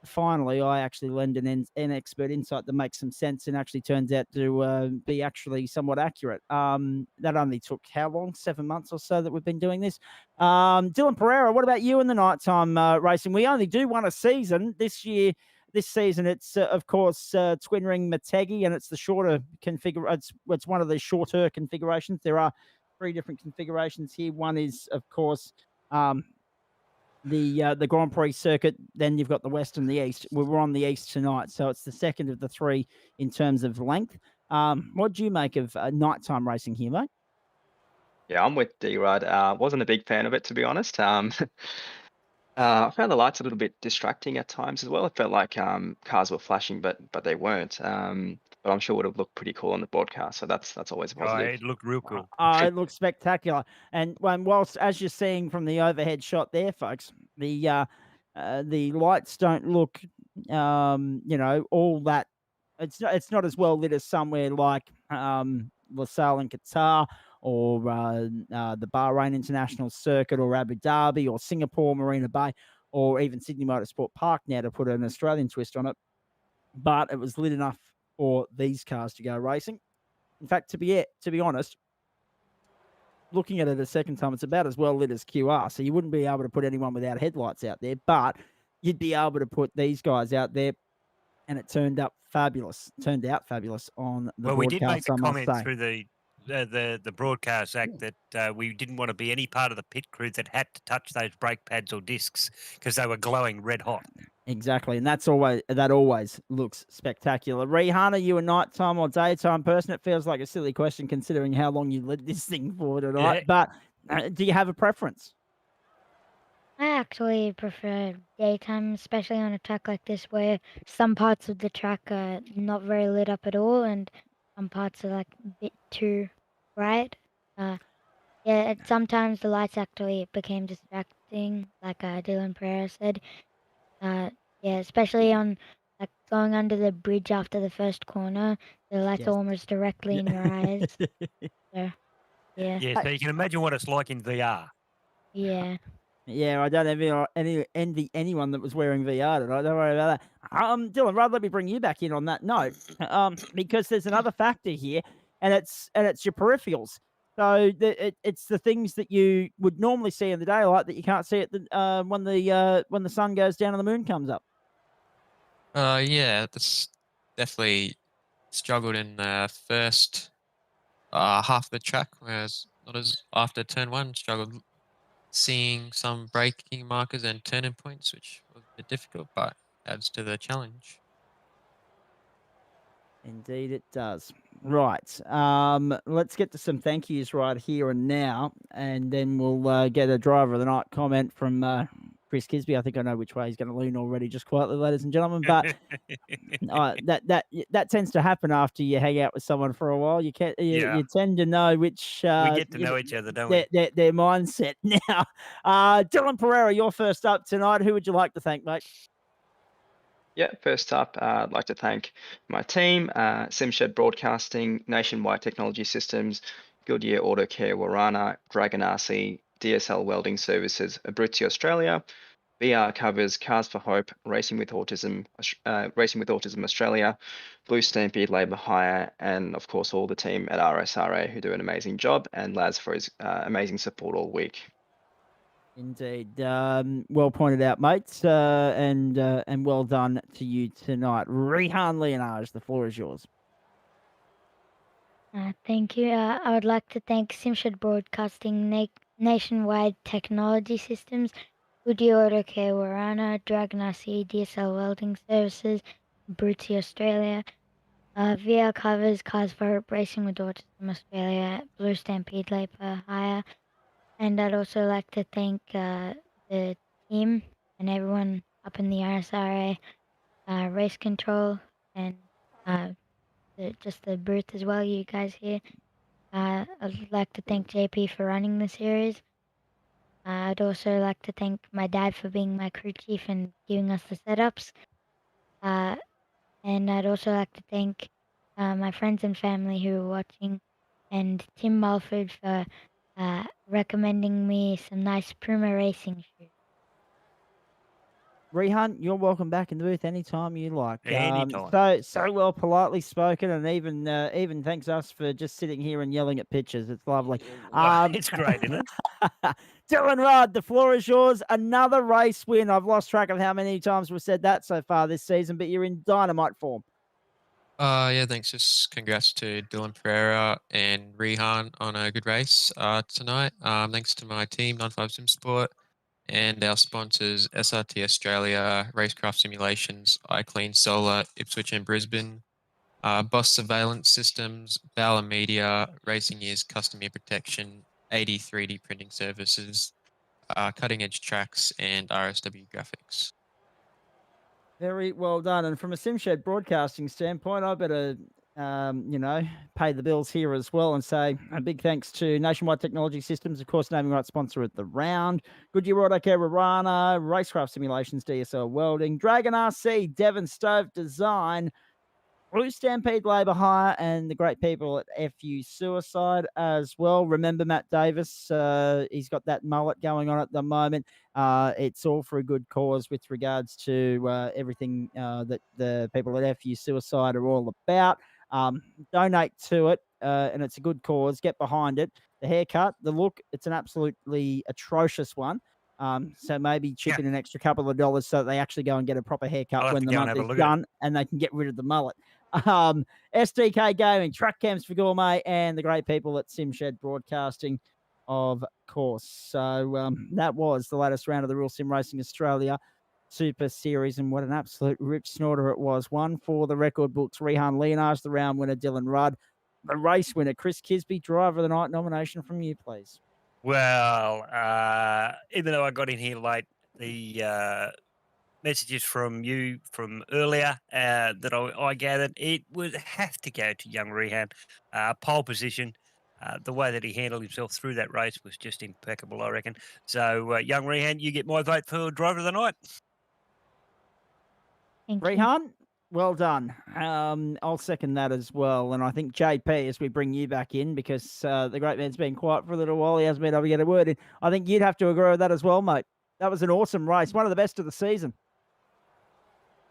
finally, I actually lend an expert insight that makes some sense and actually turns out to be actually somewhat accurate. That only took how long? 7 months or so that we've been doing this. Dylan Pereira, what about you in the nighttime racing? We only do one a season this year. This season, it's of course Twin Ring Motegi, and it's the shorter configuration. It's one of the shorter configurations. There are 3 different configurations here. One is, of course, the Grand Prix circuit. Then you've got the West and the East. We're on the East tonight, so it's the second of the 3 in terms of length. What do you make of nighttime racing here, mate? Yeah, I'm with D-Rod. Wasn't a big fan of it, to be honest. I found the lights a little bit distracting at times as well. It felt like cars were flashing, but they weren't. But I'm sure it would have looked pretty cool on the broadcast. So that's always a positive. It looked real cool. It looks spectacular. And whilst, as you're seeing from the overhead shot there, folks, the lights don't look, all that. It's not as well lit as somewhere like LaSalle in Qatar, or the Bahrain International Circuit, or Abu Dhabi, or Singapore Marina Bay, or even Sydney Motorsport Park now, to put an Australian twist on it. But it was lit enough for these cars to go racing. In fact, to be honest, looking at it a second time, it's about as well lit as QR. So you wouldn't be able to put anyone without headlights out there, but you'd be able to put these guys out there, and it turned out fabulous on the broadcast. We did make the comment through the broadcast act that we didn't want to be any part of the pit crew that had to touch those brake pads or discs because they were glowing red hot. Exactly, and that always looks spectacular. Rihanna, are you a nighttime or daytime person? It feels like a silly question considering how long you lit this thing for tonight. Yeah. But do you have a preference? I actually prefer daytime, especially on a track like this where some parts of the track are not very lit up at all, and some parts are like a bit too bright. Sometimes the lights actually became distracting, like Dylan Pereira said. Especially on like going under the bridge after the first corner, the lights are almost directly in your eyes. So, so you can imagine what it's like in VR. Yeah. Yeah, I don't envy anyone that was wearing VR tonight. Don't worry about that. Dylan, Rudd, let me bring you back in on that note, because there's another factor here, and it's your peripherals. So it's the things that you would normally see in the daylight that you can't see when the sun goes down and the moon comes up. That's definitely struggled in the first half of the track, whereas not as after turn 1, struggled seeing some braking markers and turning points, which was a bit difficult, but adds to the challenge. Indeed it does. Right. Let's get to some thank yous right here and now, and then we'll get a driver of the night comment from Chris Kisby. I think I know which way he's going to lean already, just quietly, ladies and gentlemen. But that tends to happen after you hang out with someone for a while. You tend to know which. We get to know each other, don't we? Their mindset. Now, Dylan Pereira, you're first up tonight. Who would you like to thank, mate? Yeah, first up, I'd like to thank my team, SimShed Broadcasting, Nationwide Technology Systems, Goodyear Auto Care Warana, Dragon RC, DSL Welding Services, Abruzzi Australia, VR Covers, Cars for Hope, Racing with Autism Australia, Blue Stampede Labour Hire, and of course all the team at RSRA who do an amazing job, and Laz for his amazing support all week. Indeed. Well pointed out, mates, and well done to you tonight. Rehan Leonage, the floor is yours. Thank you. I would like to thank SimShed Broadcasting, Nationwide Technology Systems, Goodyear Auto Care Warana, Dragon RC, DSL Welding Services, Abruzzi Australia, VR Covers, Cars for Hope, Racing with Autism Australia, Blue Stampede Labour Hire. And I'd also like to thank the team and everyone up in the RSRA, race control, and just the booth as well, you guys here. I'd like to thank JP for running the series. I'd also like to thank my dad for being my crew chief and giving us the setups. And I'd also like to thank my friends and family who are watching, and Tim Mulford for recommending me some nice Puma racing shoes. Rehan, you're welcome back in the booth anytime you like. Anytime. So well, politely spoken, and even thanks us for just sitting here and yelling at pitches. It's lovely. It's great, isn't it? Dylan Rudd, the floor is yours. Another race win. I've lost track of how many times we've said that so far this season, but you're in dynamite form. Yeah, thanks. Just congrats to Dylan Pereira and Rehan on a good race tonight. Thanks to my team, 95 Sim Sport, and our sponsors, SRT Australia, Racecraft Simulations, iClean Solar, Ipswich and Brisbane, Boss Surveillance Systems, Bauer Media, Racing Years Custom Ear Protection, 80 3D Printing Services, Cutting Edge Tracks, and RSW Graphics. Very well done. And from a SimShed broadcasting standpoint, I better, pay the bills here as well and say a big thanks to Nationwide Technology Systems, of course, naming right sponsor at the round. Goodyear Auto Care, Rana, Racecraft Simulations, DSL Welding, Dragon RC, Devon Stove Design, Blue Stampede Labour Hire, and the great people at FU Suicide as well. Remember Matt Davis? He's got that mullet going on at the moment. It's all for a good cause with regards to everything that the people at FU Suicide are all about. Donate to it, and it's a good cause. Get behind it. The haircut, the look, it's an absolutely atrocious one. So maybe chip in an extra couple of dollars so that they actually go and get a proper haircut when the month is done and they can get rid of the mullet. SDK Gaming, Truck Cams for Gourmet, and the great people at SimShed Broadcasting, of course. So that was the latest round of the Real Sim Racing Australia Super Series, and what an absolute rip snorter it was. One for the record books, Rehan Leonage, the round winner, Dylan Rudd, the race winner, Chris Kisby, driver of the night. Nomination from you, please. Well, even though I got in here late, the messages from you from earlier that I gathered, it would have to go to young Rehan. Pole position, the way that he handled himself through that race was just impeccable, I reckon. So, young Rehan, you get my vote for driver of the night. Thank you. Rehan, well done. I'll second that as well. And I think JP, as we bring you back in, because the great man's been quiet for a little while, he hasn't been able to get a word in. I think you'd have to agree with that as well, mate. That was an awesome race, one of the best of the season.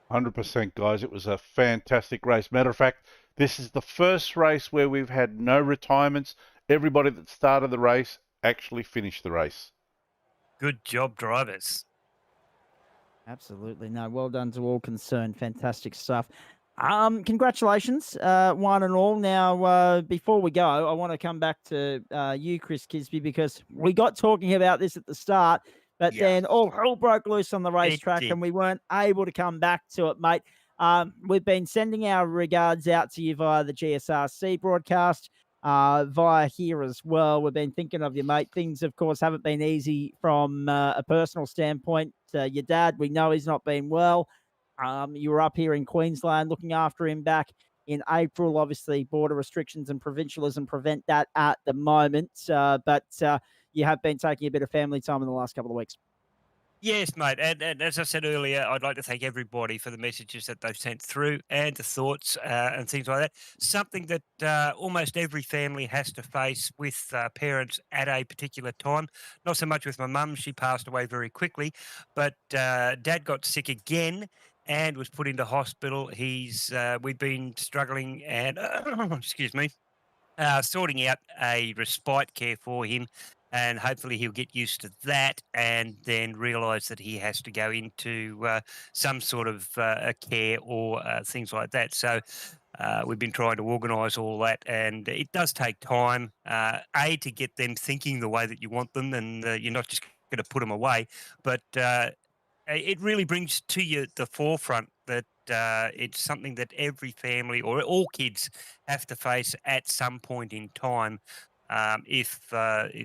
100%, guys. It was a fantastic race. Matter of fact, this is the first race where we've had no retirements. Everybody that started the race actually finished the race. Good job, drivers. Absolutely. No, well done to all concerned. Fantastic stuff. Congratulations, one and all. Now, before we go, I want to come back to you, Chris Kisby, because we got talking about this at the start, but then all hell broke loose on the racetrack and we weren't able to come back to it, mate. We've been sending our regards out to you via the GSRC broadcast, via here as well. We've been thinking of you, mate. Things, of course, haven't been easy from a personal standpoint. Your dad, we know he's not been well. You were up here in Queensland looking after him back in April. Obviously, border restrictions and provincialism prevent that at the moment. But you have been taking a bit of family time in the last couple of weeks. Yes, mate. And as I said earlier, I'd like to thank everybody for the messages that they've sent through and the thoughts and things like that. Something that almost every family has to face with parents at a particular time. Not so much with my mum. She passed away very quickly. But Dad got sick again and was put into hospital. We've been struggling and, excuse me, sorting out a respite care for him. And hopefully he'll get used to that and then realise that he has to go into some sort of a care or things like that. So we've been trying to organise all that, and it does take time, to get them thinking the way that you want them, and you're not just going to put them away, but it really brings to you the forefront that it's something that every family or all kids have to face at some point in time. If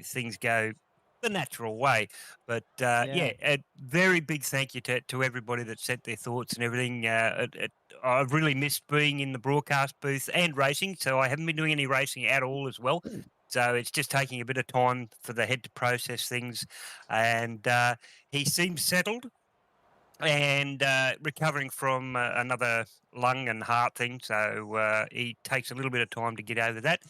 things go the natural way. But a very big thank you to everybody that sent their thoughts and everything. I've really missed being in the broadcast booth and racing, so I haven't been doing any racing at all as well. So it's just taking a bit of time for the head to process things. And he seems settled and recovering from another lung and heart thing. So he takes a little bit of time to get over that.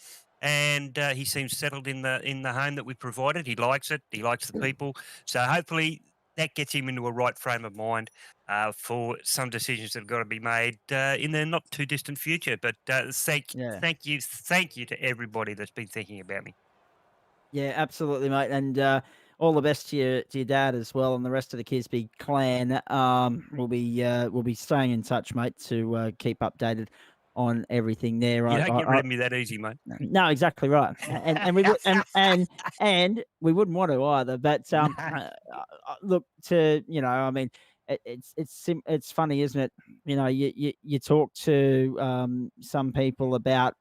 and he seems settled in the home that we provided. He likes it. He likes the people. So hopefully that gets him into a right frame of mind for some decisions that have got to be made in the not too distant future. But thank you to everybody that's been thinking about me. Yeah, absolutely, mate, and all the best to your dad as well, and the rest of the Kisby clan. We'll be staying in touch, mate, to keep updated on everything there. You don't get rid of me that easy, mate. No, exactly right, and we would and we wouldn't want to either. But look, I mean, it's funny, isn't it? You talk to some people about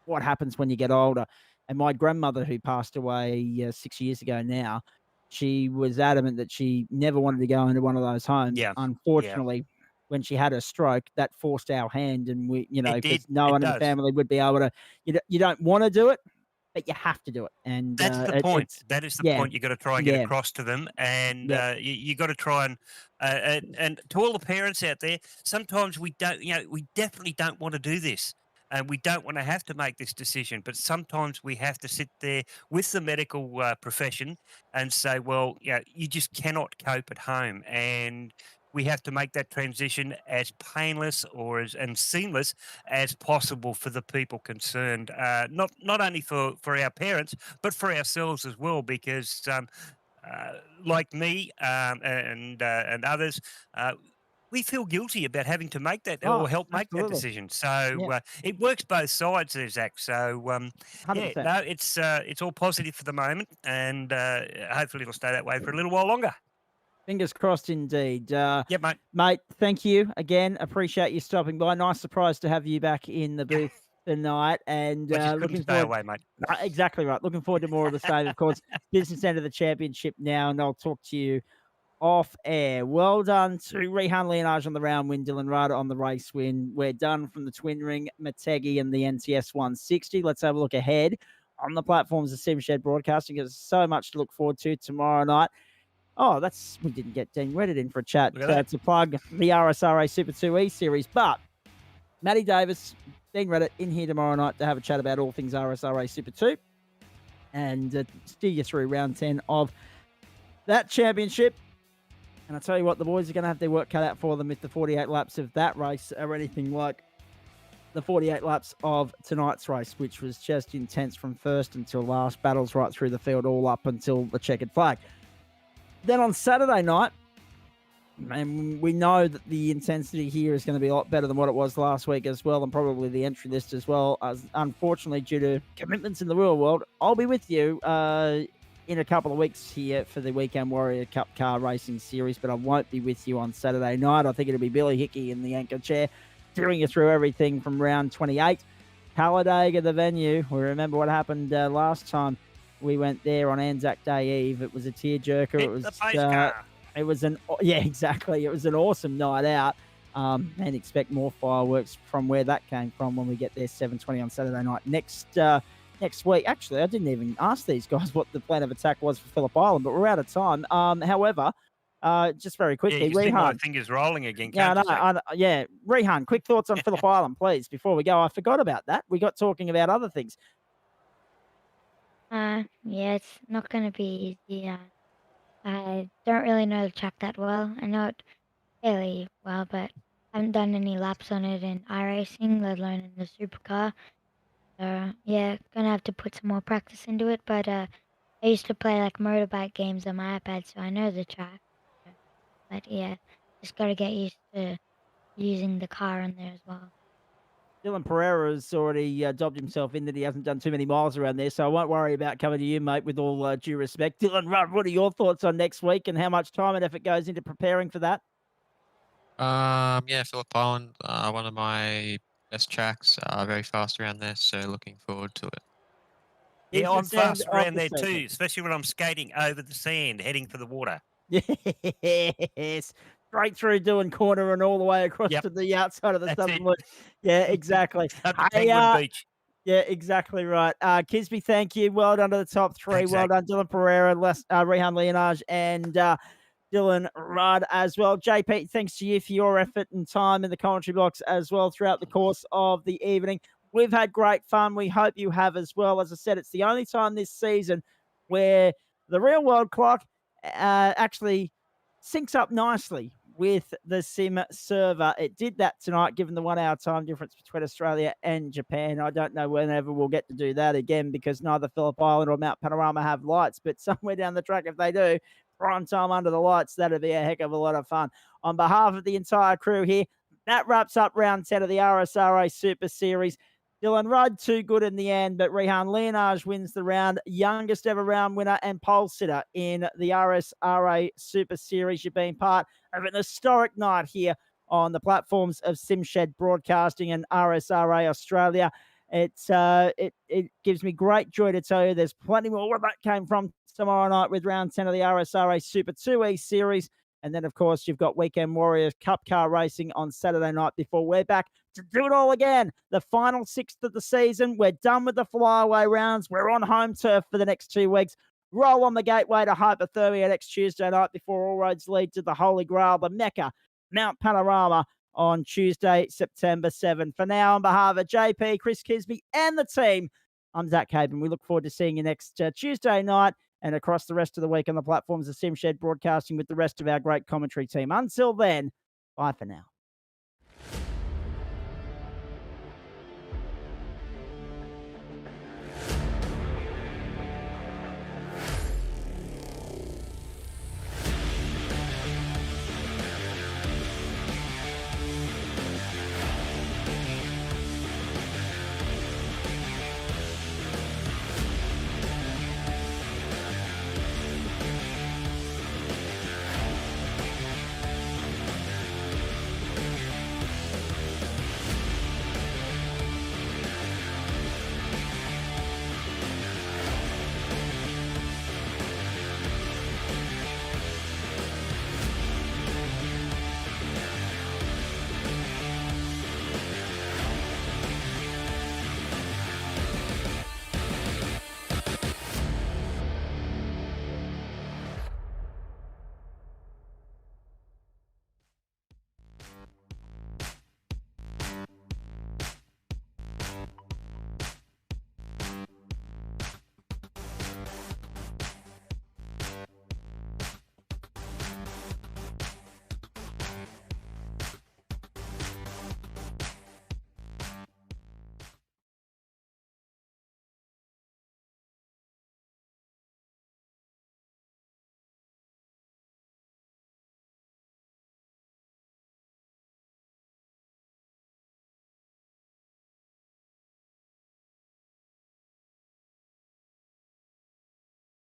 what happens when you get older. And my grandmother, who passed away 6 years ago now, she was adamant that she never wanted to go into one of those homes. Yeah. Unfortunately, when she had a stroke, that forced our hand, and we, because no one in the does. family would be able to. You don't want to do it, but you have to do it. And that's the point. That is the point. You got to try and get across to them, and you got to try and to all the parents out there. Sometimes we don't. We definitely don't want to do this. And we don't want to have to make this decision, but sometimes we have to sit there with the medical profession and say, well, you just cannot cope at home. And we have to make that transition as painless and seamless as possible for the people concerned, not only for our parents, but for ourselves as well, because like me and others, we feel guilty about having to make that or help make that decision. So it works both sides there, Zach. So it's all positive for the moment, and hopefully it'll stay that way for a little while longer. Fingers crossed, indeed. Yep, mate. Mate, thank you again. Appreciate you stopping by. Nice surprise to have you back in the booth tonight, and looking forward. Away, mate. Exactly right. Looking forward to more of the same. Of course, business end of the championship now, and I'll talk to you off air. Well done to Rehan Leonage on the round win, Dylan Rudd on the race win. We're done from the Twin Ring Motegi and the NTS 160. Let's have a look ahead on the platforms of SimShed Broadcasting. There's so much to look forward to tomorrow night. Oh, we didn't get Dean Reddit in for a chat to plug the RSRA Super 2E series, but Matty Davis, Dean Reddit in here tomorrow night to have a chat about all things RSRA Super 2 and steer you through round 10 of that championship. And I tell you what, the boys are going to have their work cut out for them if the 48 laps of that race are anything like the 48 laps of tonight's race, which was just intense from first until last, battles right through the field, all up until the checkered flag. Then on Saturday night, and we know that the intensity here is going to be a lot better than what it was last week as well, and probably the entry list as well, as unfortunately due to commitments in the real world. I'll be with you in a couple of weeks here for the Weekend Warrior Cup Car Racing Series, but I won't be with you on Saturday night. I think it'll be Billy Hickey in the anchor chair, steering you through everything from round 28. Talladega, the venue. We remember what happened last time we went there on Anzac Day Eve. It was a tearjerker. It was exactly. It was an awesome night out. And expect more fireworks from where that came from when we get there 7:20 on Saturday night next week. Actually, I didn't even ask these guys what the plan of attack was for Phillip Island, but we're out of time. However, just very quickly, Rehan. My fingers rolling again. Rehan, quick thoughts on Phillip Island, please, before we go. I forgot about that. We got talking about other things. It's not going to be easy. I don't really know the track that well. I know it fairly well, but I haven't done any laps on it in iRacing, let alone in the supercar. So, gonna have to put some more practice into it, but I used to play like motorbike games on my iPad, so I know the track. But just gotta get used to using the car on there as well. Dylan Pereira's already dobbed himself in that he hasn't done too many miles around there, so I won't worry about coming to you, mate, with all due respect. Dylan Rudd, what are your thoughts on next week and how much time and effort goes into preparing for that? Phillip Island, one of my best tracks, very fast around there, so looking forward to it. Yeah, I'm fast around there too, especially when I'm skating over the sand, heading for the water. Yes, straight through doing corner and all the way across to the outside of the Southern Loop. Yeah, exactly. Up to Penguin Beach. Yeah, exactly right. Kisby, thank you. Well done to the top three. Thanks, well done, Dylan Pereira, Rehan Leonage, and Dylan Rudd as well. JP, thanks to you for your effort and time in the commentary box as well throughout the course of the evening. We've had great fun. We hope you have as well. As I said, it's the only time this season where the real world clock actually syncs up nicely with the sim server. It did that tonight, given the 1 hour time difference between Australia and Japan. I don't know whenever we'll get to do that again, because neither Phillip Island or Mount Panorama have lights, but somewhere down the track, if they do, prime time under the lights, that'd be a heck of a lot of fun. On behalf of the entire crew here, that wraps up round 10 of the RSRA Super Series. Dylan Rudd, too good in the end, but Rehan Leonage wins the round, youngest ever round winner and pole sitter in the RSRA Super Series. You've been part of an historic night here on the platforms of SimShed Broadcasting and RSRA Australia. It gives me great joy to tell you there's plenty more where that came from tomorrow night with round 10 of the RSRA Super 2E Series. And then, of course, you've got Weekend Warriors Cup car racing on Saturday night before we're back to do it all again. The final sixth of the season. We're done with the flyaway rounds. We're on home turf for the next 2 weeks. Roll on the gateway to hypothermia next Tuesday night before all roads lead to the Holy Grail, the Mecca, Mount Panorama, on Tuesday, September 7. For now, on behalf of JP, Chris Kisby, and the team, I'm Zach Caben. We look forward to seeing you next Tuesday night and across the rest of the week on the platforms of SimShed Broadcasting with the rest of our great commentary team. Until then, bye for now.